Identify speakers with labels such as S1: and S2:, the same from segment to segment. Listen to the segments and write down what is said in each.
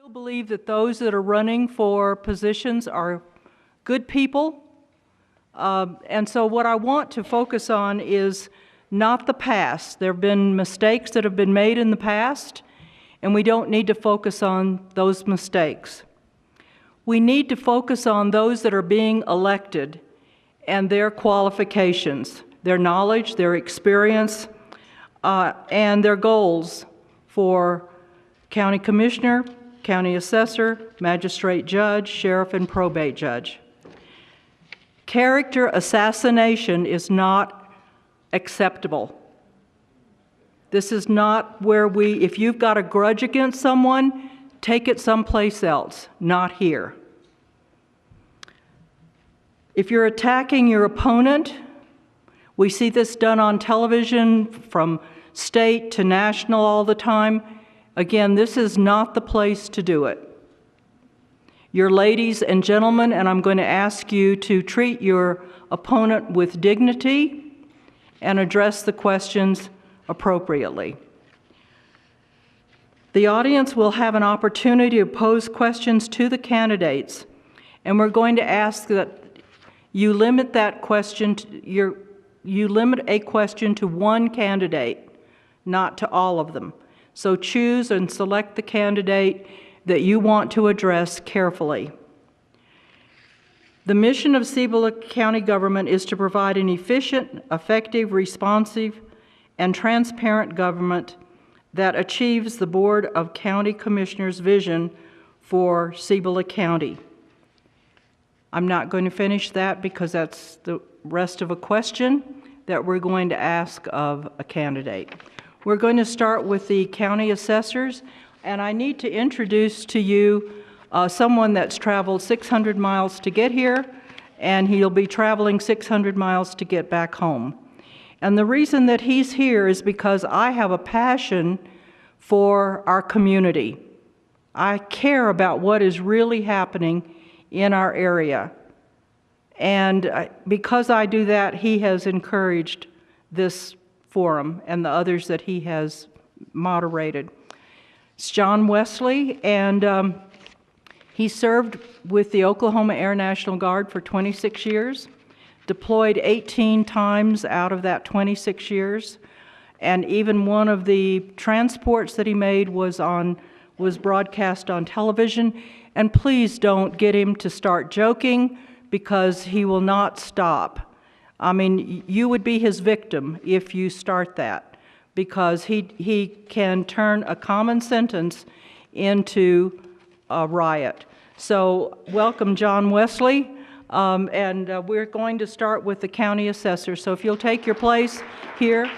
S1: still believe that those that are running for positions are good people. And so what I want to focus on is not the past. There have been mistakes that have been made in the past, and we don't need to focus on those mistakes. We need to focus on those that are being elected and their qualifications, their knowledge, their experience, and their goals for county commissioner, county assessor, magistrate judge, sheriff, and probate judge. Character assassination is not acceptable. This is not where if you've got a grudge against someone, take it someplace else, not here. If you're attacking your opponent, we see this done on television from state to national all the time. Again, this is not the place to do it. Your ladies and gentlemen, and I'm going to ask you to treat your opponent with dignity and address the questions appropriately. The audience will have an opportunity to pose questions to the candidates, and we're going to ask that you limit that question you limit a question to one candidate, not to all of them. So choose and select the candidate that you want to address carefully. The mission of Cibola County government is to provide an efficient, effective, responsive, and transparent government that achieves the Board of County Commissioners' vision for Cibola County. I'm not going to finish that because that's the rest of a question that we're going to ask of a candidate. We're going to start with the county assessors, and I need to introduce to you someone that's traveled 600 miles to get here, and he'll be traveling 600 miles to get back home. And the reason that he's here is because I have a passion for our community. I care about what is really happening in our area. And because I do that, he has encouraged this forum and the others that he has moderated. It's John Wesley, and he served with the Oklahoma Air National Guard for 26 years, deployed 18 times out of that 26 years, and even one of the transports that he made was broadcast on television. And please don't get him to start joking, because he will not stop. I mean, you would be his victim if you start that, because he can turn a common sentence into a riot. So welcome, John Wesley, and we're going to start with the county assessor. So if you'll take your place here.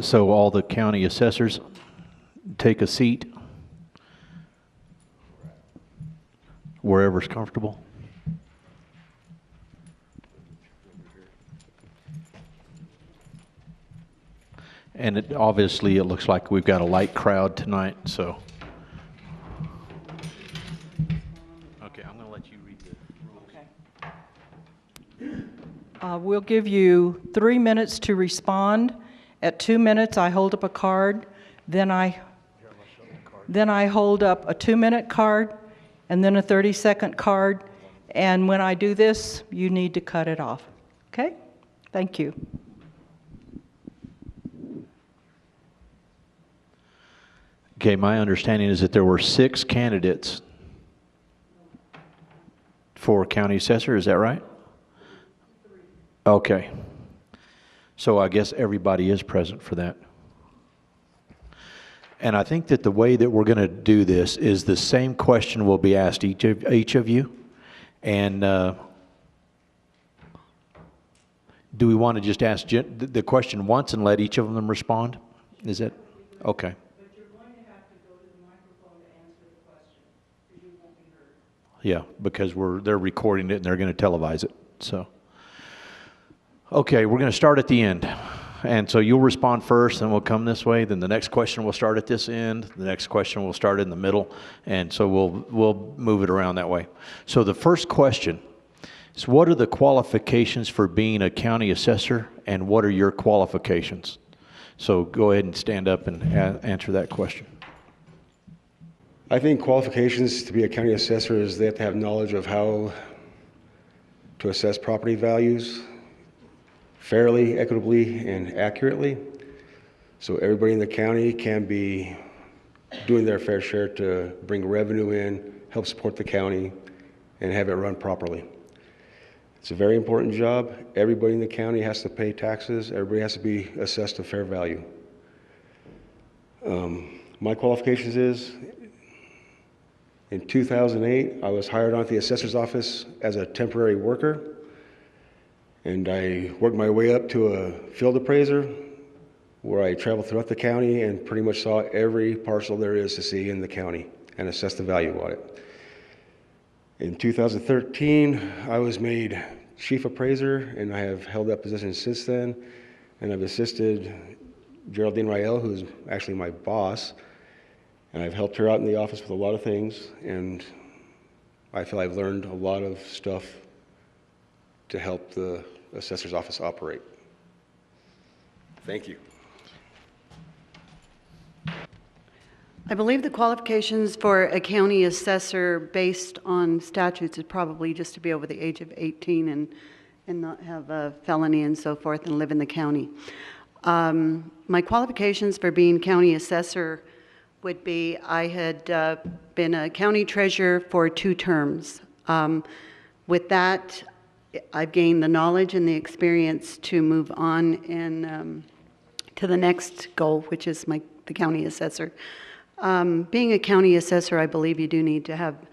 S2: So all the county assessors, take a seat wherever's comfortable. And obviously it looks like we've got a light crowd tonight, so. Okay, I'm going to let you read the rules.
S1: Okay. We'll give you 3 minutes to respond. At 2 minutes, I hold up a card. Then I hold up a 2-minute card, and then a 30-second card. And when I do this, you need to cut it off. Okay? Thank you.
S2: Okay, my understanding is that there were 6 candidates for county assessor. Is that right?
S1: 3.
S2: Okay. So I guess everybody is present for that. And I think that the way that we're going to do this is the same question will be asked each of you. And do we want to just ask the question once and let each of them respond? Is it? Okay.
S1: But you're going to have to go to the microphone to answer the question, because you won't be heard.
S2: Yeah, because they're recording it and they're going to televise it. So, okay, we're going to start at the end. And so you'll respond first, and we'll come this way. Then the next question will start at this end. The next question will start in the middle. And so we'll move it around that way. So the first question is, what are the qualifications for being a county assessor, and what are your qualifications? So go ahead and stand up and answer that question.
S3: I think qualifications to be a county assessor is they have to have knowledge of how to assess property values fairly, equitably, and accurately. So everybody in the county can be doing their fair share to bring revenue in, help support the county, and have it run properly. It's a very important job. Everybody in the county has to pay taxes. Everybody has to be assessed a fair value. My qualifications is, in 2008, I was hired on at the assessor's office as a temporary worker, and I worked my way up to a field appraiser where I traveled throughout the county and pretty much saw every parcel there is to see in the county and assessed the value on it. In 2013, I was made chief appraiser, and I have held that position since then, and I've assisted Geraldine Rael, who's actually my boss, and I've helped her out in the office with a lot of things, and I feel I've learned a lot of stuff to help the assessor's office operate. Thank you.
S4: I believe the qualifications for a county assessor based on statutes is probably just to be over the age of 18 and not have a felony and so forth and live in the county. My qualifications for being county assessor would be I had been a county treasurer for 2 terms. With that, I've gained the knowledge and the experience to move on and to the next goal, which is the county assessor. Being a county assessor, I believe you do need to have a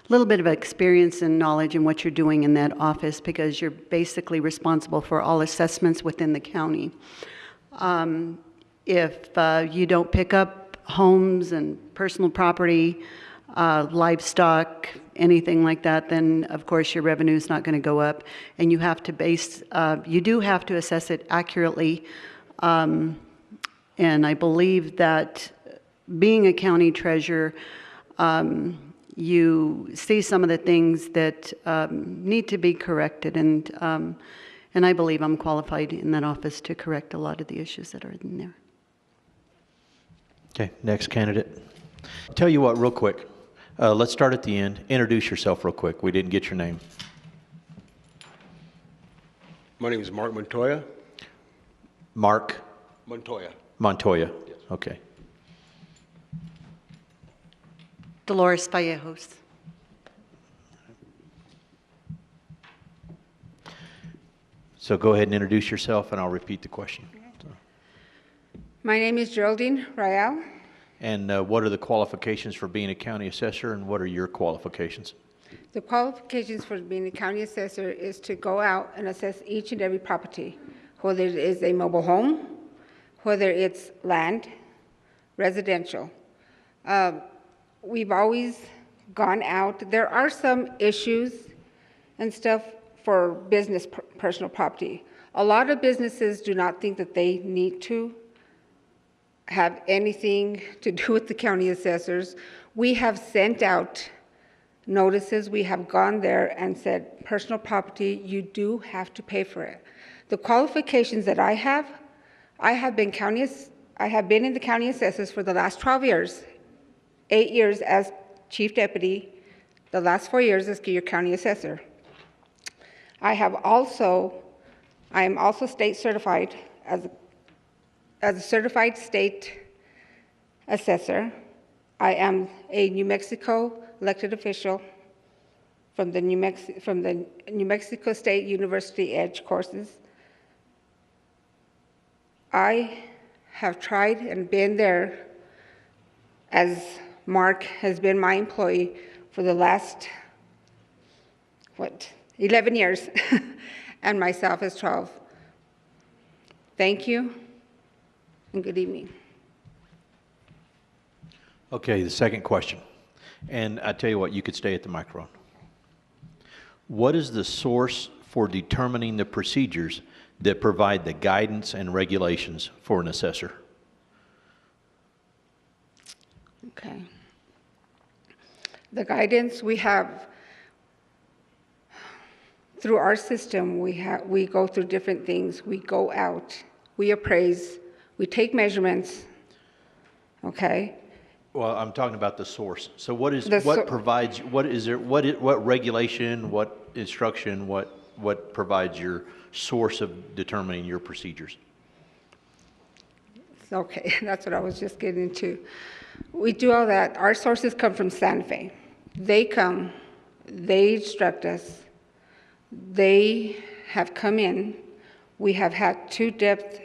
S4: little bit of experience and knowledge in what you're doing in that office because you're basically responsible for all assessments within the county. If you don't pick up homes and personal property, livestock, anything like that, then of course your revenue is not going to go up, and you have to you do have to assess it accurately, and I believe that being a county treasurer, you see some of the things that need to be corrected, and I believe I'm qualified in that office to correct a lot of the issues that are in there.
S2: Okay, next candidate. Tell you what, real quick. Let's start at the end. Introduce yourself real quick. We didn't get your name.
S3: My name is Mark Montoya.
S2: Mark
S3: Montoya.
S2: Montoya.
S3: Yes.
S2: Okay.
S4: Dolores Vallejos.
S2: So go ahead and introduce yourself, and I'll repeat the question.
S5: My name is Geraldine Rael.
S2: And what are the qualifications for being a county assessor, and what are your qualifications?
S5: The qualifications for being a county assessor is to go out and assess each and every property, whether it is a mobile home, whether it's land, residential. We've always gone out. There are some issues and stuff for business personal property. A lot of businesses do not think that they need to have anything to do with the county assessors. We have sent out notices. We have gone there and said, personal property, you do have to pay for it. The qualifications that I have been in the county assessors for the last 12 years, 8 years as chief deputy, the last 4 years as your county assessor. I am also state certified as a certified state assessor. I am a New Mexico elected official from the New Mexico State University EDGE courses. I have tried and been there as Mark has been my employee for the last, 11 years, and myself as 12. Thank you, and good evening.
S2: Okay, the second question. And I tell you what, you could stay at the microphone. What is the source for determining the procedures that provide the guidance and regulations for an assessor?
S5: Okay. The guidance we have through our system, we go through different things. We go out, we appraise, We take measurements, okay?
S2: Well, I'm talking about the source. So what is,
S5: The
S2: what
S5: so-
S2: provides, what is there, what regulation, what instruction, what provides your source of determining your procedures?
S5: Okay, that's what I was just getting into. We do all that. Our sources come from Santa Fe. They come, they instruct us. They have come in. We have had 2-depth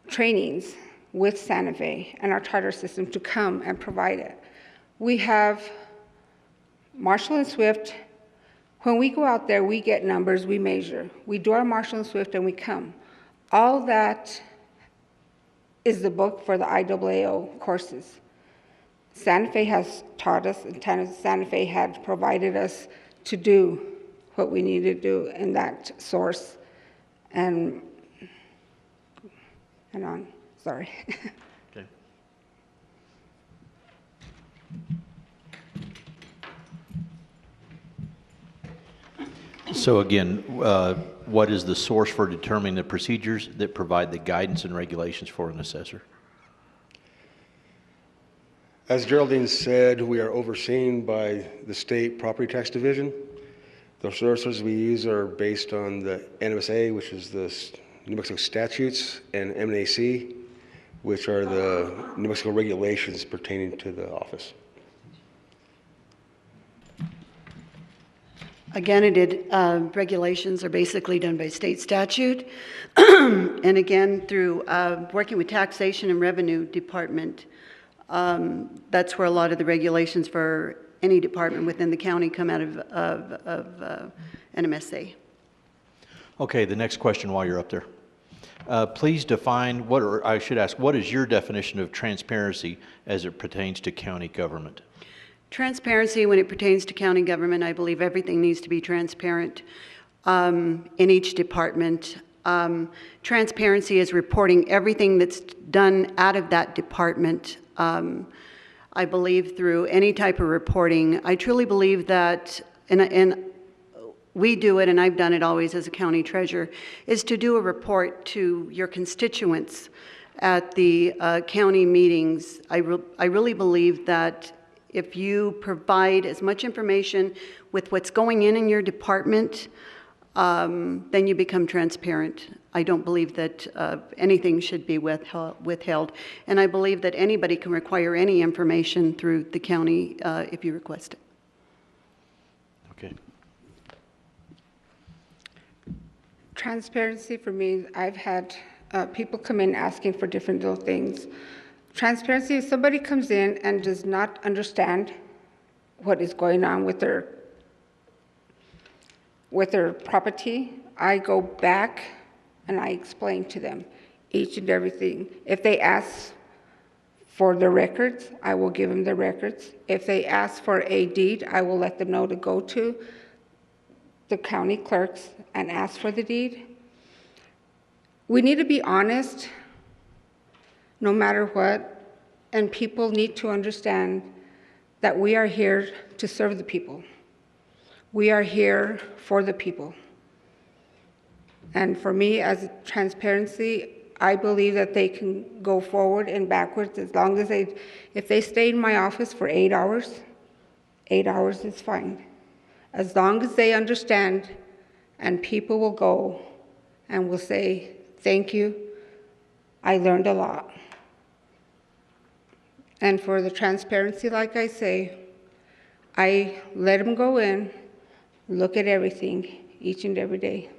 S5: trainings with Santa Fe and our charter system to come and provide it. We have Marshall and Swift. When we go out there, we get numbers, we measure. We do our Marshall and Swift and we come. All that is the book for the IAAO courses. Santa Fe has taught us, and Santa Fe had provided us to do what we need to do in that source, and on, sorry.
S2: Okay. So again, what is the source for determining the procedures that provide the guidance and regulations for an assessor?
S3: As Geraldine said, we are overseen by the State Property Tax Division. The sources we use are based on the NMSA, which is the New Mexico statutes, and MNAC, which are the New Mexico regulations pertaining to the office.
S4: Again, regulations are basically done by state statute. And again, through working with Taxation and Revenue Department, that's where a lot of the regulations for any department within the county come out of NMSA.
S2: Okay, the next question while you're up there. Please define, or I should ask, what is your definition of transparency as it pertains to county government?
S4: Transparency, when it pertains to county government, I believe everything needs to be transparent in each department. Transparency is reporting everything that's done out of that department. I believe through any type of reporting. I truly believe that, and we do it, and I've done it always as a county treasurer, is to do a report to your constituents at the county meetings. I really believe that if you provide as much information with what's going in your department, then you become transparent. I don't believe that anything should be withheld. And I believe that anybody can require any information through the county if you request it.
S2: Okay.
S5: Transparency for me, I've had people come in asking for different little things. Transparency, if somebody comes in and does not understand what is going on with their property, I go back and I explain to them each and everything. If they ask for the records, I will give them the records. If they ask for a deed, I will let them know to go to the county clerks and ask for the deed. We need to be honest no matter what, and people need to understand that we are here to serve the people. We are here for the people. And for me, as transparency, I believe that they can go forward and backwards as long as if they stay in my office for 8 hours, 8 hours is fine. As long as they understand, and people will go and will say, thank you, I learned a lot. And for the transparency, like I say, I let them go in, look at everything each and every day.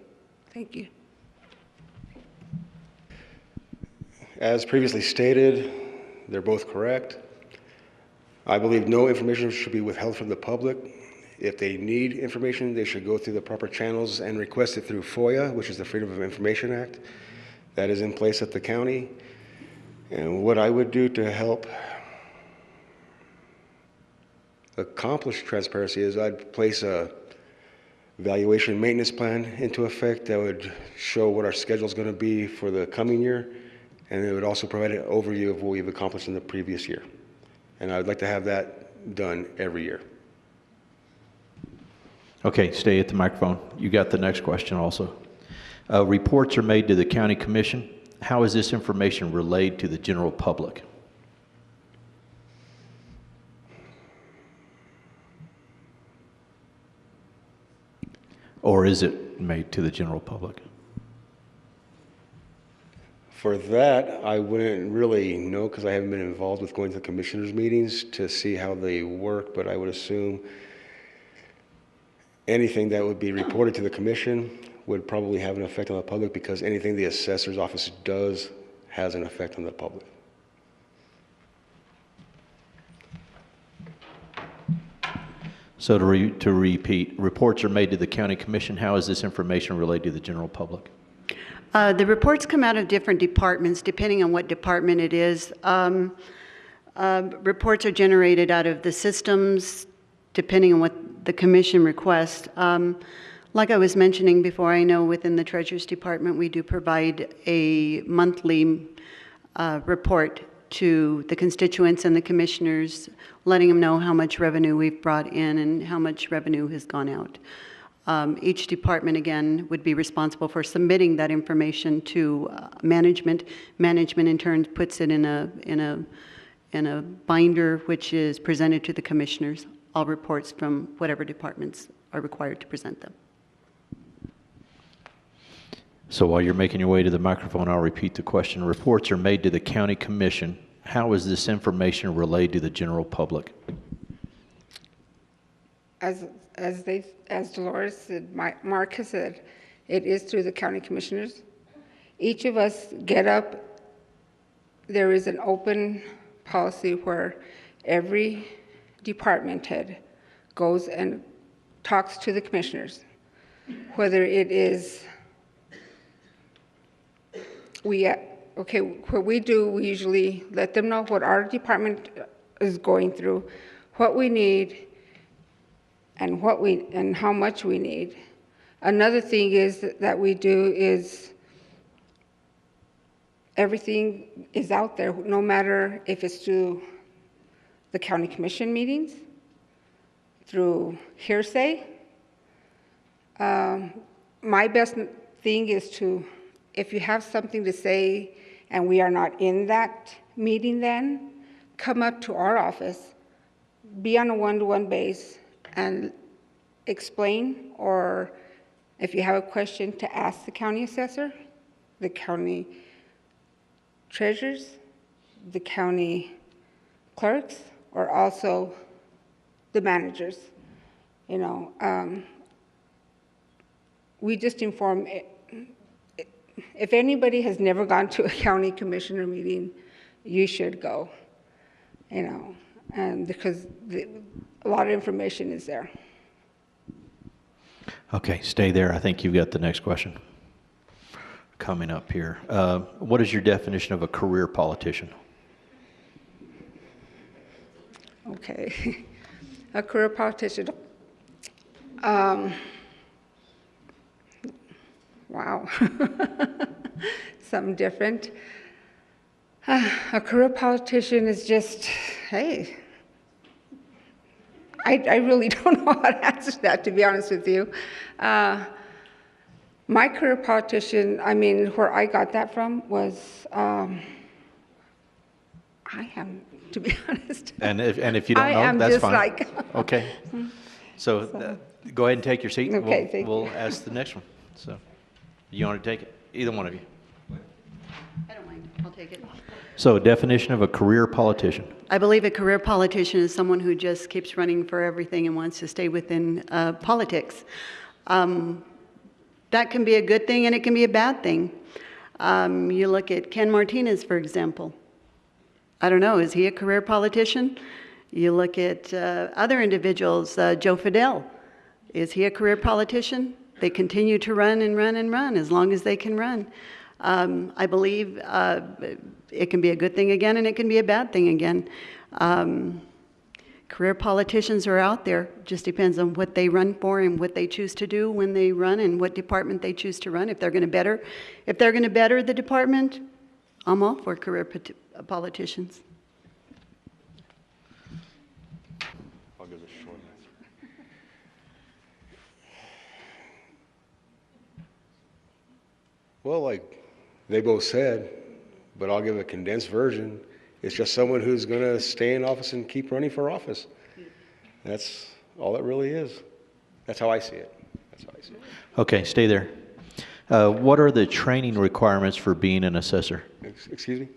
S5: Thank you.
S3: As previously stated, they're both correct. I believe no information should be withheld from the public. If they need information, they should go through the proper channels and request it through FOIA, which is the Freedom of Information Act. That is in place at the county. And what I would do to help accomplish transparency is I'd place a evaluation maintenance plan into effect that would show what our schedule is going to be for the coming year, and it would also provide an overview of what we've accomplished in the previous year. And I'd like to have that done every year.
S2: Okay, stay at the microphone. You got the next question also. Reports are made to the county commission. How is this information relayed to the general public? Or is it made to the general public?
S3: For that, I wouldn't really know because I haven't been involved with going to the commissioners' meetings to see how they work, but I would assume anything that would be reported to the commission would probably have an effect on the public because anything the assessor's office does has an effect on the public.
S2: So to repeat, reports are made to the county commission. How is this information relayed to the general public?
S4: The reports come out of different departments, depending on what department it is. Reports are generated out of the systems, depending on what the commission requests. Like I was mentioning before, I know within the Treasurer's Department, we do provide a monthly report to the constituents and the commissioners, letting them know how much revenue we've brought in and how much revenue has gone out. Each department, again, would be responsible for submitting that information to management. Management, in turn, puts it in a binder, which is presented to the commissioners. All reports from whatever departments are required to present them.
S2: So while you're making your way to the microphone, I'll repeat the question. Reports are made to the county commission. How is this information relayed to the general public?
S5: As Dolores said, Mark has said, it is through the county commissioners. Each of us get up. There is an open policy where every department head goes and talks to the commissioners, whether it is what we do, we usually let them know what our department is going through, what we need, and how much we need. Another thing is that we do is everything is out there, no matter if it's through the county commission meetings, through hearsay. My best thing is to, if you have something to say and we are not in that meeting then, come up to our office, be on a one-to-one base, and explain, or if you have a question, to ask the county assessor, the county treasurers, the county clerks, or also the managers. You know, we just inform. If anybody has never gone to a county commissioner meeting, you should go. You know, and because a lot of information is there.
S2: Okay, stay there. I think you've got the next question coming up here. What is your definition of a career politician?
S5: Okay, a career politician. Wow, something different. A career politician is just, hey, I really don't know how to answer that, to be honest with you. My career politician, I mean, where I got that from was, I am, to be honest.
S2: And if you don't
S5: I
S2: know,
S5: am
S2: that's
S5: just
S2: fine.
S5: like-
S2: Okay. So go ahead and take your seat.
S5: Okay, thank you.
S2: We'll ask the next one. So you want to take it? Either one of you.
S4: I don't mind. I'll take it.
S2: So definition of a career politician.
S4: I believe a career politician is someone who just keeps running for everything and wants to stay within politics. That can be a good thing and it can be a bad thing. You look at Ken Martinez, for example. I don't know, is he a career politician? You look at other individuals, Joe Fidel. Is he a career politician? They continue to run and run and run as long as they can run. I believe it can be a good thing again and it can be a bad thing again. Career politicians are out there. Just depends on what they run for and what they choose to do when they run and what department they choose to run. If they're going to better the department, I'm all for career politicians.
S3: I'll give a short answer. Well, like they both said, but I'll give a condensed version. It's just someone who's going to stay in office and keep running for office. That's all it really is. That's how I see it. That's how I see it.
S2: Okay, stay there. What are the training requirements for being an assessor?
S3: Excuse me?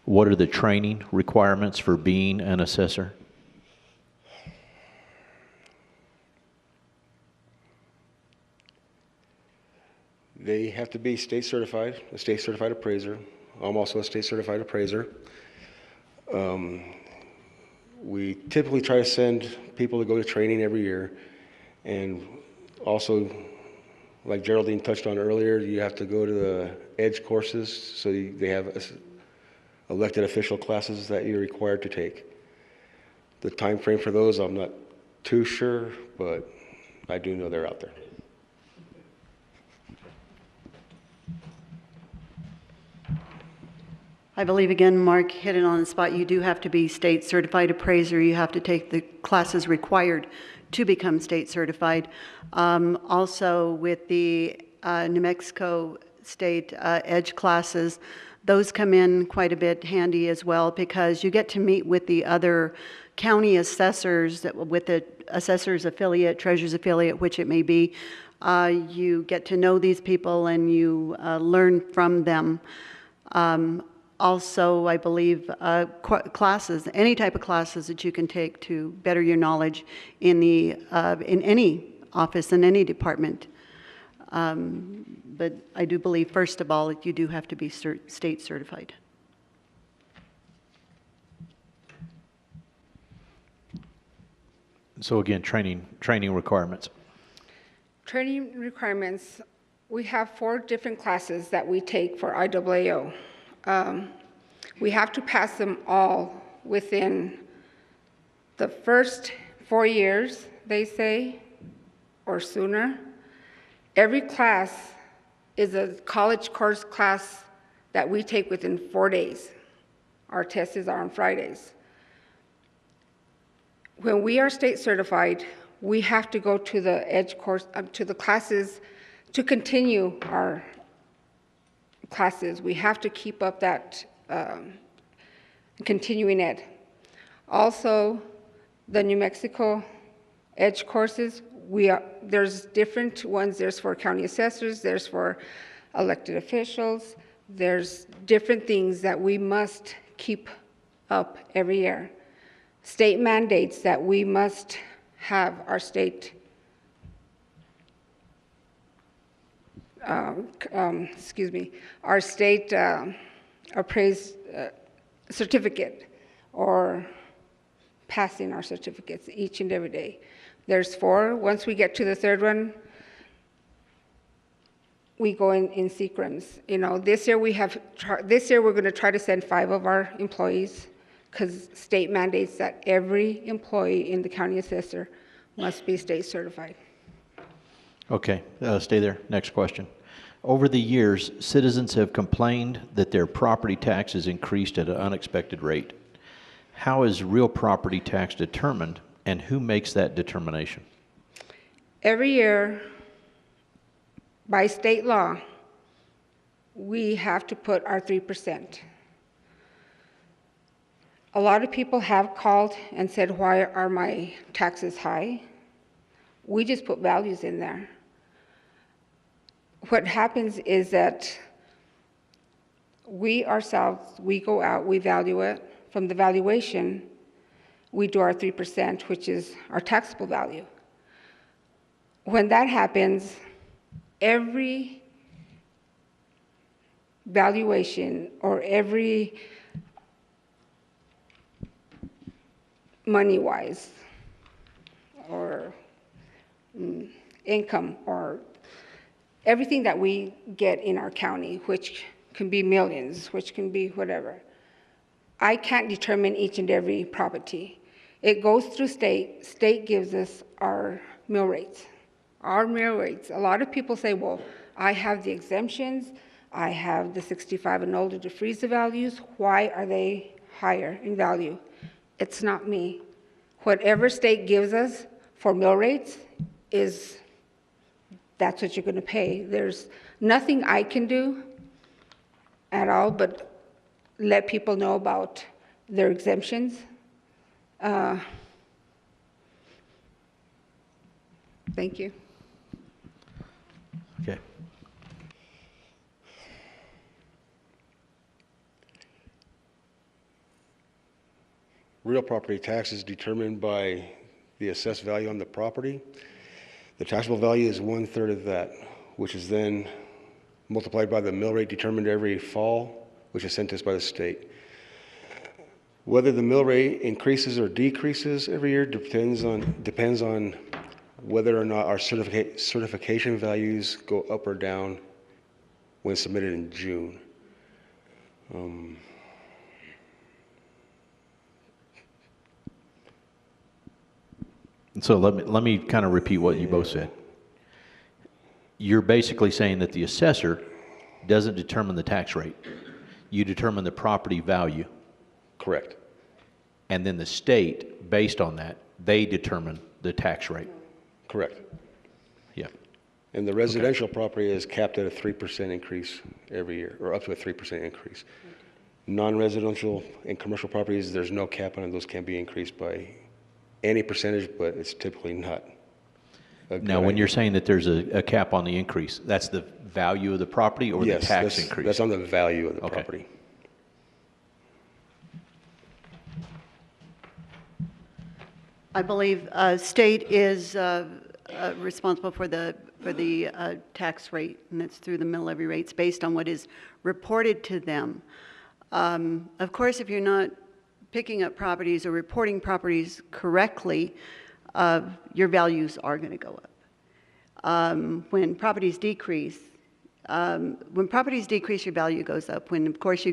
S2: What are the training requirements for being an assessor?
S3: They have to be state certified, a state certified appraiser. I'm also a state certified appraiser. We typically try to send people to go to training every year. And also, like Geraldine touched on earlier, you have to go to the EDGE courses. So they have elected official classes that you're required to take. The time frame for those, I'm not too sure, but I do know they're out there.
S4: I believe, again, Mark hit it on the spot. You do have to be state certified appraiser. You have to take the classes required to become state certified. Also, with the New Mexico State EDGE classes, those come in quite a bit handy as well, because you get to meet with the other county assessors, with the assessor's affiliate, treasurer's affiliate, which it may be. You get to know these people and you learn from them. Also, I believe classes, any type of classes that you can take to better your knowledge in any office, in any department. But I do believe, first of all, that you do have to be state certified.
S2: So again, training requirements.
S5: Training requirements, we have 4 different classes that we take for IAAO. We have to pass them all within the first 4 years, they say, or sooner. Every class is a college course class that we take within 4 days. Our tests are on Fridays. When we are state certified, we have to go to the EDGE course, to the classes to continue our classes. We have to keep up that continuing ed. Also, the New Mexico EDGE courses, there's different ones. There's for county assessors, there's for elected officials, there's different things that we must keep up every year. State mandates that we must have our state our state appraised certificate, or passing our certificates each and every day. There's 4. Once we get to the 3rd one, we go in sequence. You know, this year we're going to try to send 5 of our employees, because state mandates that every employee in the county assessor must be state certified.
S2: Okay, stay there. Next question. Over the years, citizens have complained that their property taxes increased at an unexpected rate. How is real property tax determined, and who makes that determination?
S5: Every year, by state law, we have to put our 3%. A lot of people have called and said, why are my taxes high? We just put values in there. What happens is that we ourselves, we go out, we value it. From the valuation, we do our 3%, which is our taxable value. When that happens, every valuation or every money-wise or income or everything that we get in our county, which can be millions, which can be whatever, I can't determine each and every property. It goes through state. State gives us our mill rates. Our mill rates. A lot of people say, well, I have the exemptions, I have the 65 and older to freeze the values. Why are they higher in value? It's not me. Whatever state gives us for mill rates that's what you're going to pay. There's nothing I can do at all but let people know about their exemptions. Thank you.
S2: Okay.
S3: Real property tax is determined by the assessed value on the property. The taxable value is 1/3 of that, which is then multiplied by the mill rate determined every fall, which is sent to us by the state. Whether the mill rate increases or decreases every year depends on whether or not our certification values go up or down when submitted in June.
S2: So let me kind of repeat what you both said. You're basically saying that the assessor doesn't determine the tax rate. You determine the property value.
S3: Correct.
S2: And then the state, based on that, they determine the tax rate.
S3: Correct.
S2: Yeah.
S3: And the residential property is capped at a 3% increase every year, or up to a 3% increase. Non-residential and commercial properties, there's no cap on it. Those can be increased by any percentage, but it's typically not.
S2: Now, when you're saying that there's a cap on the increase, that's the value of the property or the tax increase?
S3: That's on the value of the
S2: Okay.
S3: property.
S4: I believe state is responsible for the tax rate, and it's through the mill levy rates based on what is reported to them. Of course, if you're not picking up properties or reporting properties correctly, your values are going to go up. When properties decrease, your value goes up. When, of course,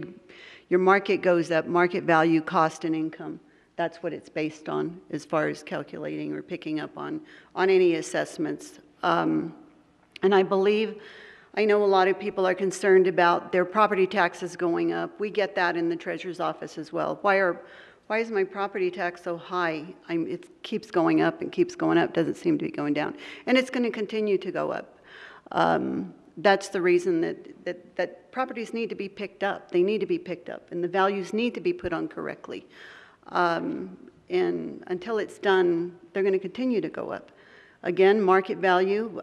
S4: your market goes up, market value, cost, and income. That's what it's based on as far as calculating or picking up on any assessments. And I know a lot of people are concerned about their property taxes going up. We get that in the treasurer's office as well. Why is my property tax so high? It keeps going up and keeps going up, doesn't seem to be going down. And it's going to continue to go up. That's the reason that properties need to be picked up. They need to be picked up, and the values need to be put on correctly. And until it's done, they're going to continue to go up. Again, market value,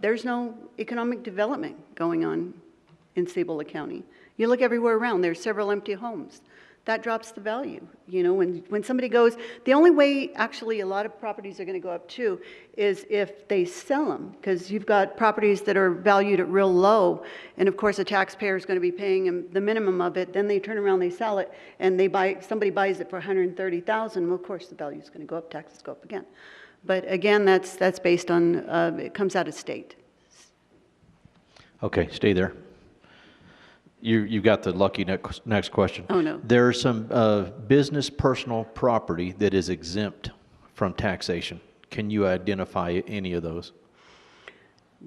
S4: there's no economic development going on in Cibola County. You look everywhere around, there's several empty homes. That drops the value. You know, when somebody goes, the only way actually a lot of properties are going to go up too is if they sell them, because you've got properties that are valued at real low, and of course a taxpayer is going to be paying them the minimum of it, then they turn around, they sell it, and somebody buys it for $130,000, well of course the value is going to go up, taxes go up again. But again, that's based on, it comes out of state.
S2: Okay, stay there. You got the lucky next question.
S4: Oh, no.
S2: There's some business personal property that is exempt from taxation. Can you identify any of those?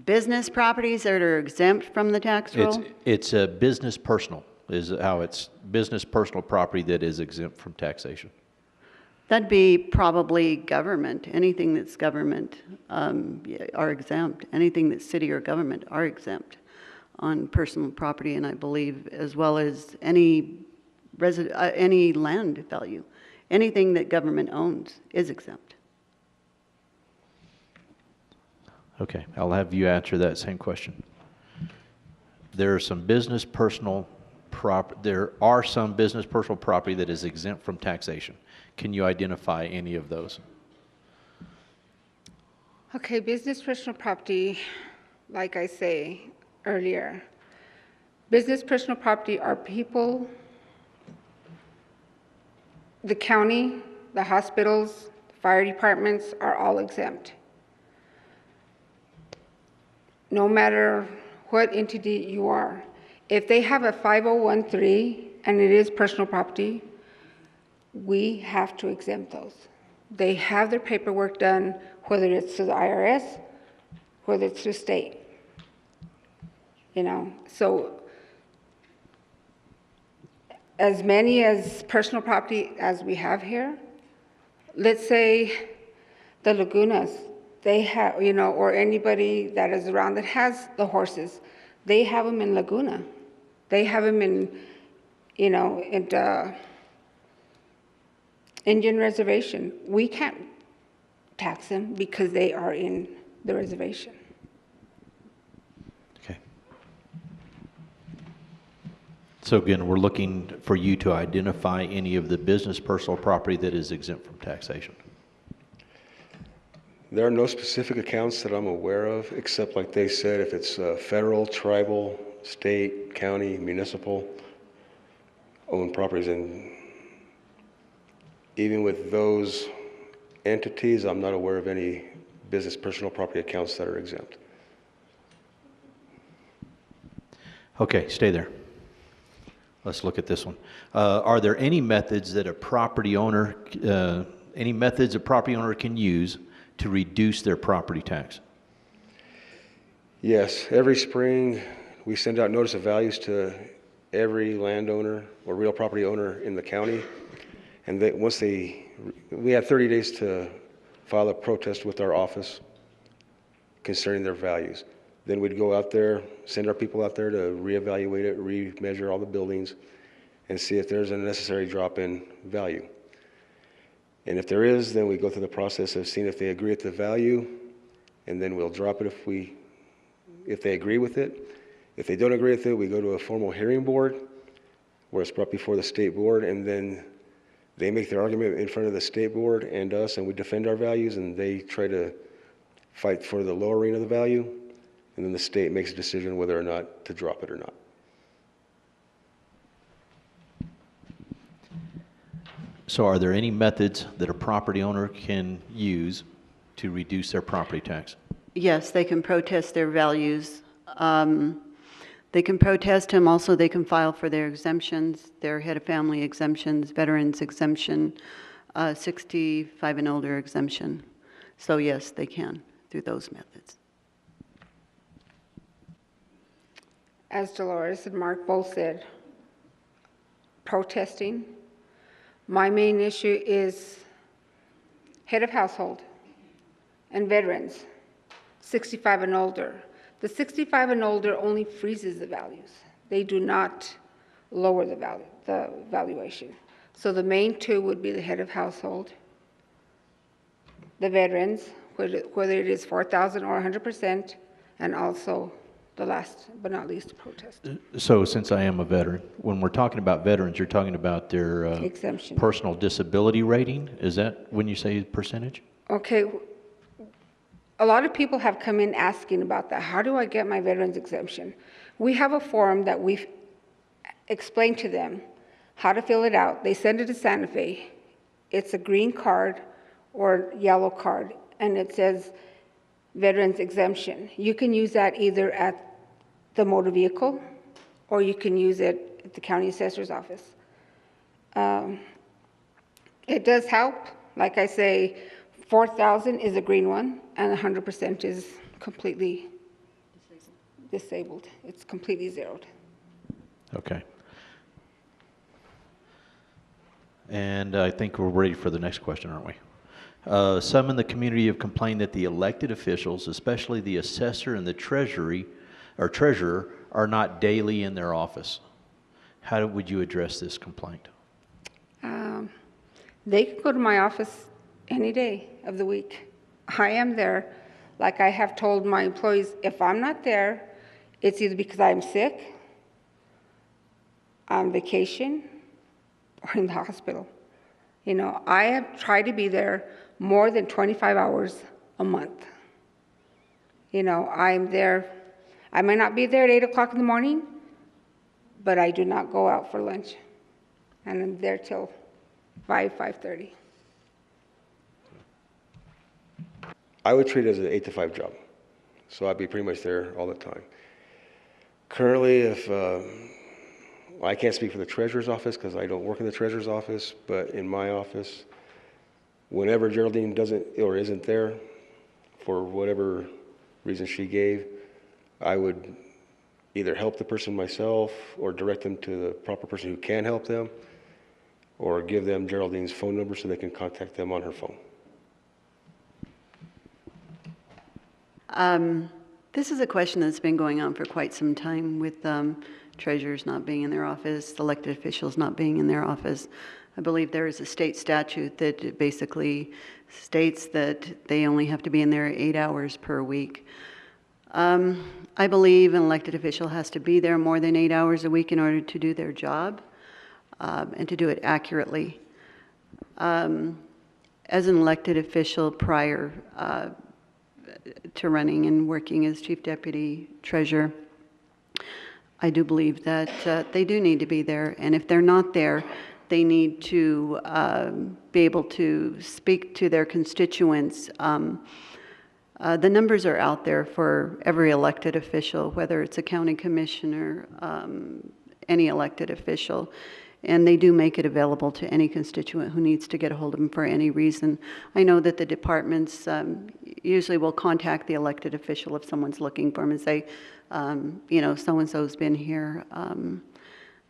S4: Business properties that are exempt from the tax roll?
S2: It's a business personal is how it's business personal property that is exempt from taxation.
S4: That'd be probably government. Anything that's government are exempt. Anything that's city or government are exempt on personal property, and I believe as well as any land value. Anything that government owns is exempt.
S2: Okay, I'll have you answer that same question. There are some business personal property that is exempt from taxation. Can you identify any of those?
S5: Okay, business personal property, like I say earlier, business personal property are people, the county, the hospitals, fire departments are all exempt. No matter what entity you are. If they have a 5013 and it is personal property, we have to exempt those. They have their paperwork done, whether it's to the IRS, whether it's to state. You know, so as many as personal property as we have here, let's say the Lagunas, they have, you know, or anybody that is around that has the horses, They have them in Laguna. They have them in, you know, in Indian Reservation. We can't tax them because they are in the reservation.
S2: Okay. So again, we're looking for you to identify any of the business personal property that is exempt from taxation.
S3: There are no specific accounts that I'm aware of, except like they said, if it's federal, tribal, state, county, municipal owned properties. And even with those entities, I'm not aware of any business personal property accounts that are exempt.
S2: Okay, stay there. Let's look at this one. Are there any methods that a property owner, can use to reduce their property tax?
S3: Yes, every spring we send out notice of values to every landowner or real property owner in the county. And we have 30 days to file a protest with our office concerning their values. Then we'd go out there, send our people out there to reevaluate it, remeasure all the buildings, and see if there's a necessary drop in value. And if there is, then we go through the process of seeing if they agree with the value, and then we'll drop it if they agree with it. If they don't agree with it, we go to a formal hearing board where it's brought before the state board, and then they make their argument in front of the state board and us, and we defend our values, and they try to fight for the lowering of the value, and then the state makes a decision whether or not to drop it or not.
S2: So are there any methods that a property owner can use to reduce their property tax?
S4: Yes, they can protest their values. They can protest them. Also, they can file for their exemptions, their head of family exemptions, veterans exemption, 65 and older exemption. So yes, they can through those methods.
S5: As Dolores and Mark both said, protesting. My main issue is head of household and veterans, 65 and older. The 65 and older only freezes the values. They do not lower the valuation. So the main two would be the head of household, the veterans, whether it is 4,000 or 100%, and also the last but not least, protest.
S2: So since I am a veteran, when we're talking about veterans, you're talking about their
S5: Exemption.
S2: personal disability rating? Is that when you say percentage?
S5: Okay. A lot of people have come in asking about that. How do I get my veterans exemption? We have a form that we've explained to them how to fill it out. They send it to Santa Fe. It's a green card or yellow card, and it says veterans exemption. You can use that either at the motor vehicle or you can use it at the county assessor's office. It does help. Like I say, 4,000 is a green one, and 100% is completely disabled. It's completely zeroed.
S2: Okay. And I think we're ready for the next question, aren't we? Some in the community have complained that the elected officials, especially the assessor and the treasurer, are not daily in their office. How would you address this complaint?
S5: They can go to my office any day of the week. I am there. Like I have told my employees, if I'm not there, it's either because I'm sick, on vacation, or in the hospital. You know, I have tried to be there more than 25 hours a month. You know, I'm there. I may not be there at 8 o'clock in the morning, but I do not go out for lunch. And I'm there till 5:30.
S3: I would treat it as an 8 to 5 job. So I'd be pretty much there all the time. Currently, I can't speak for the treasurer's office because I don't work in the treasurer's office, but in my office, whenever Geraldine doesn't or isn't there, for whatever reason she gave, I would either help the person myself or direct them to the proper person who can help them, or give them Geraldine's phone number so they can contact them on her phone.
S4: This is a question that's been going on for quite some time with treasurers not being in their office, elected officials not being in their office. I believe there is a state statute that basically states that they only have to be in there 8 hours per week. I believe an elected official has to be there more than 8 hours a week in order to do their job and to do it accurately. As an elected official prior to running and working as Chief Deputy Treasurer, I do believe that they do need to be there, and if they're not there, they need to be able to speak to their constituents. The numbers are out there for every elected official, whether it's a county commissioner, any elected official, and they do make it available to any constituent who needs to get a hold of them for any reason. I know that the departments usually will contact the elected official if someone's looking for them and say, you know, so-and-so's been here.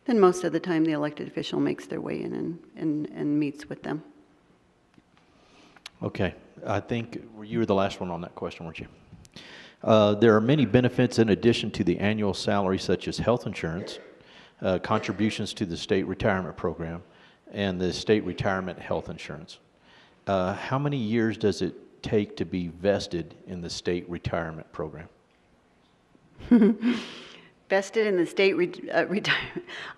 S4: Then most of the time the elected official makes their way in and meets with them.
S2: Okay, I think you were the last one on that question, weren't you? There are many benefits in addition to the annual salary, such as health insurance, contributions to the state retirement program, and the state retirement health insurance. How many years does it take to be vested in the state retirement program?
S4: Vested in the state retirement.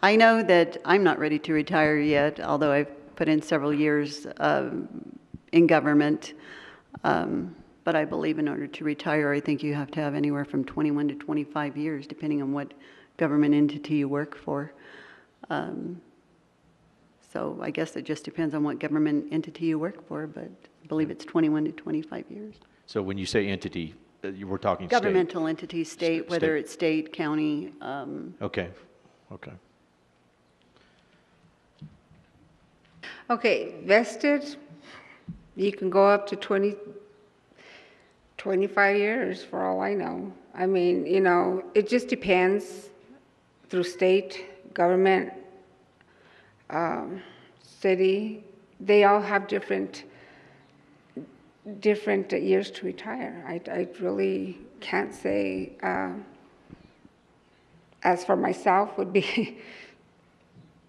S4: I know that I'm not ready to retire yet, although I've put in several years in government. But I believe in order to retire, I think you have to have anywhere from 21 to 25 years, depending on what government entity you work for. So I guess it just depends on what government entity you work for, but I believe it's 21 to 25 years.
S2: So when you say entity, you were talking state?
S4: Governmental entity, state, whether it's state, county.
S2: Okay, okay.
S5: Okay, vested, you can go up to 25 years for all I know. I mean, you know, it just depends through state, government, city. They all have different years to retire. I really can't say. As for myself, would be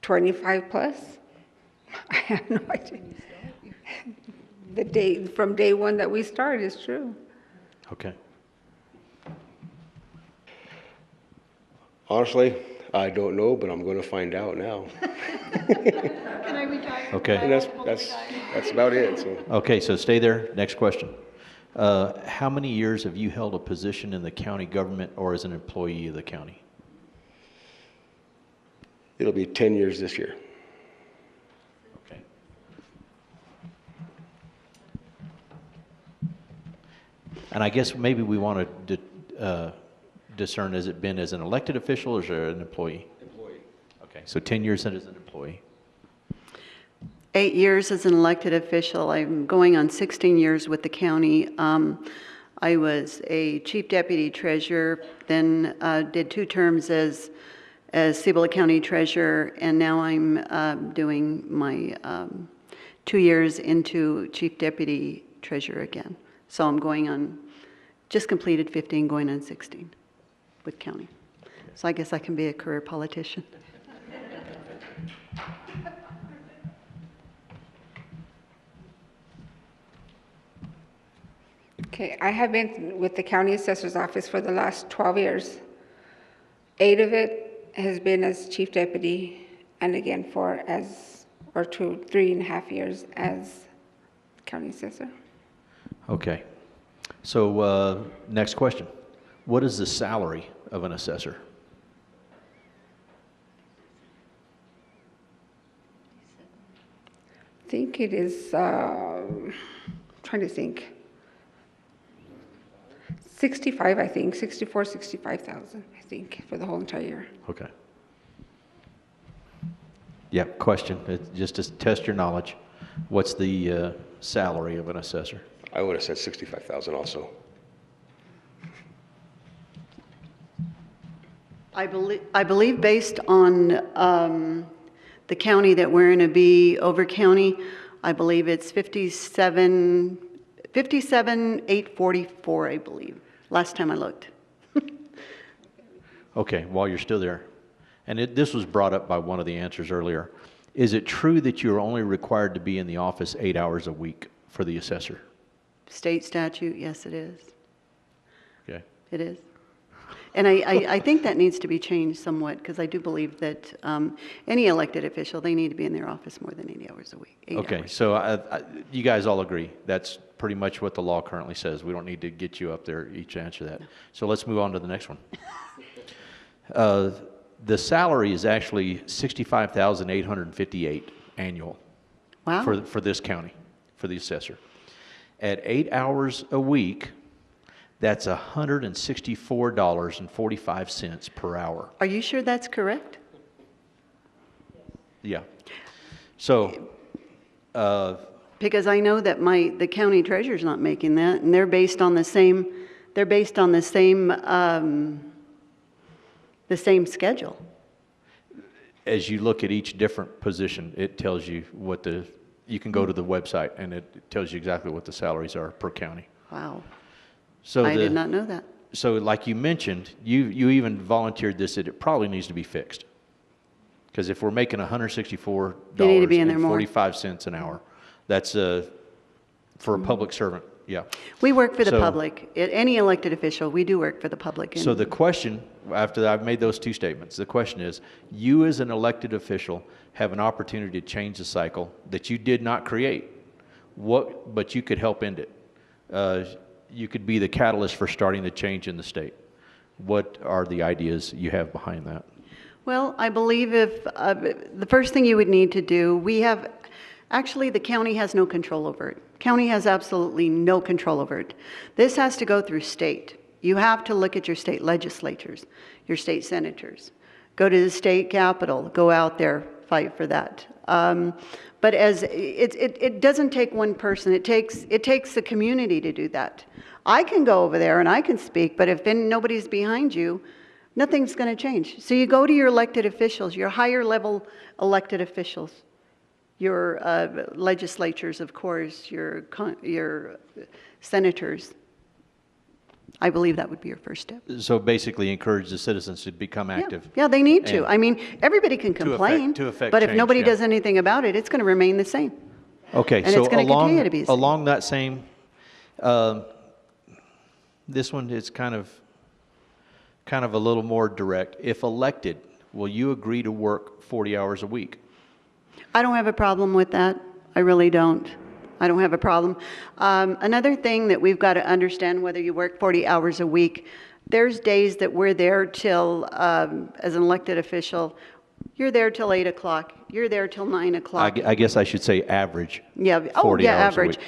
S5: 25 plus. I have no idea. From day one that we start is true.
S2: Okay.
S3: Honestly, I don't know, but I'm going to find out now.
S4: Can I retire?
S2: Okay.
S3: And that's about it. So.
S2: Okay, so stay there. Next question. How many years have you held a position in the county government or as an employee of the county?
S3: It'll be 10 years this year.
S2: Okay. And I guess maybe we want to discern, has it been as an elected official or as an employee? Employee. Okay, so 10 years as an employee.
S4: 8 years as an elected official. I'm going on 16 years with the county. I was a chief deputy treasurer, then did 2 terms as Cibola County treasurer, and now I'm doing my 2 years into chief deputy treasurer again. So I'm going on, just completed 15, going on 16 with county. So I guess I can be a career politician.
S5: Okay, I have been with the county assessor's office for the last 12 years. 8 of it has been as chief deputy, and again 3.5 years as county assessor.
S2: Okay. So next question. What is the salary of an assessor?
S5: I think it is, trying to think. 65, I think, 64, 65,000, I think, for the whole entire year.
S2: Okay. Yeah, question, just to test your knowledge. What's the salary of an assessor?
S3: I would have said 65,000 also.
S4: I believe based on the county that we're in, a B over county, I believe it's 57,844, I believe, last time I looked.
S2: Okay, while you're still there, and this was brought up by one of the answers earlier, is it true that you're only required to be in the office 8 hours a week for the assessor?
S4: State statute, yes, it is.
S2: Okay.
S4: It is. And I think that needs to be changed somewhat, because I do believe that any elected official, they need to be in their office more than 80 hours a week. 8
S2: Okay,
S4: hours.
S2: so you guys all agree. That's pretty much what the law currently says. We don't need to get you up there each to answer that. So let's move on to the next one. The salary is actually $65,858 annual
S4: Wow.
S2: for this county, for the assessor. At 8 hours a week, that's $164.45 per hour.
S4: Are you sure that's correct?
S2: Yeah. So,
S4: Because I know that the county treasurer's not making that, and they're based on the same schedule.
S2: as you look at each different position, it tells you you can go to the website and it tells you exactly what the salaries are per county.
S4: Wow.
S2: So
S4: I did not know that.
S2: So like you mentioned, you even volunteered this, that it probably needs to be fixed. Because if we're making
S4: They need to be in there more.
S2: $164.45 an hour, that's for a public servant, yeah.
S4: We work for the
S2: So-
S4: public. Any elected official, we do work for the public.
S2: So
S4: and-
S2: the question, after I've made those two statements, the question is, you as an elected official have an opportunity to change the cycle that you did not create, but you could help end it. You could be the catalyst for starting the change in the state. What are the ideas you have behind that?
S4: Well, I believe if, the first thing you would need to do, actually, the county has no control over it. County has absolutely no control over it. This has to go through state. You have to look at your state legislatures, your state senators. Go to the state capitol, go out there, fight for that. But it doesn't take one person. It takes the community to do that. I can go over there and I can speak, but if then nobody's behind you, nothing's going to change. So you go to your elected officials, your higher level elected officials, your legislatures, of course, your senators. I believe that would be your first step.
S2: So basically encourage the citizens to become active.
S4: Yeah, they need to.
S2: And
S4: I mean, everybody can complain,
S2: to affect
S4: but if
S2: change,
S4: nobody
S2: yeah.
S4: does anything about it, it's going to remain the same.
S2: Okay,
S4: And
S2: so
S4: it's gonna continue to be the same.
S2: along that same, this one is kind of a little more direct. If elected, will you agree to work 40 hours a week?
S4: I don't have a problem with that. I really don't. I don't have a problem. Another thing that we've got to understand, whether you work 40 hours a week, there's days that we're there till, as an elected official, you're there till 8 o'clock. You're there till 9 o'clock.
S2: I guess I should say average.
S4: Yeah.
S2: 40 hours a
S4: average.
S2: week.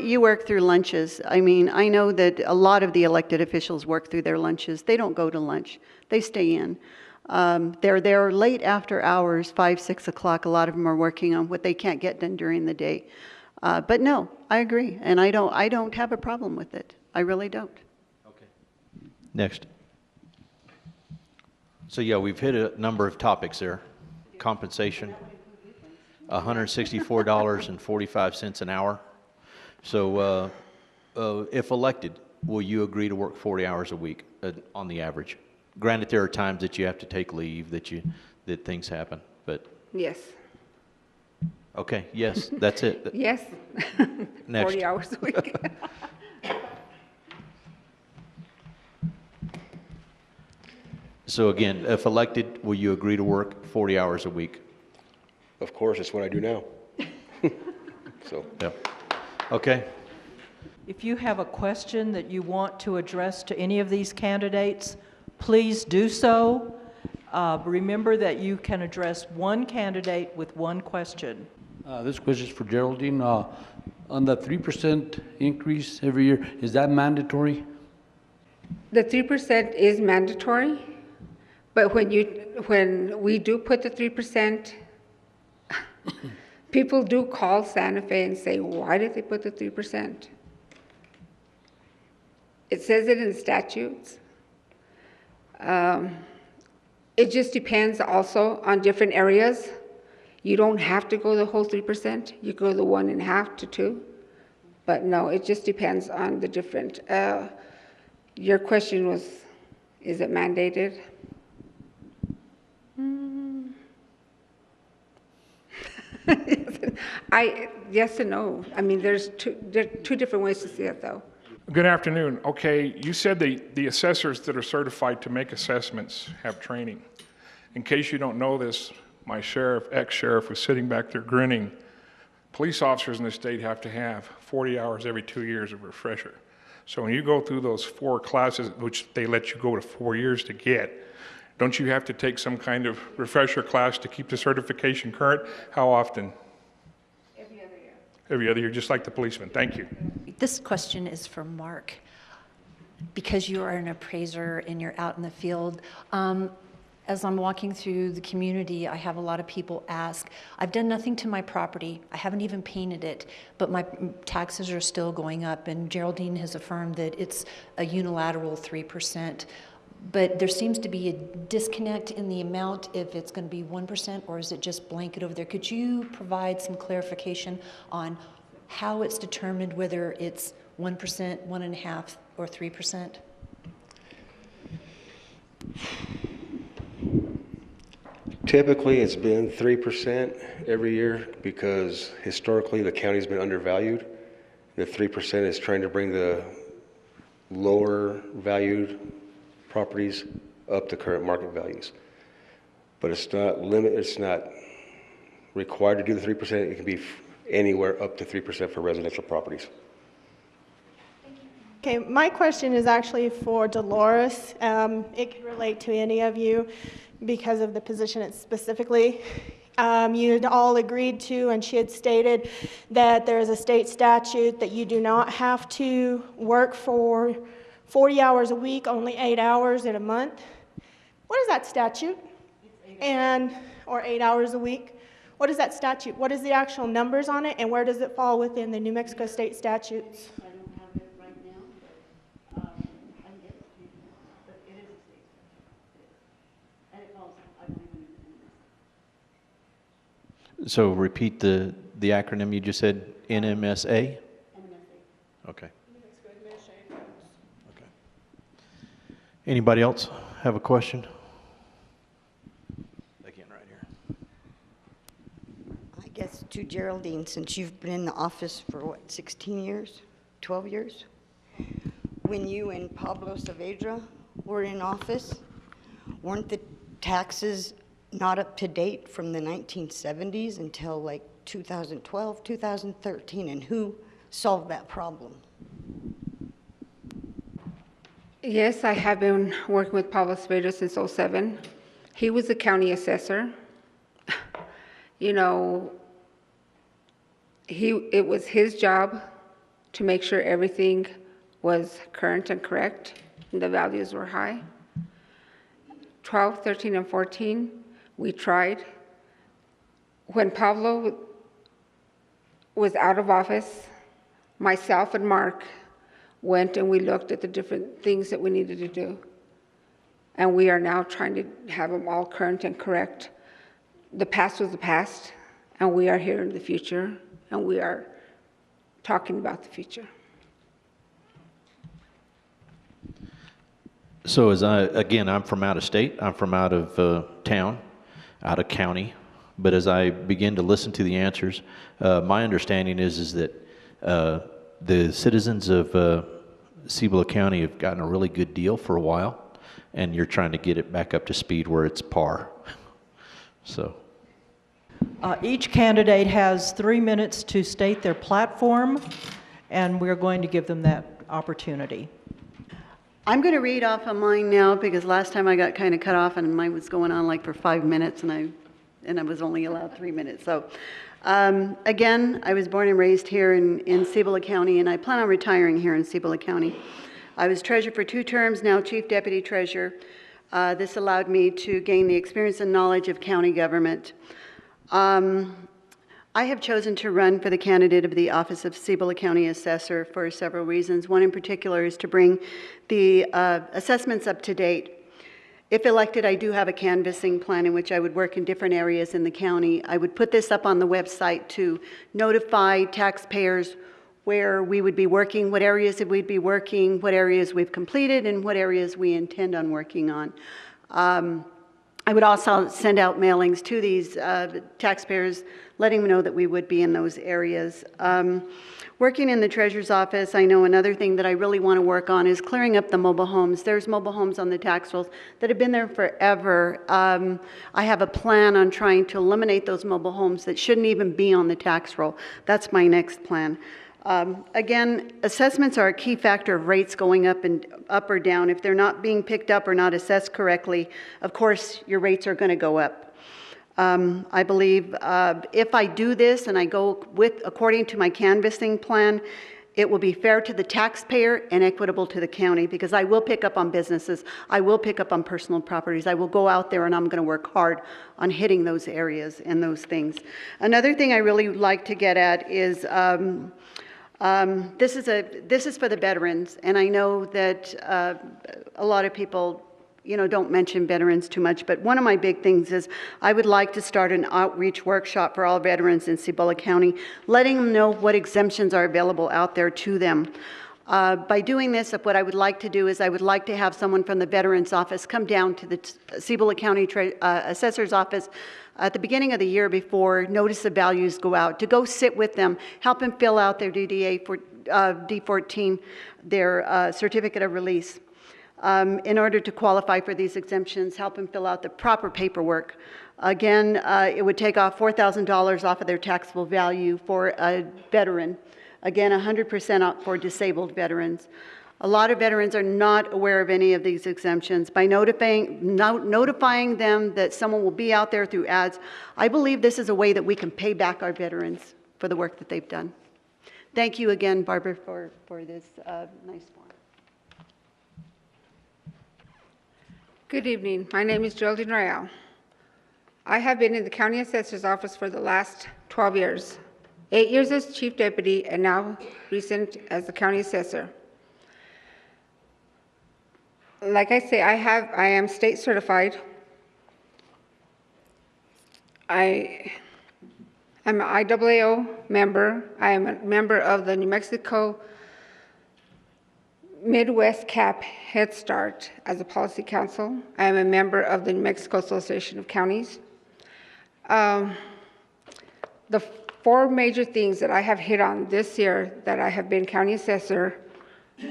S4: You work through lunches. I mean, I know that a lot of the elected officials work through their lunches. They don't go to lunch. They stay in. They're there late after hours, 5, 6 o'clock. A lot of them are working on what they can't get done during the day. But no, I agree, and I don't have a problem with it. I really don't.
S2: Okay. Next. So yeah, we've hit a number of topics there. Compensation, $164.45 an hour. So if elected, will you agree to work 40 hours a week on the average? Granted, there are times that you have to take leave, that things happen, but,
S5: Yes.
S2: okay, yes, that's it.
S5: Yes.
S2: Next.
S5: 40 hours a week.
S2: So again, if elected, will you agree to work 40 hours a week?
S3: Of course, it's what I do now. So,
S2: Yep. Okay.
S1: If you have a question that you want to address to any of these candidates, please do so. Remember that you can address one candidate with one question.
S6: This question is for Geraldine. On the 3% increase every year, is that mandatory?
S5: The 3% is mandatory, but when we do put the 3%, people do call Santa Fe and say, why did they put the 3%? It says it in statutes. It just depends also on different areas. You don't have to go the whole 3%. You go the 1.5 to 2. But no, it just depends on the different. Your question was, is it mandated? Yes and no. I mean, there are two different ways to see it, though.
S7: Good afternoon. Okay, you said the assessors that are certified to make assessments have training. In case you don't know this, my sheriff, ex-sheriff, was sitting back there grinning. Police officers in the state have to have 40 hours every 2 years of refresher. So when you go through those 4 classes, which they let you go to 4 years to get, don't you have to take some kind of refresher class to keep the certification current? How often?
S5: Every other year.
S7: Every other year, just like the policeman. Thank you.
S8: This question is for Mark. Because you are an appraiser and you're out in the field, as I'm walking through the community, I have a lot of people ask, I've done nothing to my property, I haven't even painted it, but my taxes are still going up, and Geraldine has affirmed that it's a unilateral 3%. But there seems to be a disconnect in the amount, if it's going to be 1% or is it just blanket over there. Could you provide some clarification on how it's determined whether it's 1%, 1.5%, or 3%?
S3: Typically, it's been 3% every year because historically the county's been undervalued. The 3% is trying to bring the lower valued properties up to current market values. But it's not required to do the 3%. It can be anywhere up to 3% for residential properties.
S9: Okay, my question is actually for Dolores. It could relate to any of you because of the position it's specifically. You had all agreed to, and she had stated that there is a state statute that you do not have to work for 40 hours a week, only 8 hours in a month. What is that statute? Or 8 hours a week. What is that statute? What is the actual numbers on it, and where does it fall within the New Mexico state statutes?
S4: I don't have it right now, but I can get it to you. But it is a state statute. And it falls, I believe, in
S2: So repeat the acronym you just said, NMSA? Okay. Okay. Anybody else have a question? Again, right here.
S10: I guess to Geraldine, since you've been in the office for what, 16 years, 12 years? When you and Pablo Saavedra were in office, weren't the taxes not up to date from the 1970s until like 2012, 2013, and who solved that problem?
S5: Yes, I have been working with Pablo Saavedra since '07. He was the county assessor. You know, it was his job to make sure everything was current and correct, and the values were high. 12, 13, and 14, we tried. When Pablo was out of office, myself and Mark went and we looked at the different things that we needed to do. And we are now trying to have them all current and correct. The past was the past, and we are here in the future, and we are talking about the future.
S2: So I'm from out of state, I'm from out of town, out of county, but as I begin to listen to the answers, my understanding is that the citizens of Cibola County have gotten a really good deal for a while, and you're trying to get it back up to speed where it's par. So.
S1: Each candidate has 3 minutes to state their platform, and we're going to give them that opportunity.
S4: I'm going to read off of mine now because last time I got kind of cut off and mine was going on like for 5 minutes and I was only allowed 3 minutes. So again, I was born and raised here in Cibola County, and I plan on retiring here in Cibola County. I was treasurer for 2 terms, now chief deputy treasurer. This allowed me to gain the experience and knowledge of county government. I have chosen to run for the candidate of the office of Cibola County Assessor for several reasons. One in particular is to bring the assessments up to date. If elected, I do have a canvassing plan in which I would work in different areas in the county. I would put this up on the website to notify taxpayers where we would be working, what areas we'd be working, what areas we've completed, and what areas we intend on working on. I would also send out mailings to these taxpayers, letting them know that we would be in those areas. Working in the treasurer's office, I know another thing that I really want to work on is clearing up the mobile homes. There's mobile homes on the tax rolls that have been there forever. I have a plan on trying to eliminate those mobile homes that shouldn't even be on the tax roll. That's my next plan. Again, assessments are a key factor of rates going up or down. If they're not being picked up or not assessed correctly, of course, your rates are going to go up. I believe if I do this and I go according to my canvassing plan, it will be fair to the taxpayer and equitable to the county, because I will pick up on businesses. I will pick up on personal properties. I will go out there and I'm going to work hard on hitting those areas and those things. Another thing I really would like to get at is this is for the veterans, and I know that a lot of people, don't mention veterans too much, but one of my big things is I would like to start an outreach workshop for all veterans in Cibola County, letting them know what exemptions are available out there to them. By doing this, what I would like to do is I would like to have someone from the Veterans Office come down to the Cibola County Assessor's Office at the beginning of the year before notice of values go out, to go sit with them, help them fill out their D14, their certificate of release. In order to qualify for these exemptions, help them fill out the proper paperwork. Again, it would take off $4,000 off of their taxable value for a veteran. Again, 100% out for disabled veterans. A lot of veterans are not aware of any of these exemptions. By notifying them that someone will be out there through ads, I believe this is a way that we can pay back our veterans for the work that they've done. Thank you again, Barbara, for this nice forum.
S5: Good evening. My name is Geraldine Royale. I have been in the County Assessor's Office for the last 12 years, 8 years as Chief Deputy, and now recent as the County Assessor. Like I say, I am state certified. I am an IAAO member. I am a member of the New Mexico Midwest CAP Head Start as a policy council. I am a member of the New Mexico Association of Counties. The 4 major things that I have hit on this year that I have been county assessor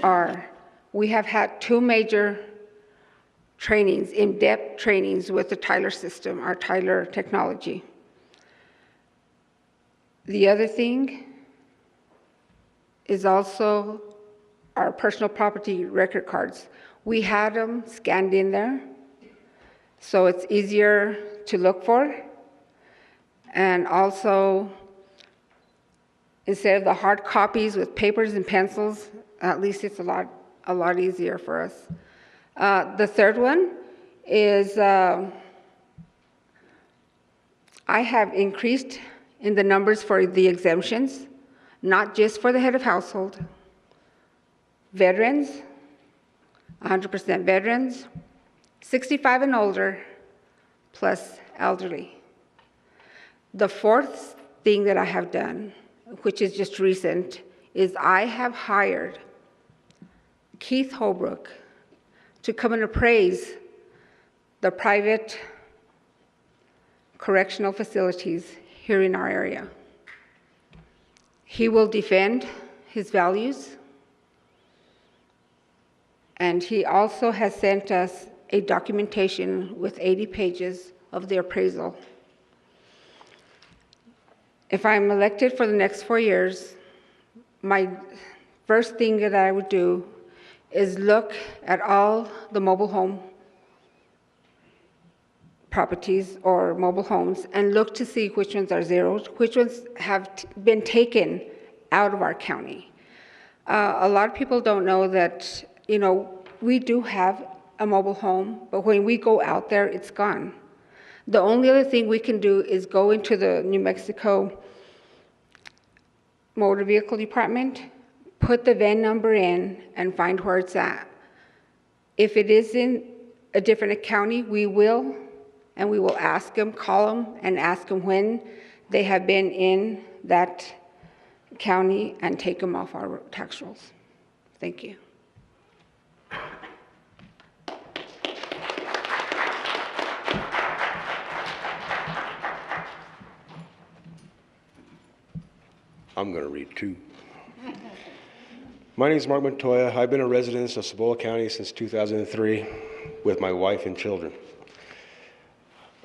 S5: are, we have had 2 major trainings, in-depth trainings with the Tyler system, our Tyler technology. The other thing is also our personal property record cards. We had them scanned in there, so it's easier to look for. And also, instead of the hard copies with papers and pencils, at least it's a lot easier for us. The third one is I have increased in the numbers for the exemptions, not just for the head of household. Veterans, 100% veterans, 65 and older, plus elderly. The 4th thing that I have done, which is just recent, is I have hired Keith Holbrook to come and appraise the private correctional facilities here in our area. He will defend his values, and he also has sent us a documentation with 80 pages of the appraisal. If I'm elected for the next 4 years, my first thing that I would do is look at all the mobile home properties or mobile homes and look to see which ones are zeroed, which ones have been taken out of our county. A lot of people don't know that, we do have a mobile home, but when we go out there, it's gone. The only other thing we can do is go into the New Mexico Motor Vehicle Department, put the VIN number in, and find where it's at. If it is in a different county, we will ask them, call them, and ask them when they have been in that county and take them off our tax rolls. Thank you.
S3: I'm going to read two. My name is Mark Montoya. I've been a resident of Cibola County since 2003 with my wife and children.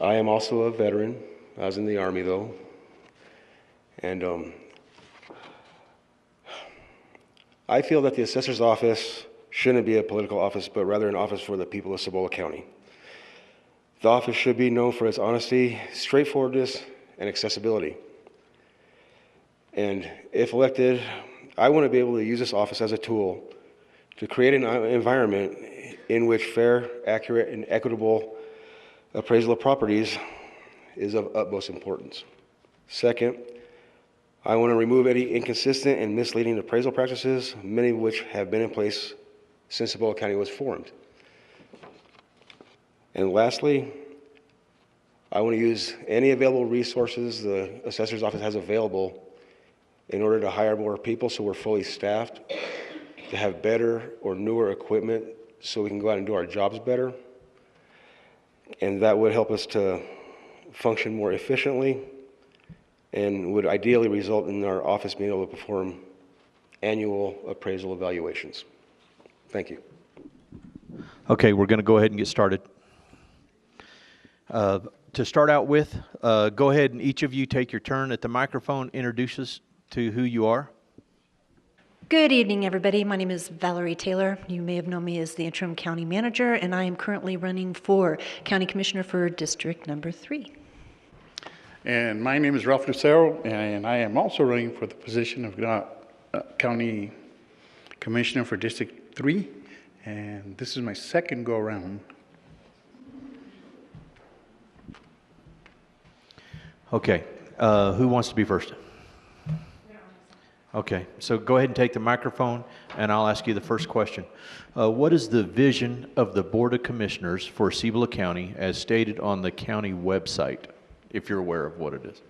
S3: I am also a veteran. I was in the Army, though. And I feel that the assessor's office shouldn't be a political office, but rather an office for the people of Cibola County. The office should be known for its honesty, straightforwardness, and accessibility. And if elected, I want to be able to use this office as a tool to create an environment in which fair, accurate, and equitable appraisal of properties is of utmost importance. Second, I want to remove any inconsistent and misleading appraisal practices, many of which have been in place since Cibola County was formed. And lastly, I want to use any available resources the assessor's office has available in order to hire more people so we're fully staffed, to have better or newer equipment so we can go out and do our jobs better. And that would help us to function more efficiently and would ideally result in our office being able to perform annual appraisal evaluations. Thank you.
S2: Okay, we're going to go ahead and get started. To start out with, go ahead and each of you take your turn at the microphone, introduce us to who you are.
S8: Good evening, everybody. My name is Valerie Taylor. You may have known me as the interim county manager, and I am currently running for county commissioner for District Number 3.
S11: And my name is Ralph Lucero, and I am also running for the position of county commissioner for District 3. And this is my second go-around.
S2: Okay, who wants to be first? Okay, so go ahead and take the microphone, and I'll ask you the first question. What is the vision of the Board of Commissioners for Cibola County as stated on the county website, if you're aware of what it is?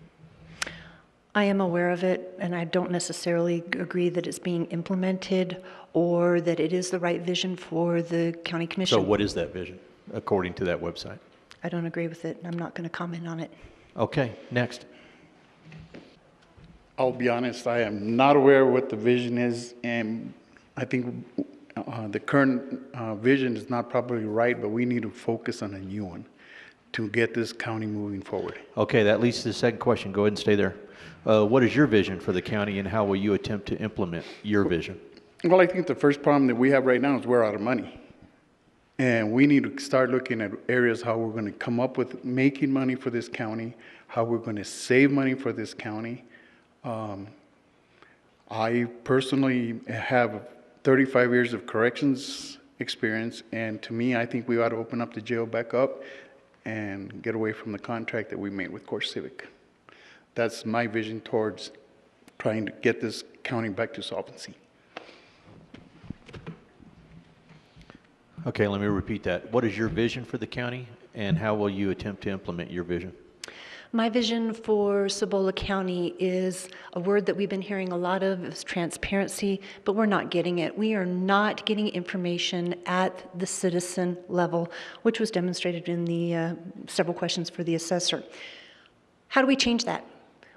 S8: I am aware of it, and I don't necessarily agree that it's being implemented or that it is the right vision for the county commission.
S2: So what is that vision, according to that website?
S8: I don't agree with it. I'm not going to comment on it.
S2: Okay, next.
S11: I'll be honest, I am not aware of what the vision is, and I think the current vision is not probably right, but we need to focus on a new one to get this county moving forward.
S2: Okay, that leads to the second question. Go ahead and stay there. What is your vision for the county, and how will you attempt to implement your vision?
S11: Well, I think the first problem that we have right now is we're out of money. And we need to start looking at areas how we're going to come up with making money for this county, how we're going to save money for this county. I personally have 35 years of corrections experience, and to me, I think we ought to open up the jail back up and get away from the contract that we made with CoreCivic. That's my vision towards trying to get this county back to solvency.
S2: Okay, let me repeat that. What is your vision for the county, and how will you attempt to implement your vision?
S8: My vision for Cibola County is a word that we've been hearing a lot of, is transparency, but we're not getting it. We are not getting information at the citizen level, which was demonstrated in the several questions for the assessor. How do we change that?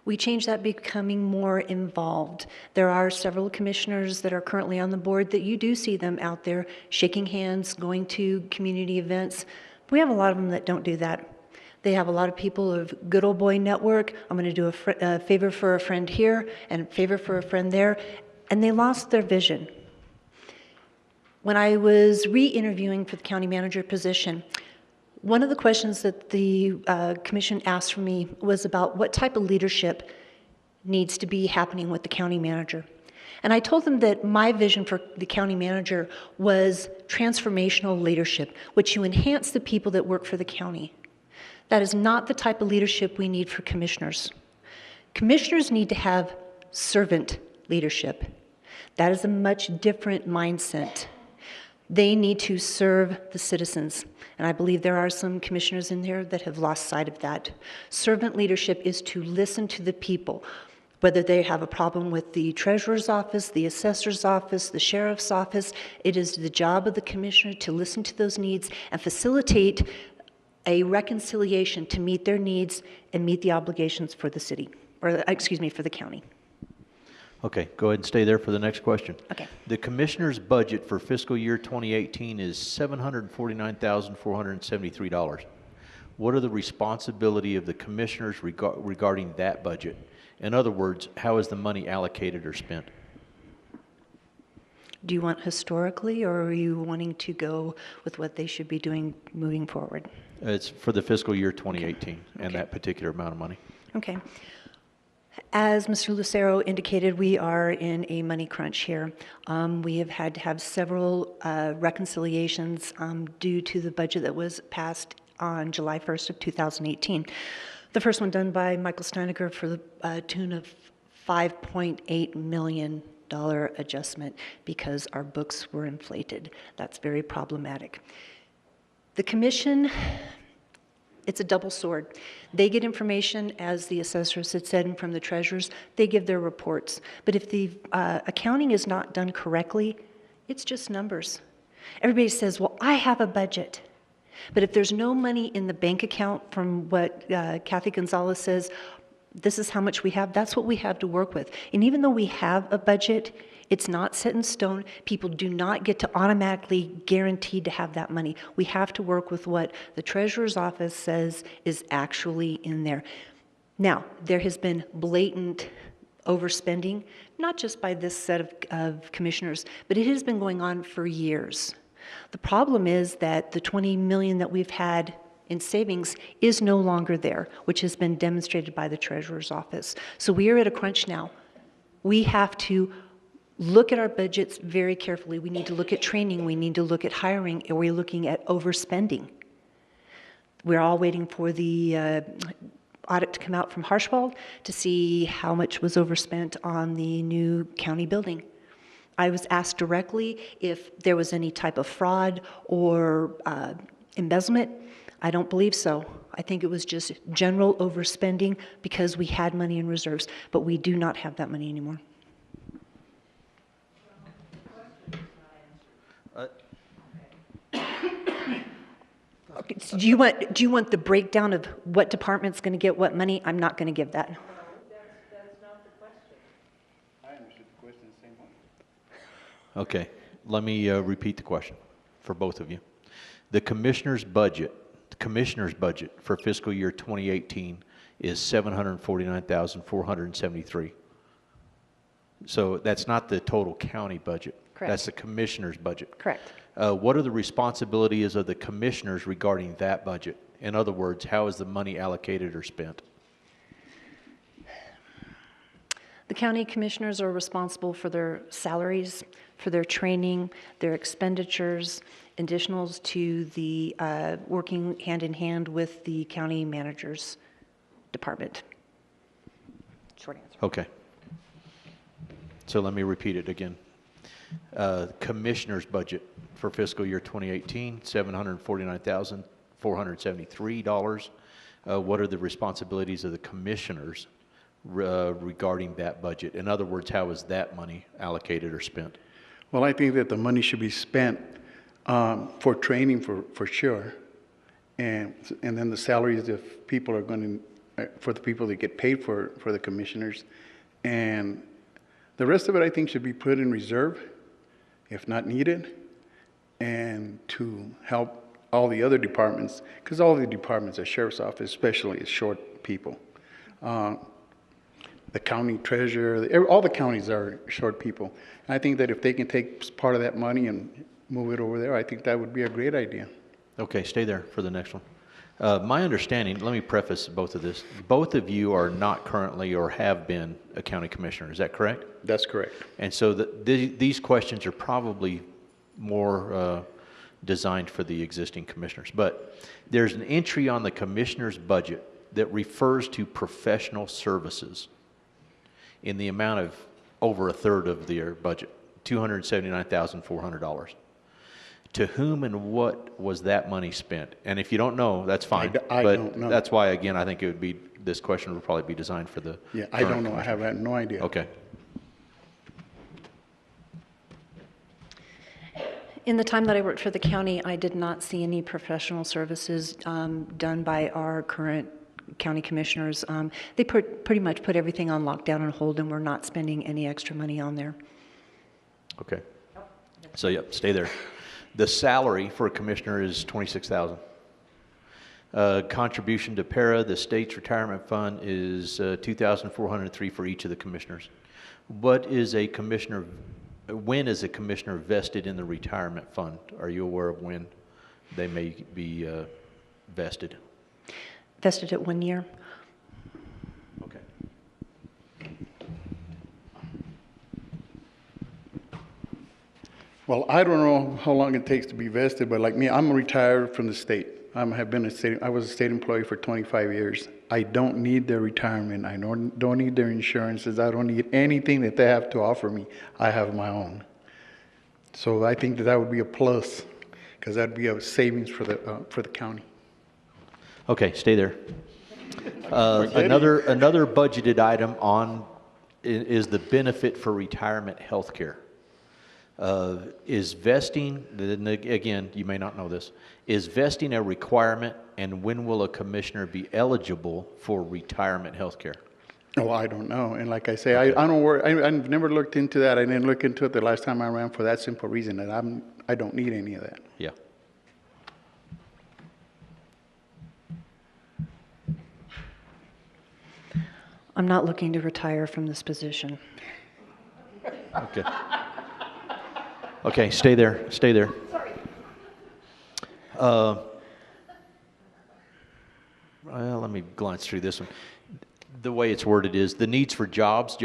S8: We change that becoming more involved. There are several commissioners that are currently on the board that you do see them out there shaking hands, going to community events. We have a lot of them that don't do that. They have a lot of people of good old boy network. I'm going to do a favor for a friend here and a favor for a friend there. And they lost their vision. When I was re-interviewing for the county manager position, one of the questions that the commission asked for me was about what type of leadership needs to be happening with the county manager. And I told them that my vision for the county manager was transformational leadership, which you enhance the people that work for the county. That is not the type of leadership we need for commissioners. Commissioners need to have servant leadership. That is a much different mindset. They need to serve the citizens. And I believe there are some commissioners in there that have lost sight of that. Servant leadership is to listen to the people, whether they have a problem with the treasurer's office, the assessor's office, the sheriff's office. It is the job of the commissioner to listen to those needs and facilitate a reconciliation to meet their needs and meet the obligations for the city, or excuse me, for the county.
S2: Okay, go ahead and stay there for the next question.
S8: Okay.
S2: The commissioner's budget for fiscal year 2018 is $749,473. What are the responsibility of the commissioners regarding that budget? In other words, how is the money allocated or spent?
S8: Do you want historically, or are you wanting to go with what they should be doing moving forward?
S2: It's for the fiscal year 2018 and
S8: Okay.
S2: that particular amount of money.
S8: Okay. As Mr. Lucero indicated, we are in a money crunch here. We have had to have several reconciliations due to the budget that was passed on July 1st of 2018. The first one done by Michael Steiniger for the tune of $5.8 million adjustment because our books were inflated. That's very problematic. The commission, it's a double sword. They get information, as the assessors had said, and from the treasurers, they give their reports. But if the accounting is not done correctly, it's just numbers. Everybody says, well, I have a budget. But if there's no money in the bank account, from what Kathy Gonzalez says, this is how much we have, that's what we have to work with. And even though we have a budget, it's not set in stone. People do not get to automatically guaranteed to have that money. We have to work with what the treasurer's office says is actually in there. Now, there has been blatant overspending, not just by this set of commissioners, but it has been going on for years. The problem is that the $20 million that we've had in savings is no longer there, which has been demonstrated by the treasurer's office. So we are at a crunch now. We have to look at our budgets very carefully. We need to look at training. We need to look at hiring. And we're looking at overspending. We're all waiting for the audit to come out from Harshwald to see how much was overspent on the new county building. I was asked directly if there was any type of fraud or embezzlement. I don't believe so. I think it was just general overspending because we had money in reserves, but we do not have that money anymore. Okay, so do you want the breakdown of what department's going to get what money? I'm not going to give that.
S11: I understood the question the same way.
S2: Okay, let me repeat the question for both of you. The commissioner's budget for fiscal year 2018 is $749,473. So that's not the total county budget.
S8: Correct.
S2: That's the commissioner's budget.
S8: Correct.
S2: What are the responsibilities of the commissioners regarding that budget? In other words, how is the money allocated or spent?
S8: The county commissioners are responsible for their salaries, for their training, their expenditures, additionals to the working hand in hand with the county manager's department. Short answer.
S2: Okay. So let me repeat it again. Commissioner's budget for fiscal year 2018, $749,473. What are the responsibilities of the commissioners regarding that budget? In other words, how is that money allocated or spent?
S11: Well, I think that the money should be spent for training for sure. And then the salaries of people are going to, for the people that get paid for the commissioners. And the rest of it, I think, should be put in reserve if not needed, and to help all the other departments, because all the departments, the sheriff's office especially, is short people. The county treasurer, all the counties are short people. And I think that if they can take part of that money and move it over there, I think that would be a great idea.
S2: Okay, stay there for the next one. My understanding, let me preface both of this. Both of you are not currently or have been a county commissioner, is that correct?
S11: That's correct.
S2: And so these questions are probably more designed for the existing commissioners. But there's an entry on the commissioner's budget that refers to professional services in the amount of over a third of their budget, $279,400. To whom and what was that money spent? And if you don't know, that's fine.
S11: I
S2: but
S11: don't know.
S2: That's why, again, I think it would be, this question would probably be designed for the
S11: Yeah, I
S2: current
S11: don't know. I have no idea.
S2: Okay.
S8: In the time that I worked for the county, I did not see any professional services done by our current county commissioners. They pretty much put everything on lockdown and hold, and we're not spending any extra money on there.
S2: Okay. So, yep, stay there. The salary for a commissioner is $26,000. Contribution to PARA, the state's retirement fund, is $2,403 for each of the commissioners. What is a commissioner, when is a commissioner vested in the retirement fund? Are you aware of when they may be vested?
S8: Vested at 1 year.
S2: Okay.
S11: Well, I don't know how long it takes to be vested, but like me, I'm retired from the state. I was a state employee for 25 years. I don't need their retirement. I don't need their insurances. I don't need anything that they have to offer me. I have my own. So I think that would be a plus, because that'd be a savings for the county.
S2: Okay, stay there. Another budgeted item is the benefit for retirement health care. Is vesting, again, you may not know this, is vesting a requirement, and when will a commissioner be eligible for retirement health care?
S11: Oh, I don't know. And like I say, I don't worry. I've never looked into that. I didn't look into it the last time I ran for that simple reason that I don't need any of that.
S2: Yeah.
S8: I'm not looking to retire from this position.
S2: Okay. Okay, stay there. Stay there. Sorry. Well, let me glance through this one. The way it's worded is, the needs for jobs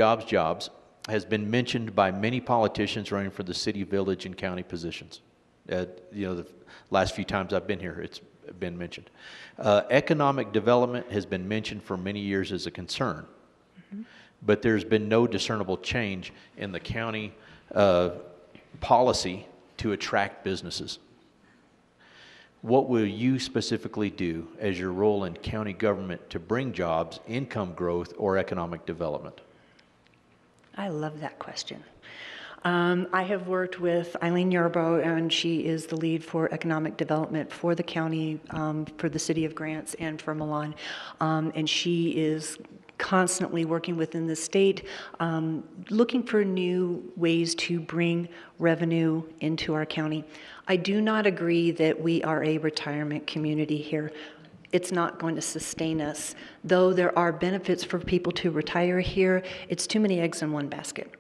S2: has been mentioned by many politicians running for the city, village, and county positions. The last few times I've been here, it's been mentioned. Economic development has been mentioned for many years as a concern, but there's been no discernible change in the county policy to attract businesses. What will you specifically do as your role in county government to bring jobs, income growth, or economic development?
S8: I love that question. I have worked with Eileen Yarbrough, and she is the lead for economic development for the county, for the city of Grants, and for Milan. And she is constantly working within the state, looking for new ways to bring revenue into our county. I do not agree that we are a retirement community here. It's not going to sustain us. Though there are benefits for people to retire here, it's too many eggs in one basket.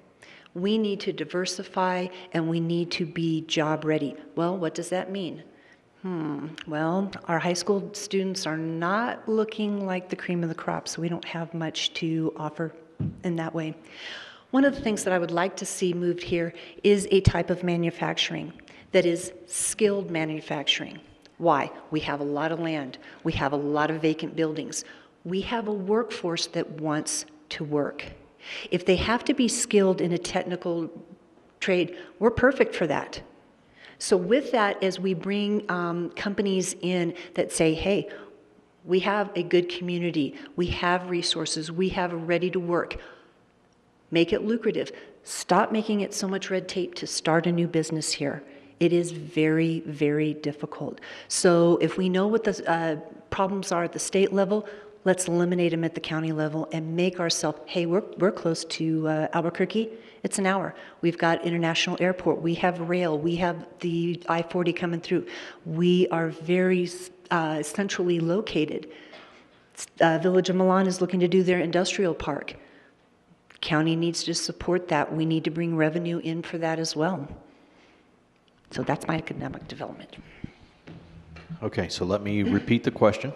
S8: We need to diversify, and we need to be job ready. Well, what does that mean? Well, our high school students are not looking like the cream of the crop, so we don't have much to offer in that way. One of the things that I would like to see moved here is a type of manufacturing that is skilled manufacturing. Why? We have a lot of land. We have a lot of vacant buildings. We have a workforce that wants to work. If they have to be skilled in a technical trade, we're perfect for that. So with that, as we bring companies in that say, hey, we have a good community, we have resources, we have ready to work, make it lucrative. Stop making it so much red tape to start a new business here. It is very, very difficult. So if we know what the problems are at the state level, let's eliminate them at the county level and make ourselves, hey, we're close to Albuquerque. It's an hour. We've got international airport. We have rail. We have the I-40 coming through. We are very centrally located. Village of Milan is looking to do their industrial park. County needs to support that. We need to bring revenue in for that as well. So that's my economic development.
S2: Okay, so let me repeat the question.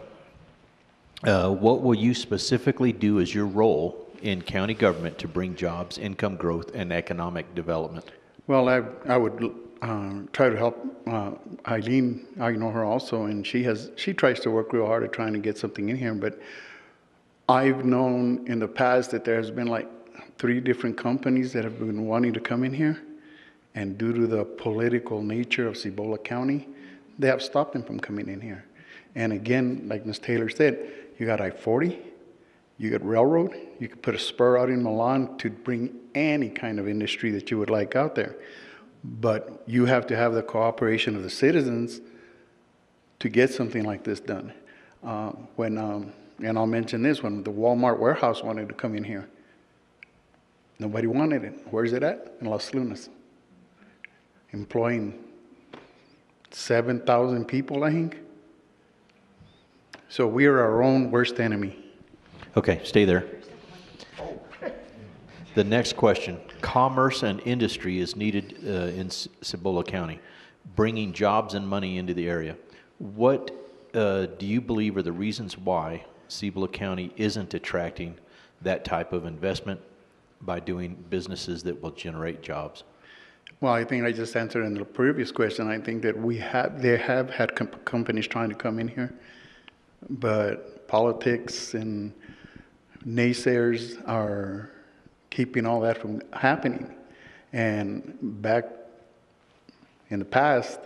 S2: What will you specifically do as your role in county government to bring jobs, income growth, and economic development?
S11: Well, I would try to help Eileen. I know her also, and she tries to work real hard at trying to get something in here. But I've known in the past that there has been like 3 different companies that have been wanting to come in here, and due to the political nature of Cibola County, they have stopped them from coming in here. And again, like Ms. Taylor said, you got I-40, you got railroad, you could put a spur out in Milan to bring any kind of industry that you would like out there. But you have to have the cooperation of the citizens to get something like this done. When And I'll mention this one, the Walmart warehouse wanted to come in here. Nobody wanted it. Where's it at? In Las Lunas. Employing 7,000 people, I think. So we are our own worst enemy.
S2: Okay, stay there. The next question. Commerce and industry is needed in Cibola County, bringing jobs and money into the area. What do you believe are the reasons why Cibola County isn't attracting that type of investment by doing businesses that will generate jobs?
S11: Well, I think I just answered in the previous question. I think that they have had companies trying to come in here, but politics and naysayers are keeping all that from happening. And back in the past,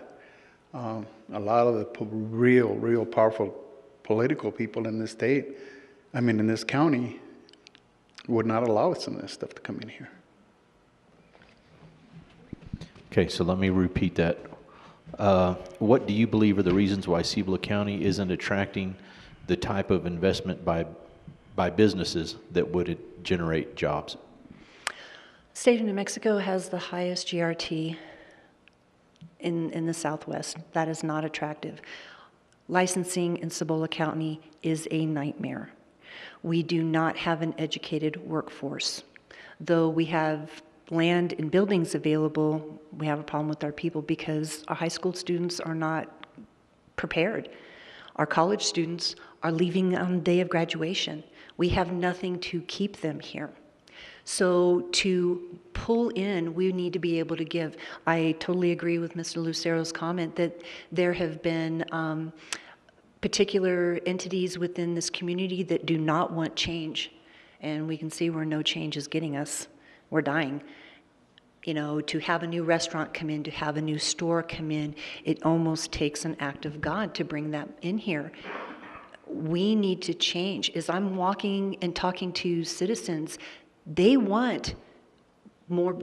S11: a lot of the real powerful political people in this state, in this county, would not allow some of this stuff to come in here.
S2: Okay, so let me repeat that. What do you believe are the reasons why Cibola County isn't attracting the type of investment by businesses that would generate jobs?
S8: State of New Mexico has the highest GRT in the Southwest. That is not attractive. Licensing in Cibola County is a nightmare. We do not have an educated workforce. Though we have land and buildings available, we have a problem with our people because our high school students are not prepared. Our college students are leaving on the day of graduation. We have nothing to keep them here. So to pull in, we need to be able to give. I totally agree with Mr. Lucero's comment that there have been particular entities within this community that do not want change. And we can see where no change is getting us. We're dying. To have a new restaurant come in, to have a new store come in, it almost takes an act of God to bring that in here. We need to change. As I'm walking and talking to citizens, they want more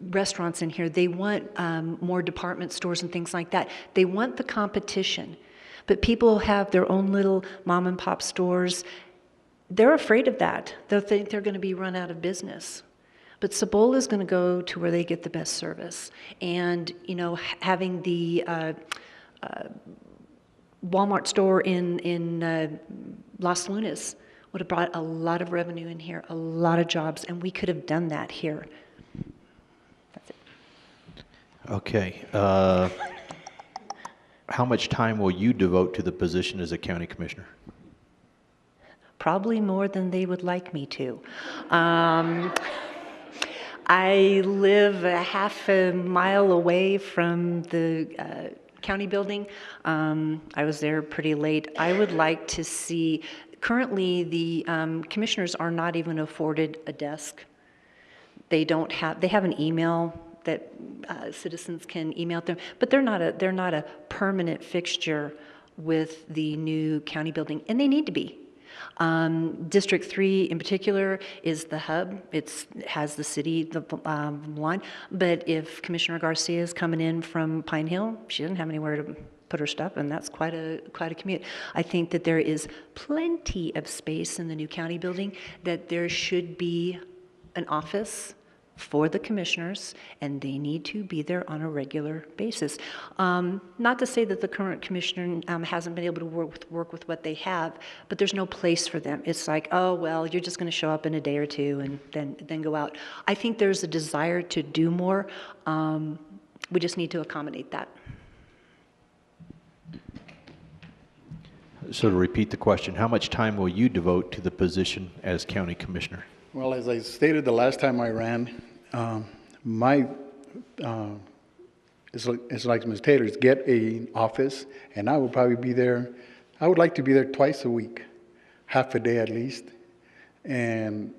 S8: restaurants in here. They want more department stores and things like that. They want the competition. But people have their own little mom and pop stores. They're afraid of that. They'll think they're going to be run out of business. But Cibola is going to go to where they get the best service. And, having the Walmart store in Las Lunas would have brought a lot of revenue in here, a lot of jobs, and we could have done that here. That's it.
S2: Okay. How much time will you devote to the position as a county commissioner?
S8: Probably more than they would like me to. I live a half a mile away from the county building. I was there pretty late. I would like to see, currently the commissioners are not even afforded a desk. They have an email that citizens can email them, but they're not a permanent fixture with the new county building, and they need to be. District 3 in particular is the hub. It has the city line, but if Commissioner Garcia is coming in from Pine Hill, she doesn't have anywhere to put her stuff, and that's quite a commute. I think that there is plenty of space in the new county building, that there should be an office for the commissioners, and they need to be there on a regular basis. Not to say that the current commissioner hasn't been able to work with what they have, but there's no place for them. It's like, oh, well, you're just going to show up in a day or two and then go out. I think there's a desire to do more. We just need to accommodate that.
S2: So to repeat the question, how much time will you devote to the position as county commissioner?
S11: Well, as I stated the last time I ran, it's like Ms. Taylor's, get an office, and I will probably be there. I would like to be there twice a week, half a day at least, and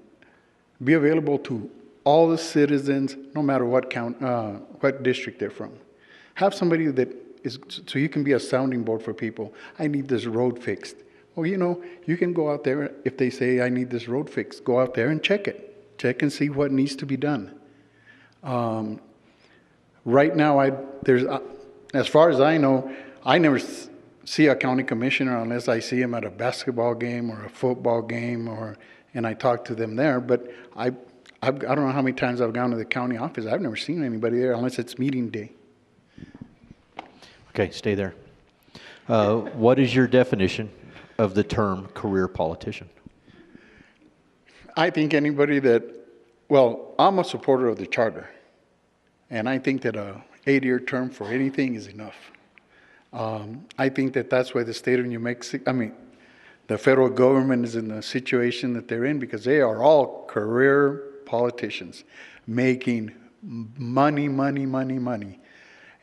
S11: be available to all the citizens, no matter what district they're from. Have somebody that is, so you can be a sounding board for people. I need this road fixed. Well, you can go out there, if they say, I need this road fixed, go out there and check it. Check and see what needs to be done. Right now, as far as I know, I never see a county commissioner unless I see him at a basketball game or a football game, and I talk to them there. But I don't know how many times I've gone to the county office. I've never seen anybody there unless it's meeting day.
S2: Okay, stay there. What is your definition of the term career politician?
S11: I think anybody that, well, I'm a supporter of the charter, and I think that a 8-year term for anything is enough. I think that that's why the state of New Mexico, the federal government is in the situation that they're in because they are all career politicians making money, money, money, money.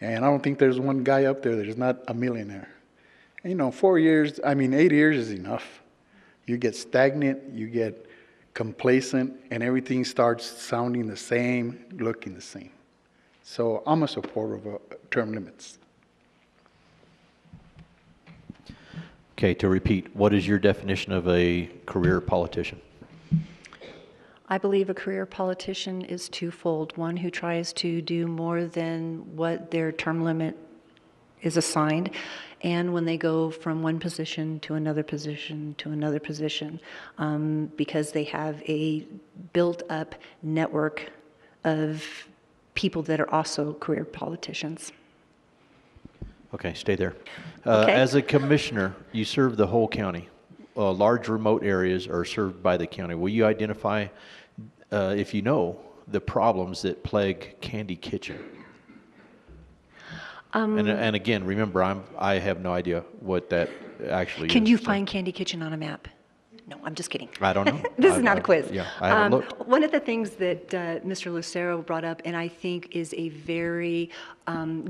S11: And I don't think there's one guy up there that is not a millionaire. And, 8 years is enough. You get stagnant, you get complacent, and everything starts sounding the same, looking the same. So I'm a supporter of term limits.
S2: Okay, to repeat, what is your definition of a career politician?
S8: I believe a career politician is twofold. One who tries to do more than what their term limit is assigned, and when they go from one position to another position to another position, because they have a built-up network of people that are also career politicians.
S2: Okay, stay there.
S8: Okay.
S2: As a commissioner, you serve the whole county. Large remote areas are served by the county. Will you identify, if you know, the problems that plague Candy Kitchen? And again, remember, I have no idea what that actually is.
S8: Can you find Candy Kitchen on a map? No, I'm just kidding.
S2: I don't know.
S8: This is not a quiz.
S2: Yeah, I haven't looked.
S8: One of the things that Mr. Lucero brought up, and I think is a very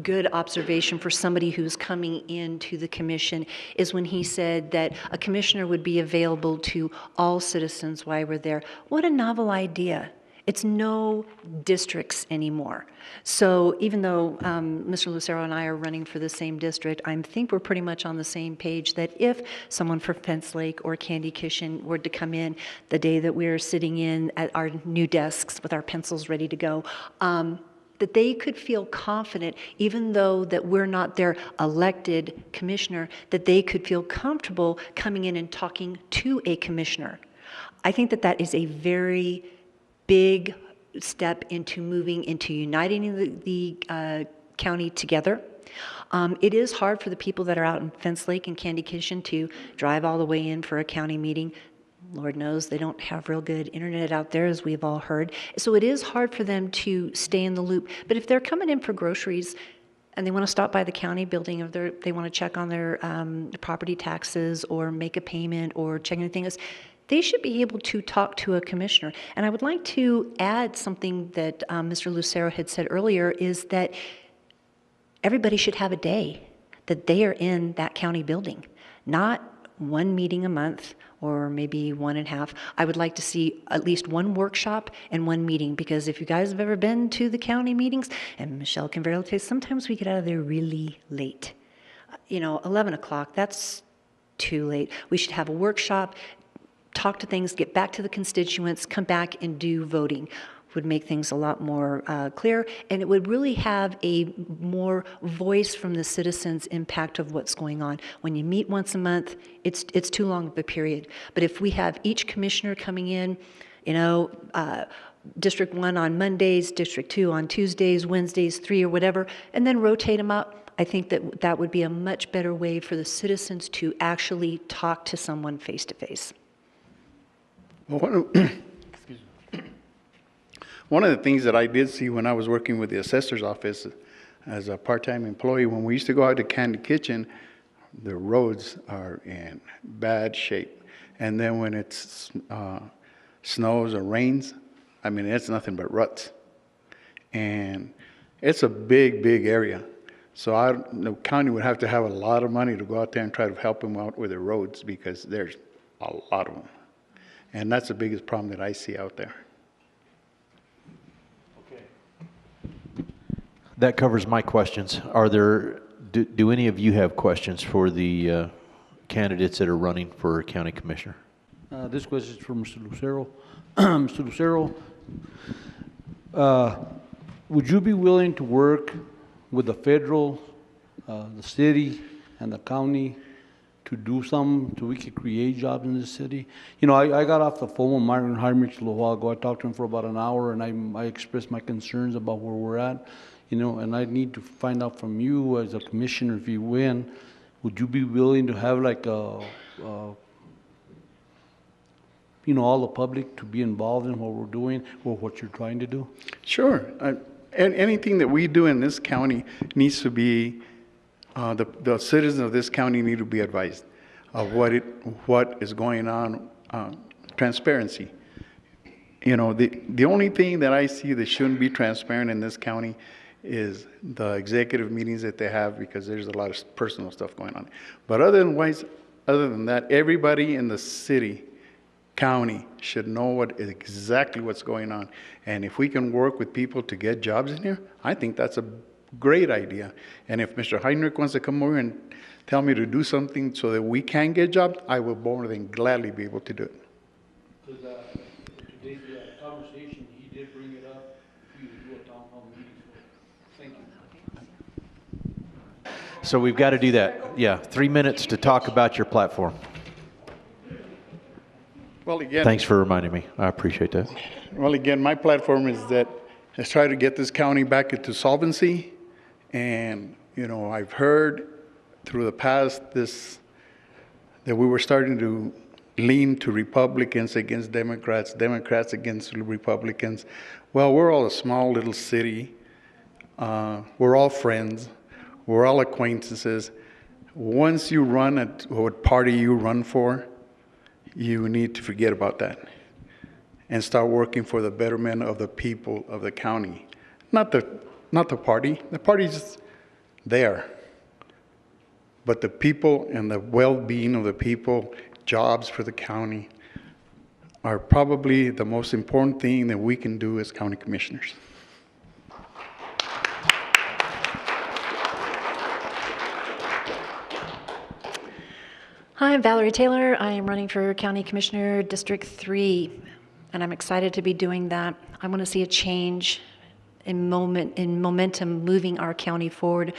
S8: good observation for somebody who's coming into the commission, is when he said that a commissioner would be available to all citizens while we're there. What a novel idea. It's no districts anymore. So even though Mr. Lucero and I are running for the same district, I think we're pretty much on the same page that if someone from Fence Lake or Candy Kitchen were to come in the day that we're sitting in at our new desks with our pencils ready to go, that they could feel confident, even though that we're not their elected commissioner, that they could feel comfortable coming in and talking to a commissioner. I think that that is a very big step into moving into uniting the county together. It is hard for the people that are out in Fence Lake and Candy Kitchen to drive all the way in for a county meeting. Lord knows they don't have real good internet out there, as we've all heard. So it is hard for them to stay in the loop. But if they're coming in for groceries and they want to stop by the county building, they want to check on their property taxes or make a payment or check anything else, they should be able to talk to a commissioner. And I would like to add something that Mr. Lucero had said earlier, is that everybody should have a day that they are in that county building, not one meeting a month or maybe 1.5. I would like to see at least one workshop and one meeting, because if you guys have ever been to the county meetings, and Michelle can verify, say sometimes we get out of there really late. 11 o'clock, that's too late. We should have a workshop, talk to things, get back to the constituents, come back and do voting. Would make things a lot more clear, and it would really have a more voice from the citizens' impact of what's going on. When you meet once a month, it's too long of a period. But if we have each commissioner coming in, District 1 on Mondays, District 2 on Tuesdays, Wednesdays, 3 or whatever, and then rotate them up, I think that that would be a much better way for the citizens to actually talk to someone face to face.
S11: Well, one of the things that I did see when I was working with the assessor's office as a part-time employee, when we used to go out to Candy Kitchen, the roads are in bad shape. And then when it snows or rains, it's nothing but ruts. And it's a big, big area. So the county would have to have a lot of money to go out there and try to help them out with the roads, because there's a lot of them. And that's the biggest problem that I see out there.
S2: That covers my questions. Do any of you have questions for the candidates that are running for county commissioner?
S6: This question is for Mr. Lucero. Mr. Lucero, would you be willing to work with the federal, the city, and the county to do something so we could create jobs in this city. You know, I got off the phone with Martin Heinrich a little while ago. I talked to him for about an hour, and I expressed my concerns about where we're at, you know, and I need to find out from you as a commissioner, if you win, would you be willing to have like you know, all the public to be involved in what we're doing or what you're trying to do?
S11: Sure. And anything that we do in this county needs to be, the citizens of this county need to be advised of what is going on, transparency. You know, the only thing that I see that shouldn't be transparent in this county is the executive meetings that they have, because there's a lot of personal stuff going on. But other than that, everybody in the city, county should know exactly what's going on. And if we can work with people to get jobs in here, I think that's a great idea. And if Mr. Heinrich wants to come over and tell me to do something so that we can get jobs, I will more than gladly be able to do it.
S6: Because today's conversation, he did bring it up to do a town hall meeting. Thank you.
S2: So we've got to do that. Yeah, 3 minutes to talk about your platform.
S11: Well, again,
S2: Thanks for reminding me. I appreciate that.
S11: well, again, my platform is that let's try to get this county back into solvency. And, you know, I've heard through the past that we were starting to lean to Republicans against Democrats, Democrats against Republicans. Well, we're all a small little city. We're all friends. We're all acquaintances. Once you run at what party you run for, you need to forget about that and start working for the betterment of the people of the county. Not the party. The party's there. But the people and the well-being of the people, jobs for the county, are probably the most important thing that we can do as county commissioners.
S8: Hi, I'm Valerie Taylor. I am running for County Commissioner District 3, and I'm excited to be doing that. I want to see a change in momentum moving our county forward.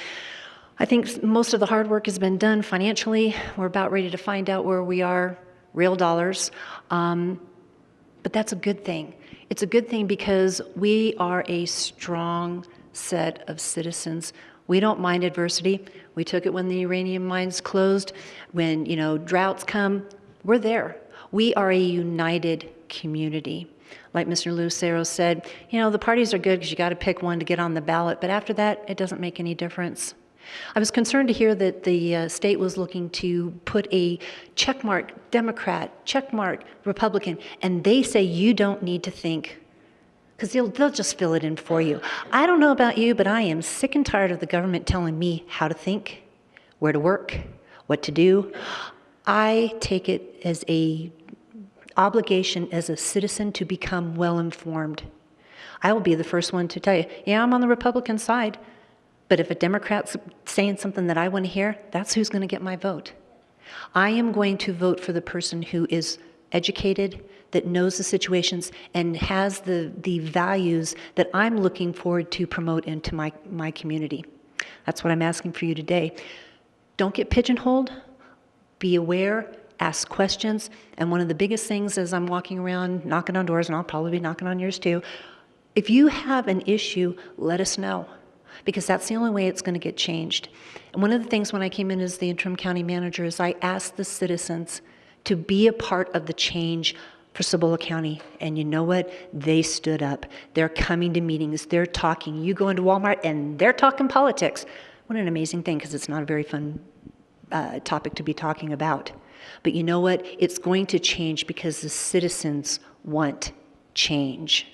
S8: I think most of the hard work has been done financially. We're about ready to find out where we are, real dollars. But that's a good thing. It's a good thing because we are a strong set of citizens. We don't mind adversity. We took it when the uranium mines closed, when, you know, droughts come. We're there. We are a united community. Like Mr. Lucero said, you know, the parties are good because you got to pick one to get on the ballot, but after that, it doesn't make any difference. I was concerned to hear that the state was looking to put a checkmark Democrat, checkmark Republican, and they say you don't need to think, because they'll just fill it in for you. I don't know about you, but I am sick and tired of the government telling me how to think, where to work, what to do. I take it as a obligation as a citizen to become well-informed. I will be the first one to tell you, yeah, I'm on the Republican side, but if a Democrat's saying something that I want to hear, that's who's going to get my vote. I am going to vote for the person who is educated, that knows the situations, and has the values that I'm looking forward to promote into my community. That's what I'm asking for you today. Don't get pigeonholed. Be aware. Ask questions. And one of the biggest things as I'm walking around, knocking on doors, and I'll probably be knocking on yours too, if you have an issue, let us know, because that's the only way it's going to get changed. And one of the things when I came in as the interim county manager is I asked the citizens to be a part of the change for Cibola County. And you know what? They stood up. They're coming to meetings. They're talking. You go into Walmart and they're talking politics. What an amazing thing, because it's not a very fun topic to be talking about. But you know what? It's going to change because the citizens want change.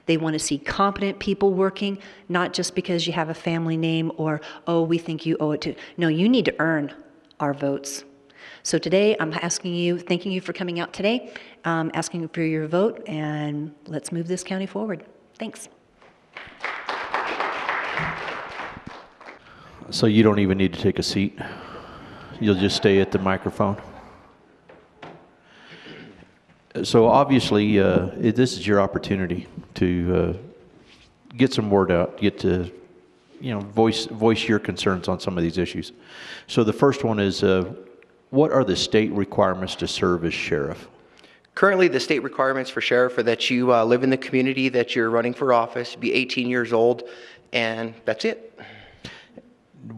S8: They want to see competent people working, not just because you have a family name or, oh, we think you owe it to. No, you need to earn our votes. So today, I'm asking you, thanking you for coming out today, asking for your vote, and let's move this county forward. Thanks.
S2: So you don't even need to take a seat. You'll just stay at the microphone. So obviously, this is your opportunity to get some word out, get to, voice your concerns on some of these issues. So the first one is, What are the state requirements to serve as sheriff?
S12: Currently, the state requirements for sheriff are that you live in the community that you're running for office, be 18 years old, and that's it.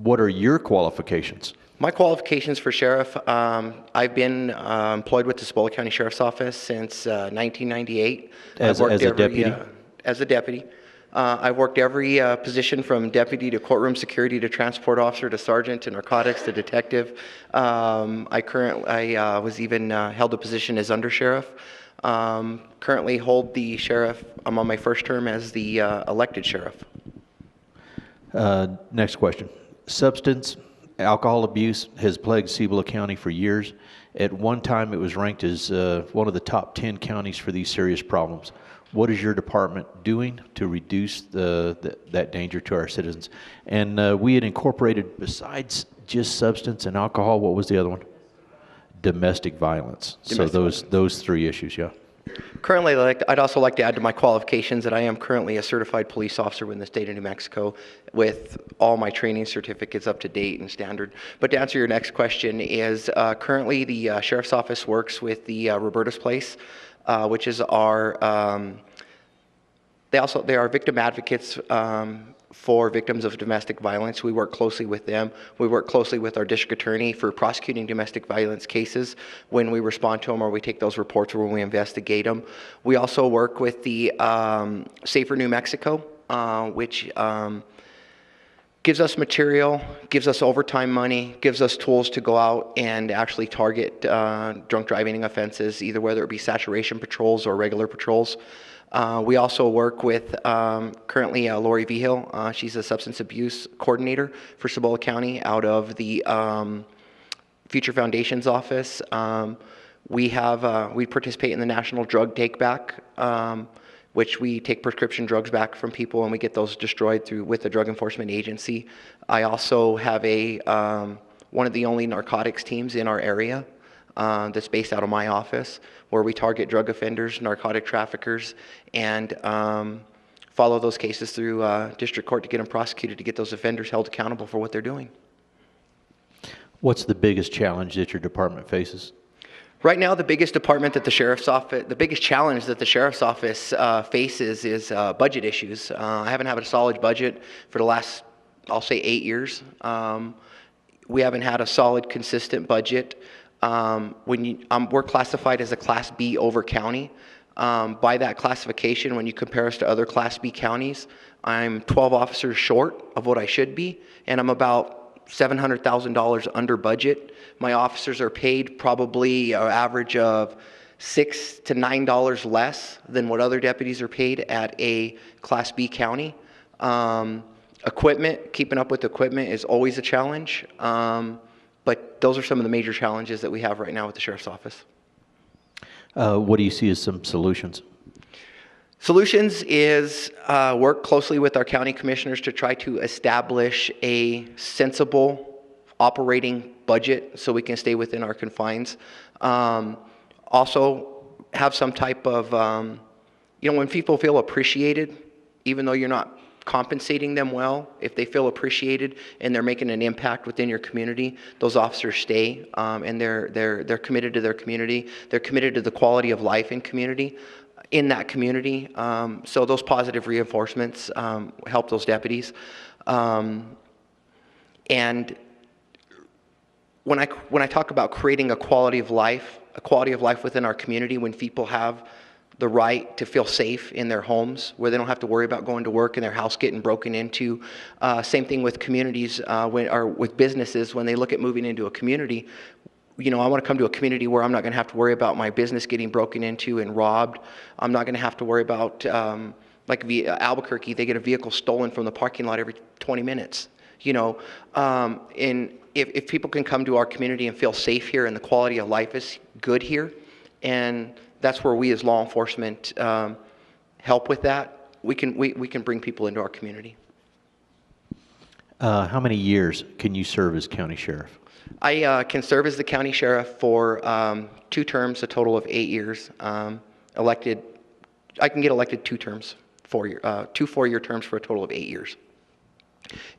S2: What are your qualifications?
S12: My qualifications for sheriff, I've been employed with the Cibola County Sheriff's Office since 1998.
S2: As a deputy?
S12: As a deputy. I've worked every position from deputy to courtroom security to transport officer to sergeant to narcotics to detective. I was even held a position as undersheriff. Currently hold the sheriff. I'm on my first term as the elected sheriff.
S2: Next question. Substance, alcohol abuse has plagued Cibola County for years. At one time, it was ranked as one of the top 10 counties for these serious problems. What is your department doing to reduce that danger to our citizens? And we had incorporated, besides just substance and alcohol, what was the other one? Domestic violence. Those three issues, yeah.
S12: Currently, I'd also like to add to my qualifications that I am currently a certified police officer in the state of New Mexico with all my training certificates up to date and standard. But to answer your next question is currently the Sheriff's Office works with the Roberta's Place, which is our, they are victim advocates for victims of domestic violence. We work closely with them. We work closely with our district attorney for prosecuting domestic violence cases when we respond to them or we take those reports or when we investigate them. We also work with the Safer New Mexico, which gives us material, gives us overtime money, gives us tools to go out and actually target drunk driving offenses, either whether it be saturation patrols or regular patrols. We also work with currently Lori Vigil. She's a substance abuse coordinator for Cibola County out of the Future Foundation's office. We participate in the National Drug Take Back, which we take prescription drugs back from people and we get those destroyed with the Drug Enforcement Agency. I also have one of the only narcotics teams in our area that's based out of my office, where we target drug offenders, narcotic traffickers, and follow those cases through district court to get them prosecuted, to get those offenders held accountable for what they're doing.
S2: What's the biggest challenge that your department faces?
S12: Right now, the biggest challenge that the Sheriff's Office faces is budget issues. I haven't had a solid budget for the last, I'll say, 8 years. We haven't had a solid, consistent budget. We're classified as a Class B over county. By that classification, when you compare us to other Class B counties, I'm 12 officers short of what I should be, and I'm about $700,000 under budget. My officers are paid probably an average of $6 to $9 less than what other deputies are paid at a Class B county. Equipment, keeping up with equipment is always a challenge. But those are some of the major challenges that we have right now with the Sheriff's Office.
S2: What do you see as some solutions?
S12: Solutions is work closely with our county commissioners to try to establish a sensible operating budget so we can stay within our confines. Also have some type of, when people feel appreciated, even though you're not compensating them well, if they feel appreciated and they're making an impact within your community, those officers stay, and they're committed to their community. They're committed to the quality of life in that community. So those positive reinforcements help those deputies. And when I talk about creating a quality of life within our community, when people have the right to feel safe in their homes, where they don't have to worry about going to work and their house getting broken into. Same thing with communities or with businesses when they look at moving into a community. I want to come to a community where I'm not going to have to worry about my business getting broken into and robbed. I'm not going to have to worry about, Albuquerque, they get a vehicle stolen from the parking lot every 20 minutes. And if people can come to our community and feel safe here and the quality of life is good here, and that's where we as law enforcement help with that. We can bring people into our community.
S2: How many years can you serve as county sheriff?
S12: I can serve as the county sheriff for 2 terms, a total of 8 years. I can get elected 2 terms, 2 4-year terms for a total of 8 years.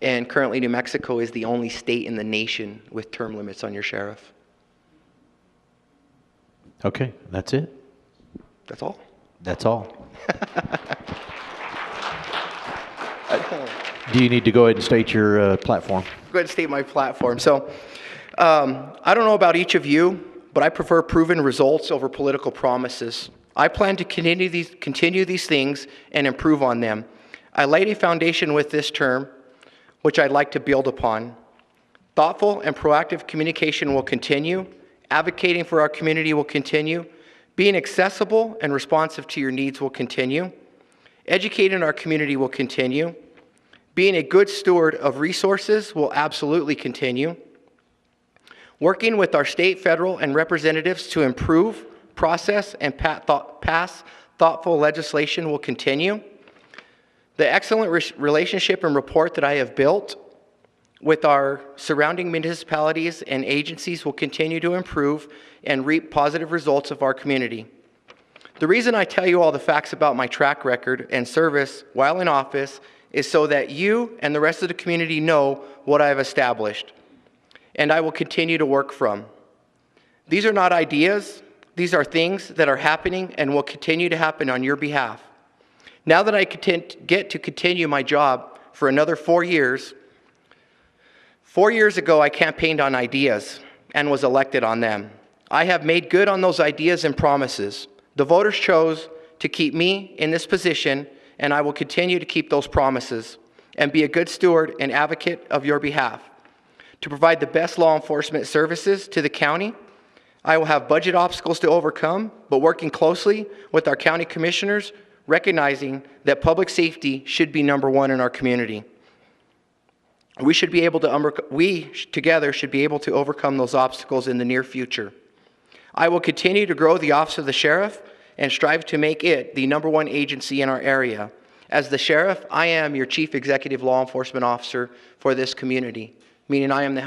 S12: And currently New Mexico is the only state in the nation with term limits on your sheriff.
S2: Okay, that's it?
S12: That's all.
S2: That's all. Do you need to go ahead and state your platform?
S12: Go ahead and state my platform. So, I don't know about each of you, but I prefer proven results over political promises. I plan to continue these things and improve on them. I laid a foundation with this term, which I'd like to build upon. Thoughtful and proactive communication will continue. Advocating for our community will continue. Being accessible and responsive to your needs will continue. Educating our community will continue. Being a good steward of resources will absolutely continue. Working with our state, federal, and representatives to improve, process, and pass thoughtful legislation will continue. The excellent relationship and rapport that I have built with our surrounding municipalities and agencies will continue to improve and reap positive results of our community. The reason I tell you all the facts about my track record and service while in office is so that you and the rest of the community know what I have established and I will continue to work from. These are not ideas, these are things that are happening and will continue to happen on your behalf. Now that I get to continue my job for another 4 years, 4 years ago I campaigned on ideas and was elected on them. I have made good on those ideas and promises. The voters chose to keep me in this position, and I will continue to keep those promises and be a good steward and advocate of your behalf. To provide the best law enforcement services to the county, I will have budget obstacles to overcome, but working closely with our county commissioners, recognizing that public safety should be number one in our community. We together should be able to overcome those obstacles in the near future. I will continue to grow the Office of the Sheriff and strive to make it the number one agency in our area. As the Sheriff, I am your Chief Executive Law Enforcement Officer for this community, meaning I am the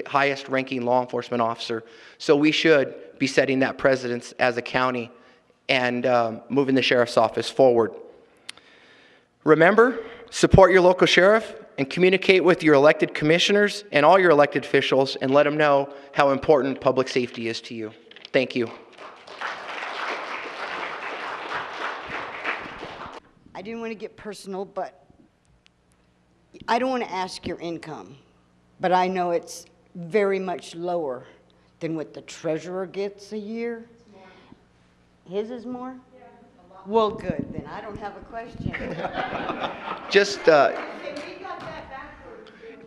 S12: highest ranking law enforcement officer. So we should be setting that precedence as a county and moving the Sheriff's Office forward. Remember, support your local sheriff and communicate with your elected commissioners and all your elected officials and let them know how important public safety is to you. Thank you.
S10: I didn't want to get personal, but I don't want to ask your income, but I know it's very much lower than what the treasurer gets a year. His is more? Yeah, a lot. Well, good, then I don't have a question.
S12: Just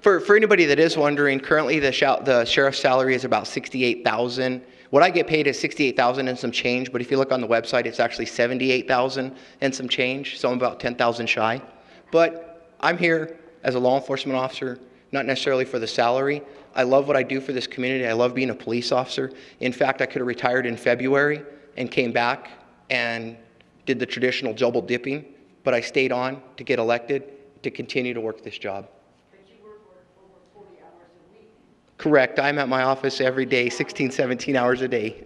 S12: for anybody that is wondering, currently the sheriff's salary is about $68,000. What I get paid is $68,000 and some change, but if you look on the website, it's actually $78,000 and some change, so I'm about $10,000 shy. But I'm here as a law enforcement officer, not necessarily for the salary. I love what I do for this community. I love being a police officer. In fact, I could have retired in February and came back and did the traditional double dipping, but I stayed on to get elected to continue to work this job.
S10: But you work over 40 hours a week.
S12: Correct. I'm at my office every day, 16, 17 hours a day.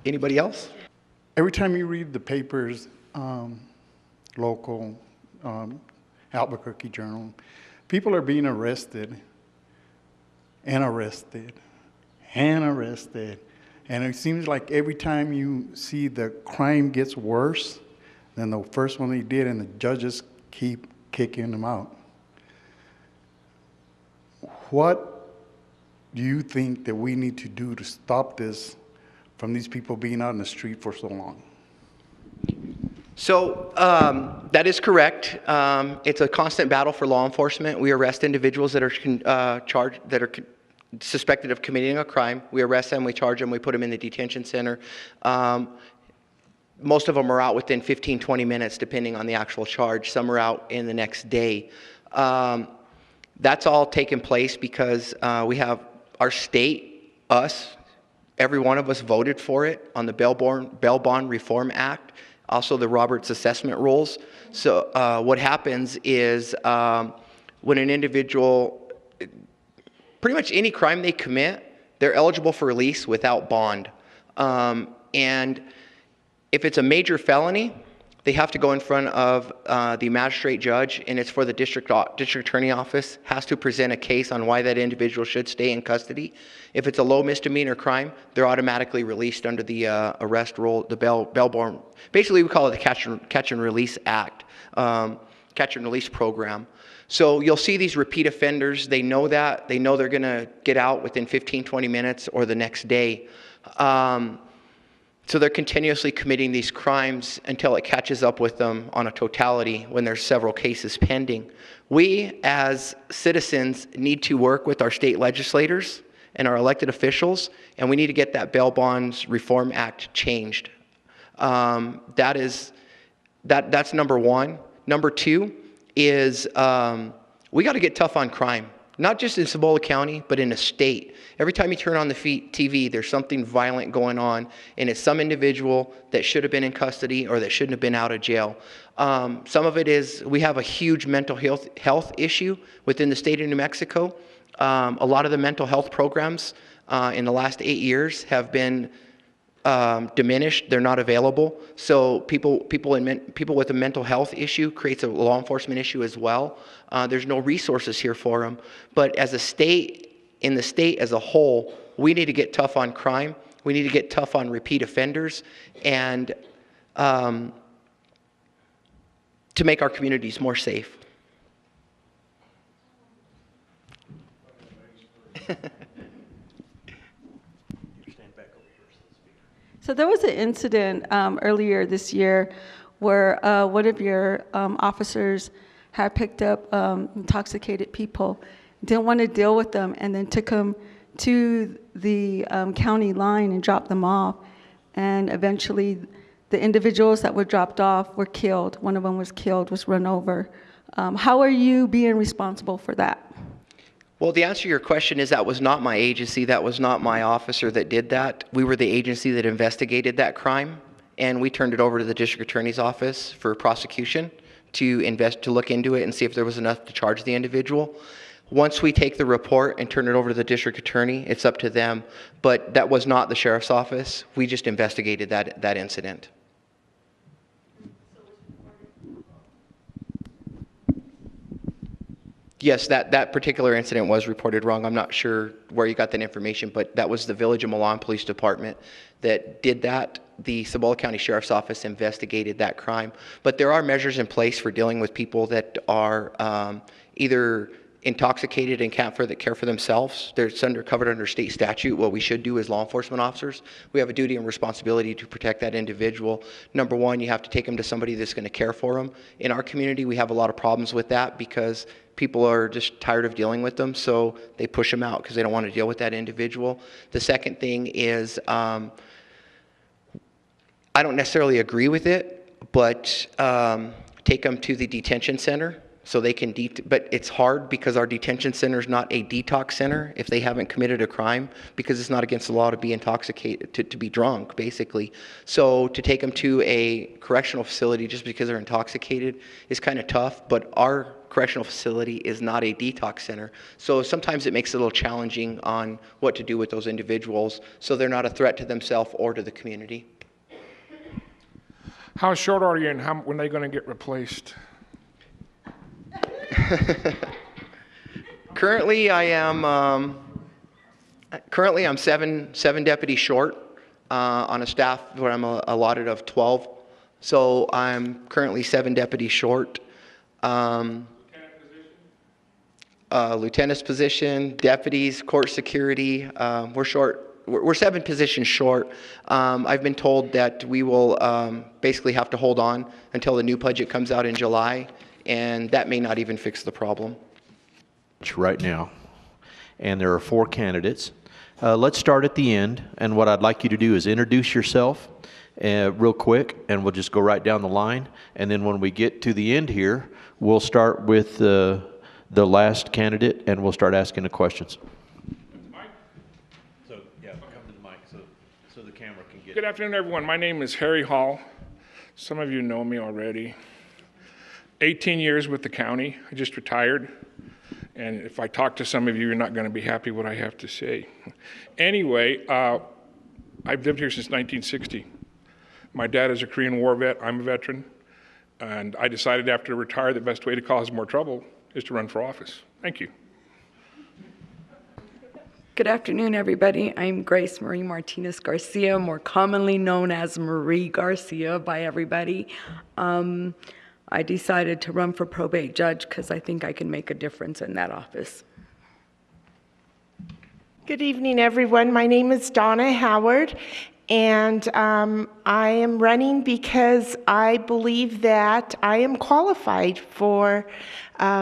S12: Anybody else?
S11: Every time you read the papers, local, Albuquerque Journal, people are being arrested and arrested and arrested. And it seems like every time you see the crime gets worse than the first one they did, and the judges keep kicking them out. What do you think that we need to do to stop this from these people being out in the street for so long?
S12: So that is correct. It's a constant battle for law enforcement. We arrest individuals that are suspected of committing a crime. We arrest them, we charge them, we put them in the detention center. Most of them are out within 15, 20 minutes, depending on the actual charge. Some are out in the next day. That's all taken place because we have our state, every one of us voted for it on the Bail Bond Reform Act, also the Roberts Assessment Rules. So what happens is when an individual, pretty much any crime they commit, they're eligible for release without bond. And if it's a major felony, They have to go in front of the magistrate judge, and it's for the district attorney office, has to present a case on why that individual should stay in custody. If it's a low misdemeanor crime, they're automatically released under the arrest rule, the bail-borne. Basically, we call it the Catch and Release Act, Catch and Release Program. So you'll see these repeat offenders. They know that. They know they're going to get out within 15, 20 minutes or the next day. So they're continuously committing these crimes until it catches up with them on a totality when there's several cases pending. We, as citizens, need to work with our state legislators and our elected officials, and we need to get that Bail Bonds Reform Act changed. That's number one. Number two is we got to get tough on crime, not just in Cibola County, but in the state. Every time you turn on the TV, there's something violent going on, and it's some individual that should have been in custody or that shouldn't have been out of jail. Some of it is we have a huge mental health issue within the state of New Mexico. A lot of the mental health programs in the last 8 years have been diminished. They're not available. So people with a mental health issue creates a law enforcement issue as well. There's no resources here for them. But as a state, in the state as a whole, we need to get tough on crime. We need to get tough on repeat offenders, and to make our communities more safe.
S13: So there was an incident earlier this year where one of your officers had picked up intoxicated people, didn't want to deal with them, and then took them to the county line and dropped them off. And eventually the individuals that were dropped off were killed. One of them was killed, was run over. How are you being responsible for that?
S12: Well, the answer to your question is that was not my agency. That was not my officer that did that. We were the agency that investigated that crime, and we turned it over to the district attorney's office for prosecution to look into it and see if there was enough to charge the individual. Once we take the report and turn it over to the district attorney, it's up to them. But that was not the sheriff's office. We just investigated that incident. Yes, that particular incident was reported wrong. I'm not sure where you got that information, but that was the Village of Milan Police Department that did that. The Cibola County Sheriff's Office investigated that crime. But there are measures in place for dealing with people that are either intoxicated and can't care for themselves. It's covered under state statute. What we should do as law enforcement officers, we have a duty and responsibility to protect that individual. Number one, you have to take them to somebody that's going to care for them. In our community, we have a lot of problems with that because people are just tired of dealing with them, so they push them out because they don't want to deal with that individual. The second thing is, I don't necessarily agree with it, but take them to the detention center so they can, but it's hard because our detention center is not a detox center if they haven't committed a crime, because it's not against the law to be intoxicated, to be drunk, basically. So to take them to a correctional facility just because they're intoxicated is kind of tough, but our correctional facility is not a detox center. So sometimes it makes it a little challenging on what to do with those individuals so they're not a threat to themselves or to the community.
S7: How short are you, and when are they going to get replaced?
S12: Currently, I'm seven deputies short on a staff where I'm allotted of 12. So I'm currently 7 deputies short. Lieutenant's position, deputies, court security. We're short. We're 7 positions short. I've been told that we will basically have to hold on until the new budget comes out in July, and that may not even fix the problem.
S2: Right now, and there are 4 candidates. Let's start at the end, and what I'd like you to do is introduce yourself real quick, and we'll just go right down the line, and then when we get to the end here, we'll start with the last candidate, and we'll start asking the questions. So, yeah, come to the mic so the camera can get it.
S7: Good afternoon, everyone. My name is Harry Hall. Some of you know me already. 18 years with the county. I just retired. And if I talk to some of you, you're not going to be happy what I have to say. Anyway, I've lived here since 1960. My dad is a Korean War vet. I'm a veteran. And I decided after to retire, the best way to cause more trouble is to run for office. Thank you.
S14: Good afternoon, everybody. I'm Grace Marie Martinez Garcia, more commonly known as Marie Garcia by everybody. I decided to run for probate judge because I think I can make a difference in that office.
S15: Good evening, everyone. My name is Donna Howard, and I am running because I believe that I am qualified for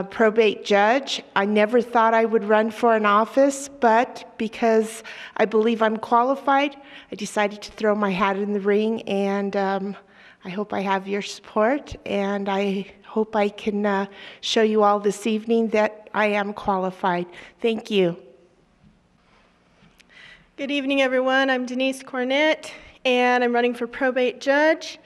S15: probate judge. I never thought I would run for an office, but because I believe I'm qualified, I decided to throw my hat in the ring, and I hope I have your support, and I hope I can show you all this evening that I am qualified. Thank you.
S9: Good evening, everyone. I'm Denise Cornett, and I'm running for probate judge.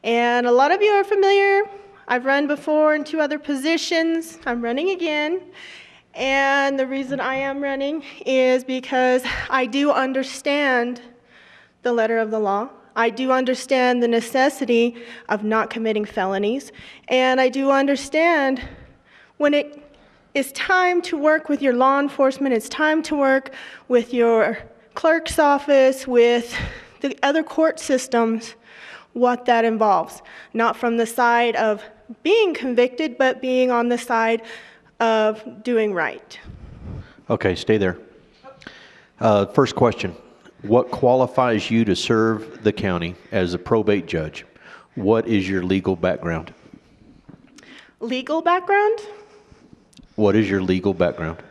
S9: And a lot of you are familiar. I've run before in 2 other positions. I'm running again. And the reason I am running is because I do understand the letter of the law. I do understand the necessity of not committing felonies. And I do understand when it is time to work with your law enforcement, it's time to work with your clerk's office, with the other court systems, what that involves. Not from the side of being convicted, but being on the side of doing right.
S2: Okay, stay there. First question. What qualifies you to serve the county as a probate judge? What is your legal background?
S9: Legal background?
S2: What is your legal background?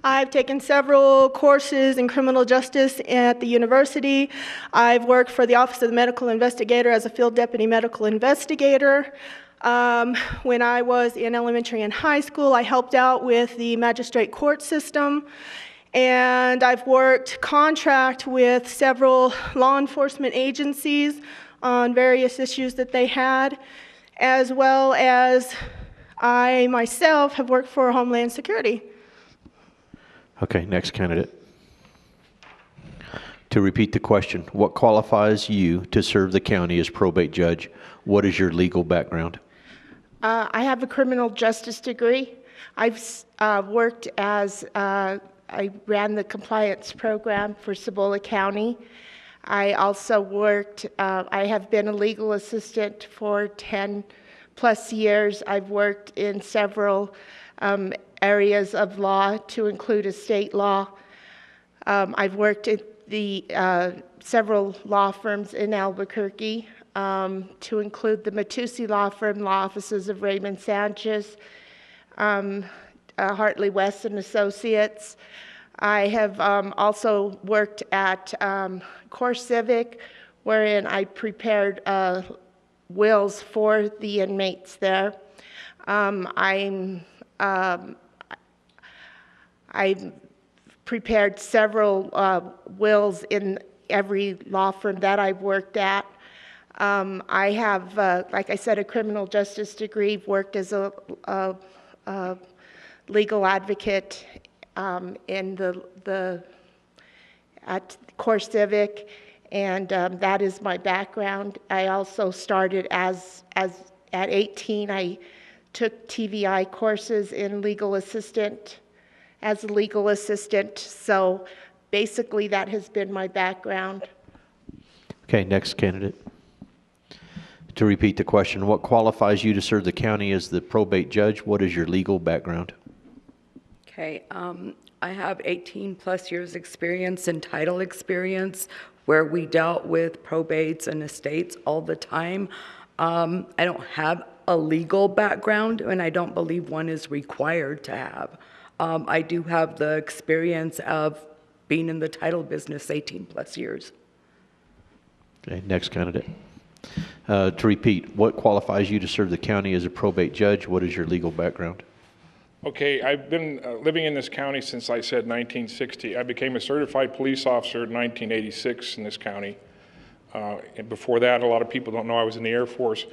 S9: I've taken several courses in criminal justice at the university. I've worked for the Office of the Medical Investigator as a field deputy medical investigator. When I was in elementary and high school, I helped out with the magistrate court system. And I've worked contract with several law enforcement agencies on various issues that they had, as well as I myself have worked for Homeland Security.
S2: Okay, next candidate. To repeat the question, what qualifies you to serve the county as probate judge? What is your legal background?
S15: I have a criminal justice degree. I've worked as, I ran the compliance program for Cibola County. I also worked, I have been a legal assistant for 10 plus years. I've worked in several areas of law, to include estate law. I've worked at the several law firms in Albuquerque, to include the Matusi Law Firm, law offices of Raymond Sanchez, Hartley West and Associates. I have also worked at CoreCivic, wherein I prepared wills for the inmates there. I've prepared several wills in every law firm that I've worked at. I have, like I said, a criminal justice degree, worked as a legal advocate in at CoreCivic, and that is my background. I also started at 18, I took TVI courses in legal assistant, as a legal assistant, so basically that has been my background.
S2: Okay, next candidate. To repeat the question, what qualifies you to serve the county as the probate judge? What is your legal background?
S14: Okay, I have 18 plus years experience in title experience where we dealt with probates and estates all the time. I don't have a legal background, and I don't believe one is required to have. I do have the experience of being in the title business 18 plus years.
S2: Okay, next candidate. To repeat, what qualifies you to serve the county as a probate judge? What is your legal background?
S7: Okay, I've been living in this county since, I said, 1960. I became a certified police officer in 1986 in this county. And before that, a lot of people don't know I was in the Air Force.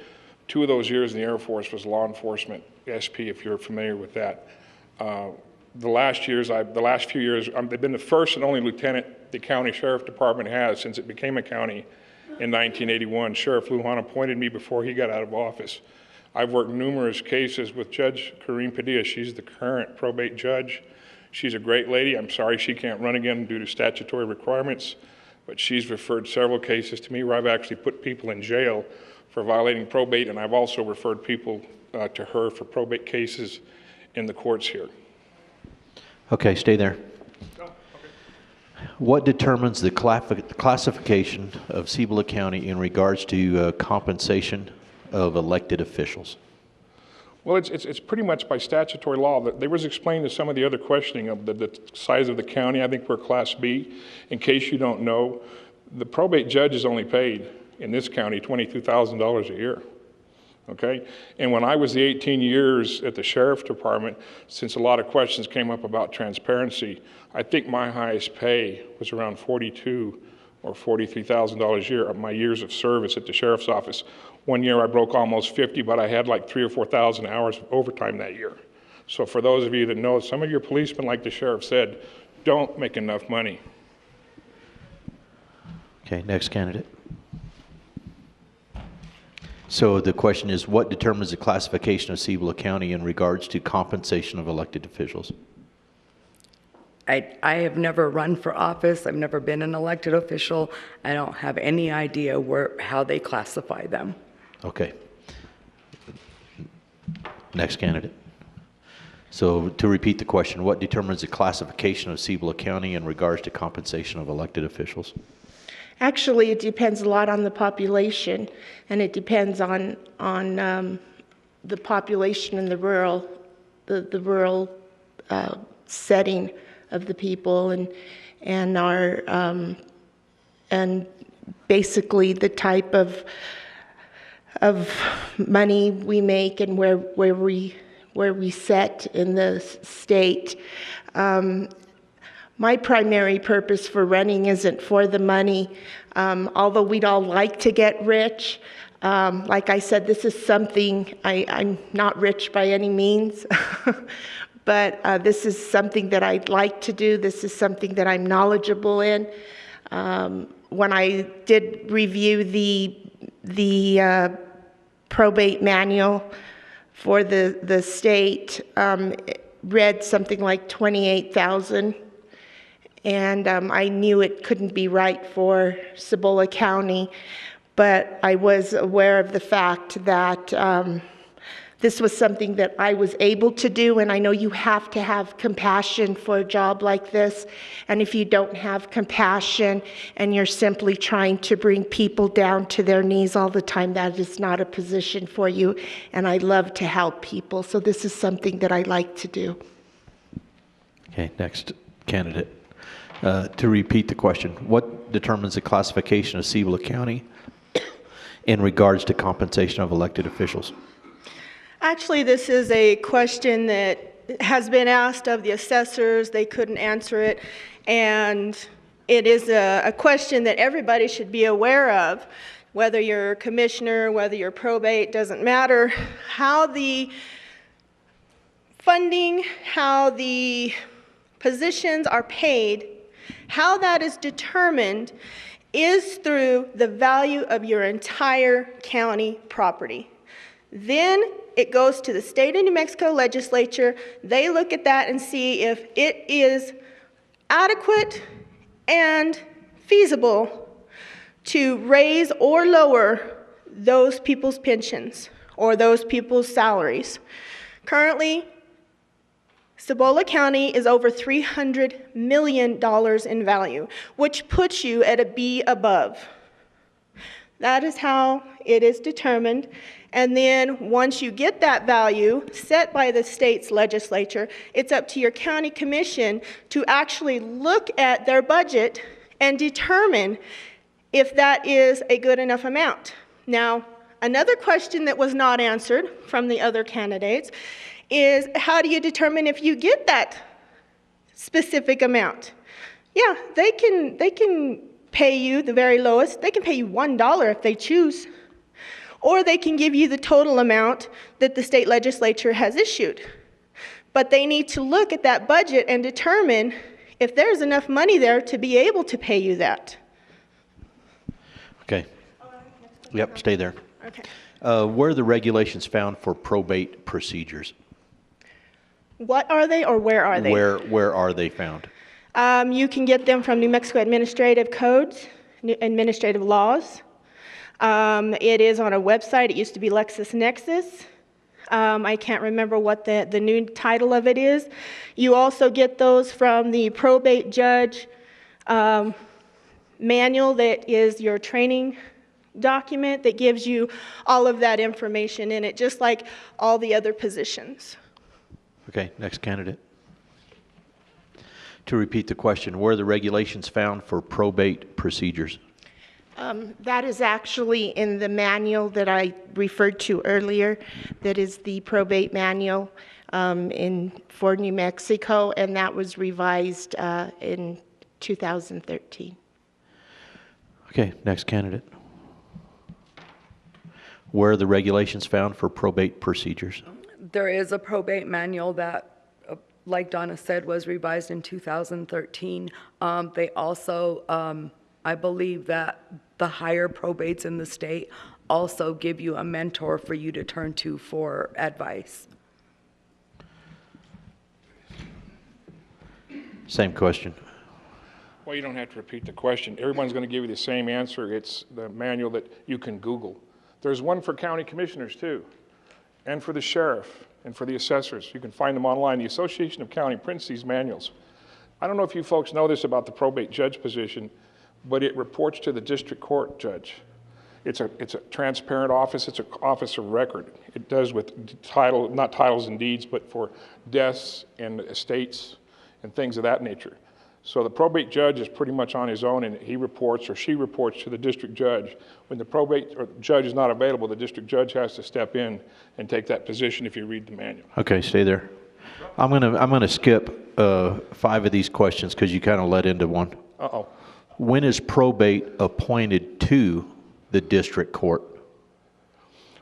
S7: 2 of those years in the Air Force was law enforcement, SP, if you're familiar with that. The last few years, I've been the first and only lieutenant the county sheriff department has since it became a county in 1981. Sheriff Lujan appointed me before he got out of office. I've worked numerous cases with Judge Kareem Padilla. She's the current probate judge. She's a great lady. I'm sorry she can't run again due to statutory requirements, but she's referred several cases to me where I've actually put people in jail for violating probate, and I've also referred people to her for probate cases in the courts here.
S2: Okay, stay there. What determines the classification of Cibola County in regards to compensation of elected officials?
S7: Well, it's pretty much by statutory law. There was explained to some of the other questioning of the size of the county. I think we're Class B. In case you don't know, the probate judge is only paid in this county $22,000 a year. Okay? And when I was the 18 years at the Sheriff's Department, since a lot of questions came up about transparency, I think my highest pay was around $42,000 or $43,000 a year of my years of service at the Sheriff's Office. One year I broke almost 50, but I had like 3,000 or 4,000 hours of overtime that year. So for those of you that know, some of your policemen, like the sheriff said, don't make enough money.
S2: Okay, next candidate. So the question is, what determines the classification of Cibola County in regards to compensation of elected officials?
S14: I have never run for office. I've never been an elected official. I don't have any idea how they classify them.
S2: Okay. Next candidate. So to repeat the question, what determines the classification of Cibola County in regards to compensation of elected officials?
S15: Actually, it depends a lot on the population, and it depends on the population in the rural setting of the people, and our and basically the type of money we make and where we set in the state. My primary purpose for running isn't for the money, although we'd all like to get rich. Like I said, this is something, I'm not rich by any means, but this is something that I'd like to do. This is something that I'm knowledgeable in. When I did review the probate manual for the state, it read something like 28,000. And I knew it couldn't be right for Cibola County, but I was aware of the fact that this was something that I was able to do, and I know you have to have compassion for a job like this, and if you don't have compassion and you're simply trying to bring people down to their knees all the time, that is not a position for you, and I love to help people, so this is something that I like to do.
S2: Okay, next candidate. To repeat the question, what determines the classification of Cibola County in regards to compensation of elected officials?
S9: Actually, this is a question that has been asked of the assessors. They couldn't answer it, and it is a question that everybody should be aware of, whether you're a commissioner, whether you're probate, doesn't matter. How the funding, how the positions are paid, how that is determined is through the value of your entire county property. Then it goes to the state of New Mexico legislature. They look at that and see if it is adequate and feasible to raise or lower those people's pensions or those people's salaries. Currently, Cibola County is over $300 million in value, which puts you at a B above. That is how it is determined. And then once you get that value set by the state's legislature, it's up to your county commission to actually look at their budget and determine if that is a good enough amount. Now, another question that was not answered from the other candidates is, how do you determine if you get that specific amount? Yeah, they can pay you the very lowest. They can pay you $1 if they choose. Or they can give you the total amount that the state legislature has issued. But they need to look at that budget and determine if there's enough money there to be able to pay you that.
S2: Okay. Yep, stay there.
S9: Okay.
S2: Where are the regulations found for probate procedures?
S9: What are they or where are they?
S2: Where are they found?
S9: You can get them from New Mexico Administrative Codes, Administrative Laws. It is on a website. It used to be LexisNexis. I can't remember what the new title of it is. You also get those from the probate judge manual that is your training document that gives you all of that information in it, just like all the other positions.
S2: Okay, next candidate. To repeat the question, where are the regulations found for probate procedures?
S15: That is actually in the manual that I referred to earlier. That is the probate manual for New Mexico, and that was revised in 2013.
S2: Okay, next candidate. Where are the regulations found for probate procedures?
S14: There is a probate manual that, like Donna said, was revised in 2013. They also, I believe that the higher probates in the state also give you a mentor for you to turn to for advice.
S2: Same question.
S7: Well, you don't have to repeat the question. Everyone's going to give you the same answer. It's the manual that you can Google. There's one for county commissioners too, and for the sheriff, and for the assessors. You can find them online. The Association of County prints these manuals. I don't know if you folks know this about the probate judge position, but it reports to the district court judge. It's a transparent office. It's an office of record. It does with title, not titles and deeds, but for deaths and estates and things of that nature. So the probate judge is pretty much on his own, and he reports or she reports to the district judge. When the probate or judge is not available, the district judge has to step in and take that position if you read the manual.
S2: Okay, stay there. I'm gonna skip 5 of these questions because you kind of led into one.
S7: Uh-oh.
S2: When is probate appointed to the district court?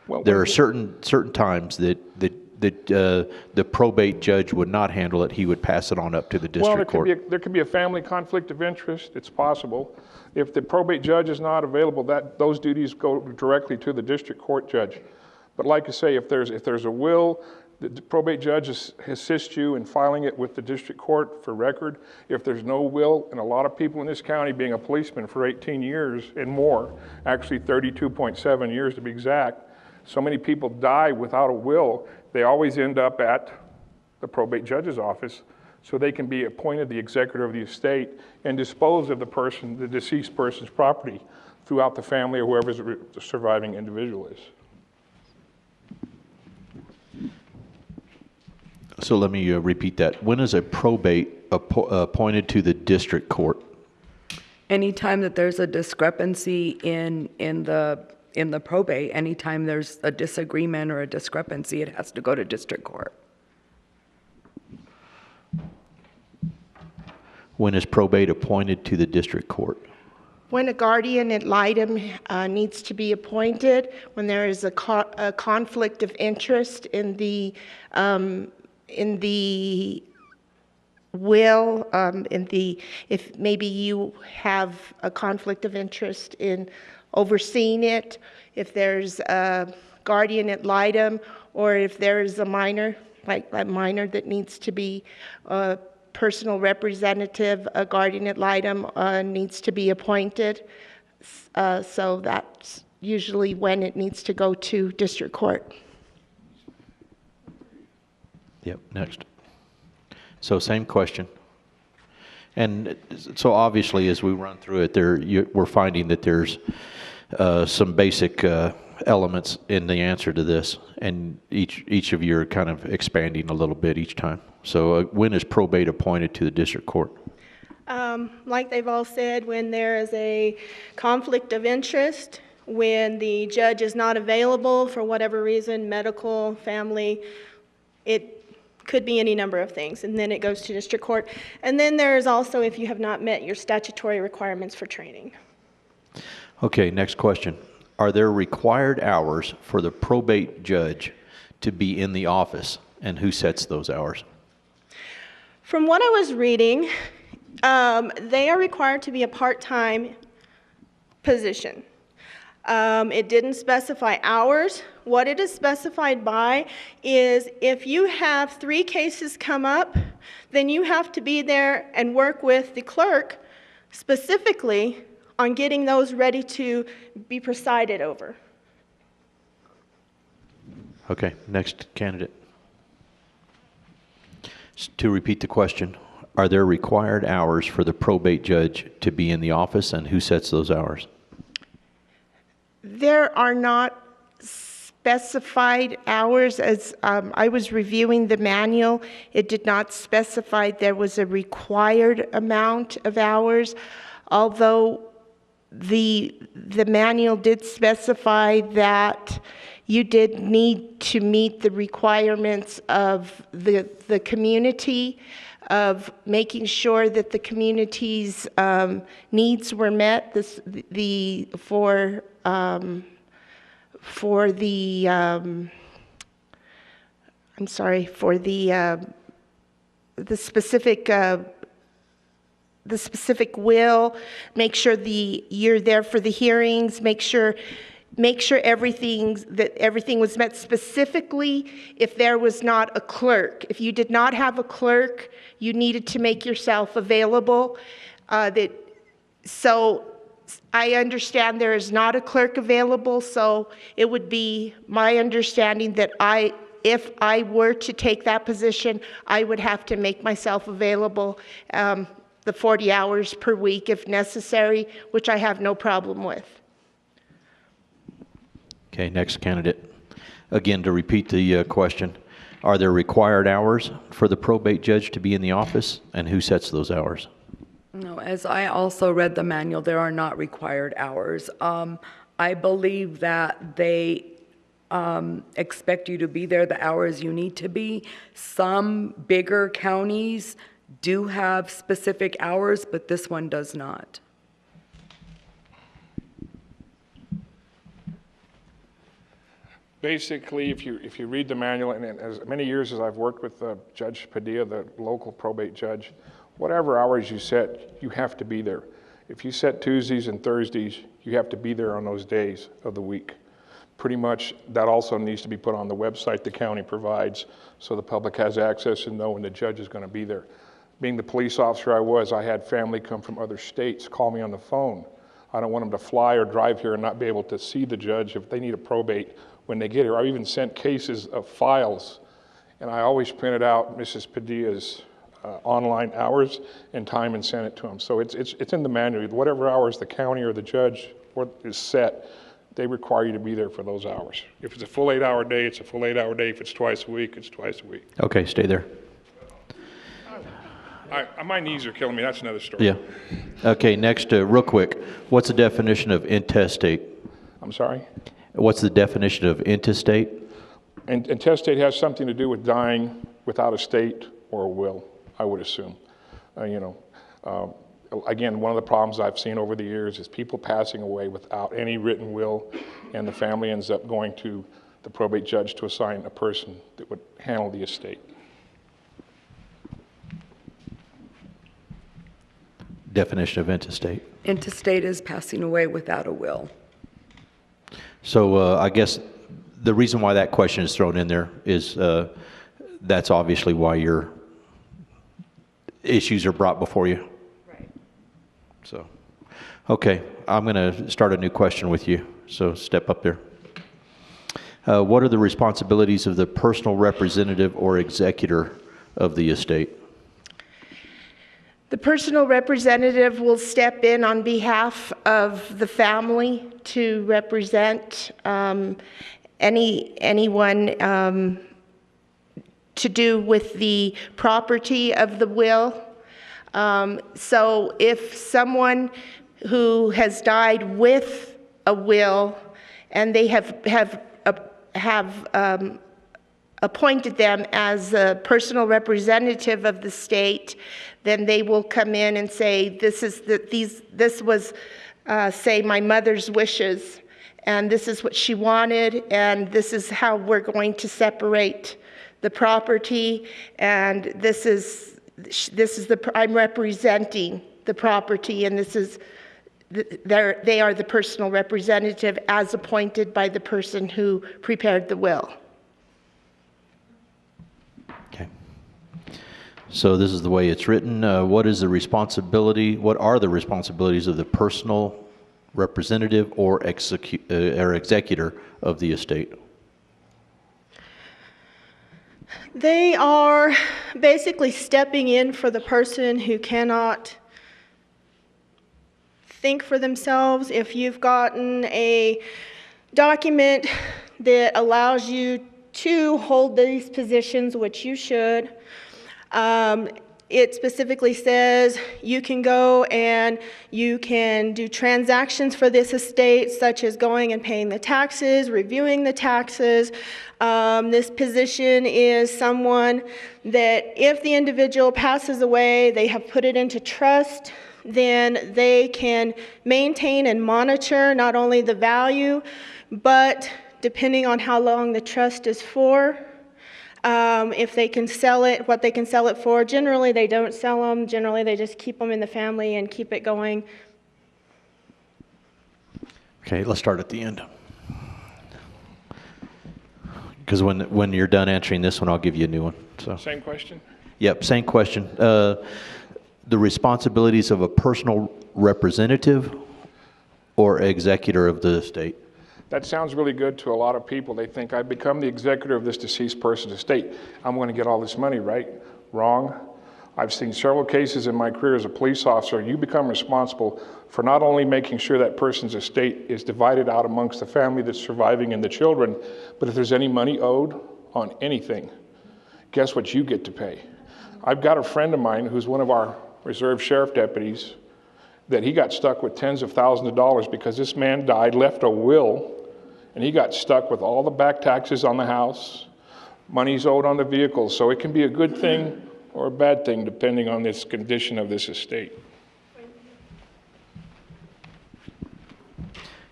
S7: Well,
S2: there are certain times that the probate judge would not handle it. He would pass it on up to the district court.
S7: There could be a family conflict of interest. It's possible. If the probate judge is not available, those duties go directly to the district court judge. But like I say, if there's a will, the probate judge assists you in filing it with the district court for record. If there's no will, and a lot of people in this county, being a policeman for 18 years and more, actually 32.7 years to be exact, so many people die without a will, they always end up at the probate judge's office so they can be appointed the executor of the estate and dispose of the deceased person's property throughout the family or whoever the surviving individual is.
S2: So let me repeat that. When is a probate appointed to the district court?
S14: Anytime that there's a discrepancy in the probate, anytime there's a disagreement or a discrepancy, it has to go to district court.
S2: When is probate appointed to the district court?
S15: When a guardian ad litem needs to be appointed, when there is a conflict of interest in the will, if maybe you have a conflict of interest in overseeing it, if there's a guardian ad litem, or if there is a minor, like a minor that needs to be a personal representative, a guardian ad litem needs to be appointed. So that's usually when it needs to go to district court.
S2: Yep, next. So same question. And so obviously as we run through it, we're finding that there's some basic elements in the answer to this, and each of you are kind of expanding a little bit each time. So when is probate appointed to the district court?
S9: Like they've all said, when there is a conflict of interest, when the judge is not available for whatever reason, medical, family, it could be any number of things, and then it goes to district court. And then there is also if you have not met your statutory requirements for training.
S2: Okay, next question. Are there required hours for the probate judge to be in the office, and who sets those hours?
S9: From what I was reading, they are required to be a part-time position. It didn't specify hours. What it is specified by is if you have 3 cases come up, then you have to be there and work with the clerk specifically on getting those ready to be presided over.
S2: Okay, next candidate. To repeat the question, are there required hours for the probate judge to be in the office, and who sets those hours?
S15: There are not specified hours. As I was reviewing the manual, it did not specify there was a required amount of hours, although the manual did specify that you did need to meet the requirements of the community, of making sure that the community's needs were met. The specific will, make sure you're there for the hearings, make sure everything was met. Specifically, if there was not a clerk, if you did not have a clerk, you needed to make yourself available. So I understand there is not a clerk available, so it would be my understanding that if I were to take that position, I would have to make myself available the 40 hours per week if necessary, which I have no problem with.
S2: Okay, next candidate. Again, to repeat the question, are there required hours for the probate judge to be in the office, and who sets those hours?
S14: No, as I also read the manual, there are not required hours. I believe that they expect you to be there the hours you need to be. Some bigger counties do have specific hours, but this one does not.
S7: Basically, if you read the manual, and as many years as I've worked with Judge Padilla, the local probate judge, whatever hours you set, you have to be there. If you set Tuesdays and Thursdays, you have to be there on those days of the week. Pretty much, that also needs to be put on the website the county provides so the public has access and know when the judge is going to be there. Being the police officer I had family come from other states call me on the phone. I don't want them to fly or drive here and not be able to see the judge if they need a probate when they get here. I've even sent cases of files, and I always printed out Mrs. Padilla's online hours and time and sent it to them. So it's in the manual. Whatever hours the county or the judge is set, they require you to be there for those hours. If it's a full 8-hour day, it's a full 8-hour day. If it's twice a week, it's twice a week.
S2: Okay, stay there.
S7: My knees are killing me. That's another story.
S2: Yeah. Okay, next, real quick, what's the definition of intestate?
S7: I'm sorry?
S2: What's the definition of intestate?
S7: And intestate has something to do with dying without a state or a will, I would assume. Again, one of the problems I've seen over the years is people passing away without any written will, and the family ends up going to the probate judge to assign a person that would handle the estate.
S2: Definition of intestate.
S14: Intestate is passing away without a will.
S2: So I guess the reason why that question is thrown in there is that's obviously why your issues are brought before you.
S14: Right.
S2: So, okay, I'm going to start a new question with you. So step up there. What are the responsibilities of the personal representative or executor of the estate?
S15: The personal representative will step in on behalf of the family to represent anyone to do with the property of the will. So if someone who has died with a will and they have appointed them as a personal representative of the state, then they will come in and say, this was, say, my mother's wishes, and this is what she wanted, and this is how we're going to separate the property, and I'm representing the property, and this is they are the personal representative as appointed by the person who prepared the will.
S2: Okay. So this is the way it's written. What are the responsibilities of the personal representative or executor of the estate?
S9: They are basically stepping in for the person who cannot think for themselves. If you've gotten a document that allows you to hold these positions, which you should, it specifically says you can go and you can do transactions for this estate, such as going and paying the taxes, reviewing the taxes. This position is someone that if the individual passes away, they have put it into trust, then they can maintain and monitor not only the value, but depending on how long the trust is for, if they can sell it, what they can sell it for. Generally, they don't sell them. Generally, they just keep them in the family and keep it going.
S2: Okay, let's start at the end. Because when you're done answering this one, I'll give you a new one. So.
S7: Same question?
S2: Yep, same question. The responsibilities of a personal representative or executor of the estate?
S7: That sounds really good to a lot of people. They think, I become the executor of this deceased person's estate. I'm going to get all this money, right? Wrong. I've seen several cases in my career as a police officer. You become responsible for not only making sure that person's estate is divided out amongst the family that's surviving and the children, but if there's any money owed on anything, guess what you get to pay? I've got a friend of mine who's one of our reserve sheriff deputies that he got stuck with tens of thousands of dollars because this man died, left a will, and he got stuck with all the back taxes on the house, money's owed on the vehicles. So it can be a good thing or a bad thing depending on this condition of this estate.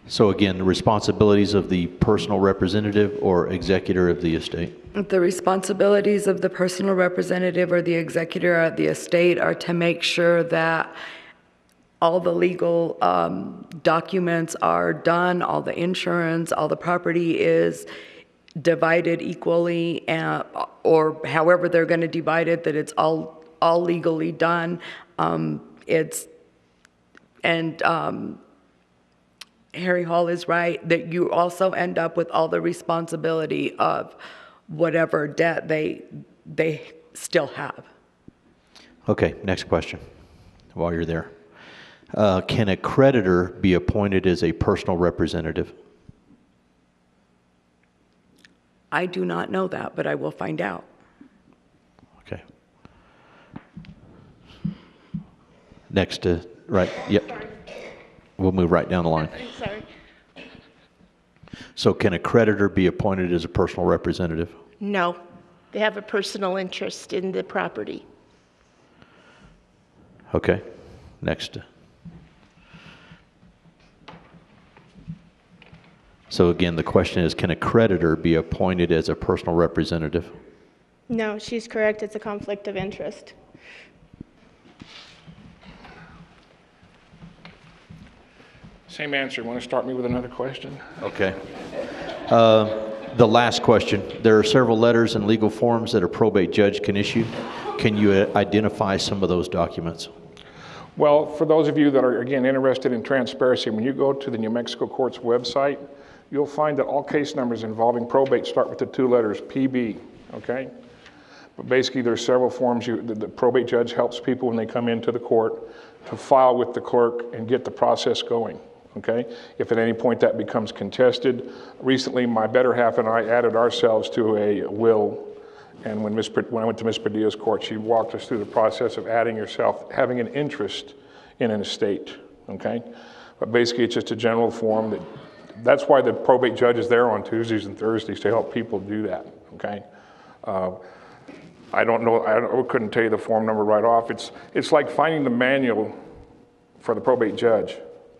S2: So again, the responsibilities of the personal representative or executor of the estate?
S14: The responsibilities of the personal representative or the executor of the estate are to make sure that all the legal documents are done, all the insurance, all the property is divided equally, or however they're going to divide it, that it's all legally done. Harry Hall is right that you also end up with all the responsibility of whatever debt they still have.
S2: Okay, next question while you're there. Can a creditor be appointed as a personal representative?
S14: I do not know that, but I will find out.
S2: Okay. Next, right, yep.
S15: Sorry.
S2: We'll move right down the line.
S15: Sorry.
S2: So can a creditor be appointed as a personal representative?
S15: No, they have a personal interest in the property.
S2: Okay, next. So again, the question is, can a creditor be appointed as a personal representative?
S9: No, she's correct. It's a conflict of interest.
S7: Same answer. Want to start me with another question?
S2: Okay. The last question. There are several letters and legal forms that a probate judge can issue. Can you identify some of those documents?
S7: Well, for those of you that are, again, interested in transparency, when you go to the New Mexico Court's website, you'll find that all case numbers involving probate start with the two letters PB, okay? But basically, there's several forms the probate judge helps people when they come into the court to file with the clerk and get the process going, okay? If at any point that becomes contested, recently my better half and I added ourselves to a will, and when I went to Ms. Padilla's court, she walked us through the process of adding yourself, having an interest in an estate, okay? But basically, it's just a general form that's why the probate judge is there on Tuesdays and Thursdays to help people do that, okay? I don't know, I couldn't tell you the form number right off. It's like finding the manual for the probate judge.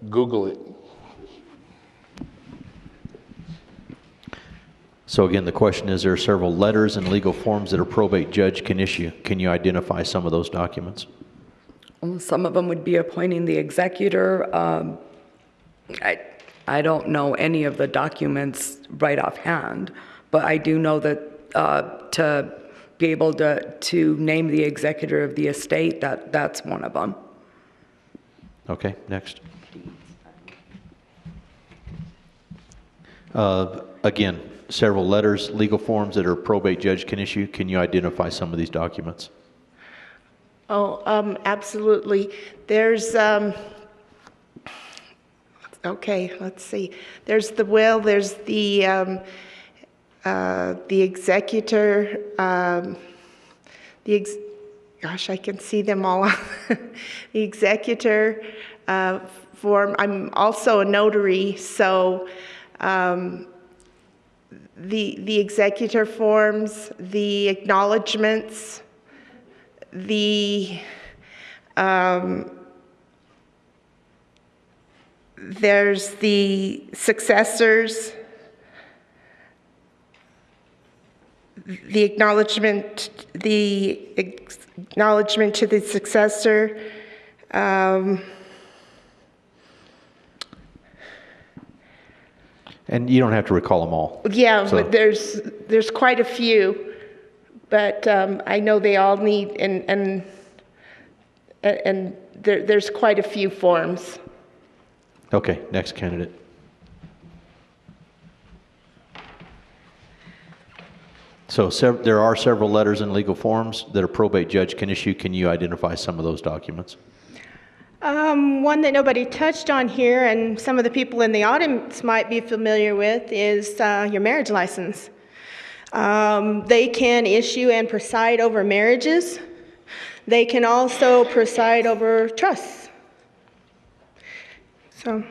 S7: Google it.
S2: So again, the question is, there are several letters and legal forms that a probate judge can issue. Can you identify some of those documents?
S14: Some of them would be appointing the executor, I don't know any of the documents right offhand, but I do know that to be able to name the executor of the estate, that's one of them.
S2: Okay, next. Again, several letters, legal forms that a probate judge can issue. Can you identify some of these documents?
S15: Oh, absolutely. There's, okay, let's see. There's the will, there's the executor, gosh, I can see them all. The executor form. I'm also a notary, so the executor forms, the acknowledgements, there's the successors, the acknowledgement to the successor.
S2: And you don't have to recall them all.
S15: Yeah,
S2: So-
S15: but there's quite a few, but I know they all need, and there's quite a few forms.
S2: Okay, next candidate. So there are several letters and legal forms that a probate judge can issue. Can you identify some of those documents?
S9: One that nobody touched on here, and some of the people in the audience might be familiar with, is your marriage license. They can issue and preside over marriages. They can also preside over trusts. So.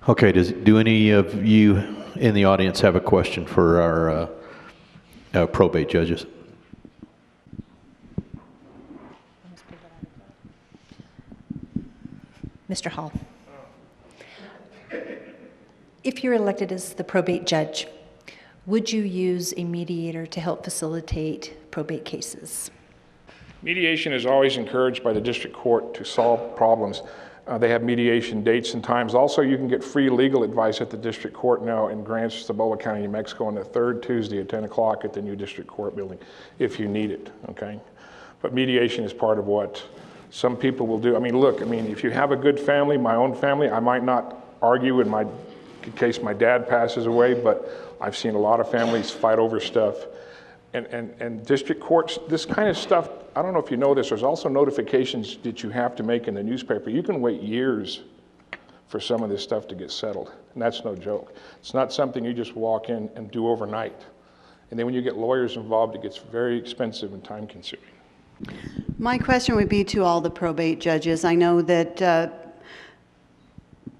S2: Okay, do any of you in the audience have a question for our probate judges?
S8: Mr. Hall, if you're elected as the probate judge, would you use a mediator to help facilitate probate cases?
S7: Mediation is always encouraged by the district court to solve problems. They have mediation dates and times. Also, you can get free legal advice at the district court now in Grants, Cibola County, New Mexico, on the third Tuesday at 10 o'clock at the new district court building, if you need it, okay? But mediation is part of what some people will do. I mean, look, if you have a good family, my own family, I might not argue in case my dad passes away, but I've seen a lot of families fight over stuff. And district courts, this kind of stuff, I don't know if you know this, there's also notifications that you have to make in the newspaper. You can wait years for some of this stuff to get settled, and that's no joke. It's not something you just walk in and do overnight. And then when you get lawyers involved, it gets very expensive and time consuming.
S4: My question would be to all the probate judges. I know that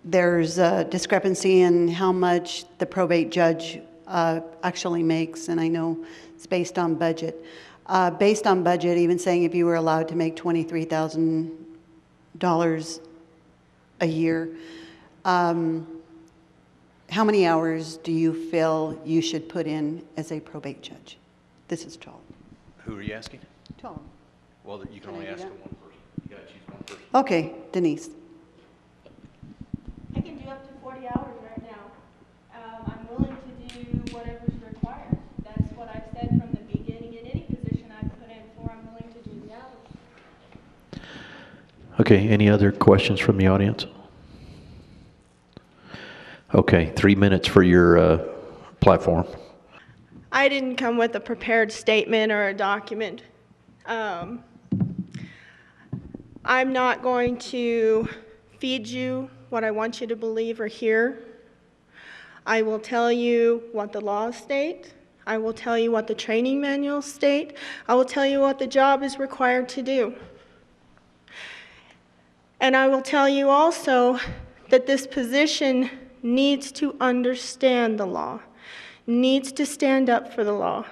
S4: there's a discrepancy in how much the probate judge actually makes, and I know it's based on budget. Based on budget, even saying if you were allowed to make $23,000 a year, how many hours do you feel you should put in as a probate judge? This is Tom.
S2: Who are you asking?
S4: Tom.
S2: Well, you can only ask one person. You gotta choose one person.
S4: Okay, Denise.
S9: I can do up to 40 hours right now. I'm willing to do whatever's required. That's what I've said from the beginning. In any position I've put in for, I'm willing to do the hours.
S2: Okay, any other questions from the audience? Okay, 3 minutes for your platform.
S9: I didn't come with a prepared statement or a document. I'm not going to feed you what I want you to believe or hear. I will tell you what the laws state. I will tell you what the training manuals state. I will tell you what the job is required to do. And I will tell you also that this position needs to understand the law, needs to stand up for the law,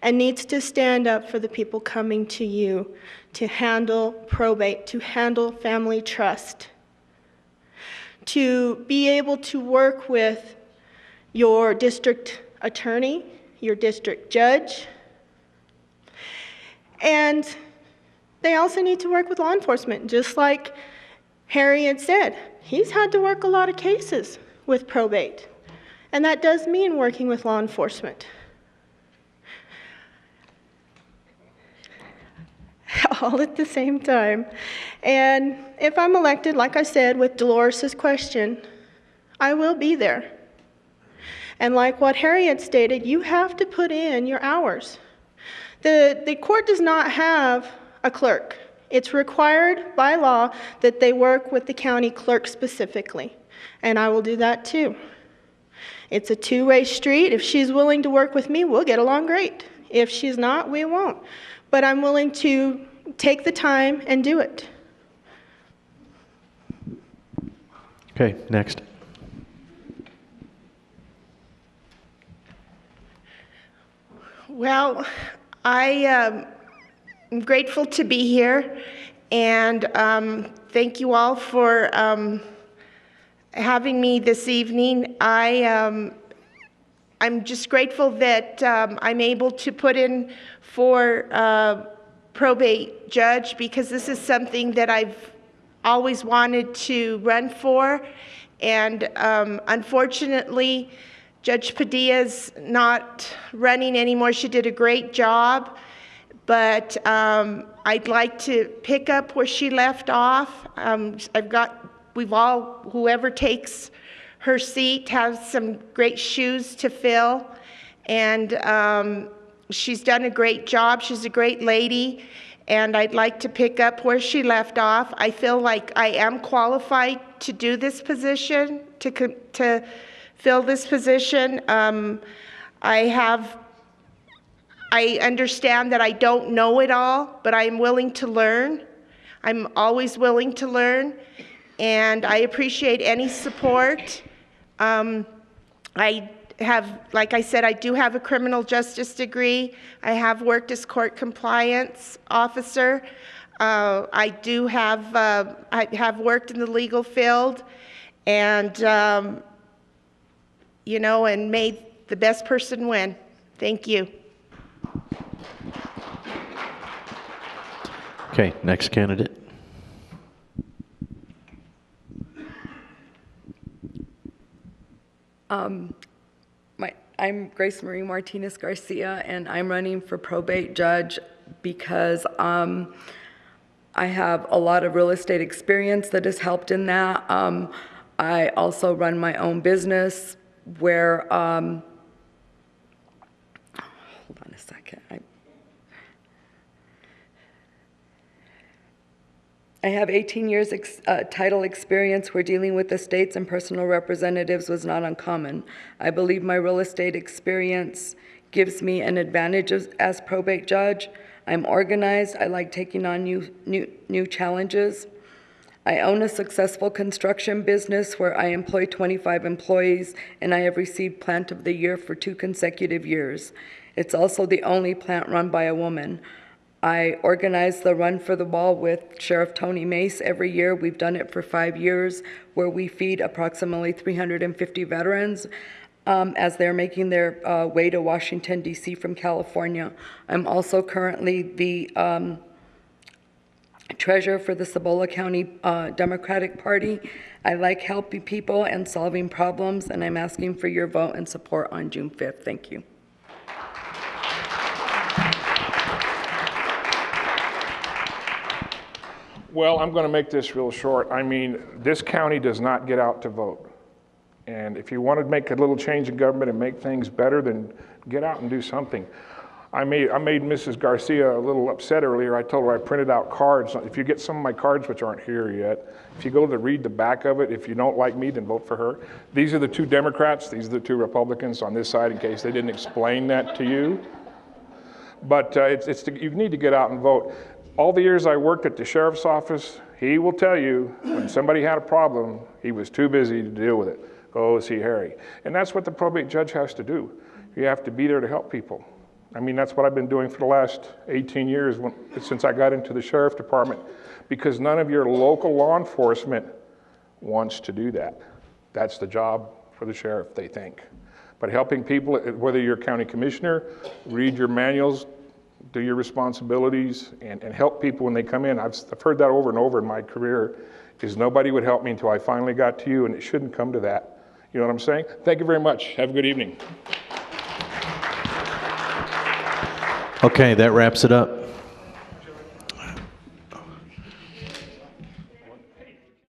S9: and needs to stand up for the people coming to you to handle probate, to handle family trust, to be able to work with your district attorney, your district judge, and they also need to work with law enforcement, just like Harriet said, he's had to work a lot of cases with probate, and that does mean working with law enforcement. All at the same time. And if I'm elected, like I said, with Dolores' question, I will be there. And like what Harriet stated, you have to put in your hours. The court does not have a clerk. It's required by law that they work with the county clerk specifically, and I will do that too. It's a two-way street. If she's willing to work with me, we'll get along great. If she's not, we won't. But I'm willing to take the time and do it.
S2: Okay, next.
S15: Well, I'm grateful to be here, and thank you all for having me this evening. I'm just grateful that I'm able to put in for probate judge, because this is something that I've always wanted to run for, and unfortunately, Judge Padilla's not running anymore. She did a great job, but I'd like to pick up where she left off. Whoever takes her seat has some great shoes to fill, and she's done a great job. She's a great lady, and I'd like to pick up where she left off. I feel like I am qualified to do this position, to fill this position. I understand that I don't know it all, but I am willing to learn. I'm always willing to learn, and I appreciate any support. I have, like I said, I do have a criminal justice degree. I have worked as court compliance officer. I have worked in the legal field, and you know, and made the best person win. Thank you.
S2: Okay, next candidate.
S14: I'm Grace Marie Martinez Garcia, and I'm running for probate judge because I have a lot of real estate experience that has helped in that. I also run my own business where, hold on a second. I have 18 years title experience where dealing with estates and personal representatives was not uncommon. I believe my real estate experience gives me an advantage as probate judge. I'm organized. I like taking on new challenges. I own a successful construction business where I employ 25 employees, and I have received Plant of the Year for 2 consecutive years. It's also the only plant run by a woman. I organize the Run for the Wall with Sheriff Tony Mace every year. We've done it for 5 years, where we feed approximately 350 veterans as they're making their way to Washington, D.C. from California. I'm also currently the treasurer for the Cibola County Democratic Party. I like helping people and solving problems, and I'm asking for your vote and support on June 5th. Thank you.
S7: Well, I'm going to make this real short. I mean, this county does not get out to vote. And if you want to make a little change in government and make things better, then get out and do something. I made Mrs. Garcia a little upset earlier. I told her I printed out cards. If you get some of my cards, which aren't here yet, if you go to read the back of it, if you don't like me, then vote for her. These are the 2 Democrats. These are the 2 Republicans on this side, in case they didn't explain that to you. But you need to get out and vote. All the years I worked at the sheriff's office, he will tell you when somebody had a problem, he was too busy to deal with it. Go see Harry. And that's what the probate judge has to do. You have to be there to help people. I mean, that's what I've been doing for the last 18 years since I got into the sheriff department, because none of your local law enforcement wants to do that. That's the job for the sheriff, they think. But helping people, whether you're a county commissioner, read your manuals, do your responsibilities, and help people when they come in. I've heard that over and over in my career, is nobody would help me until I finally got to you, and it shouldn't come to that. You know what I'm saying? Thank you very much. Have a good evening.
S2: Okay, that wraps it up.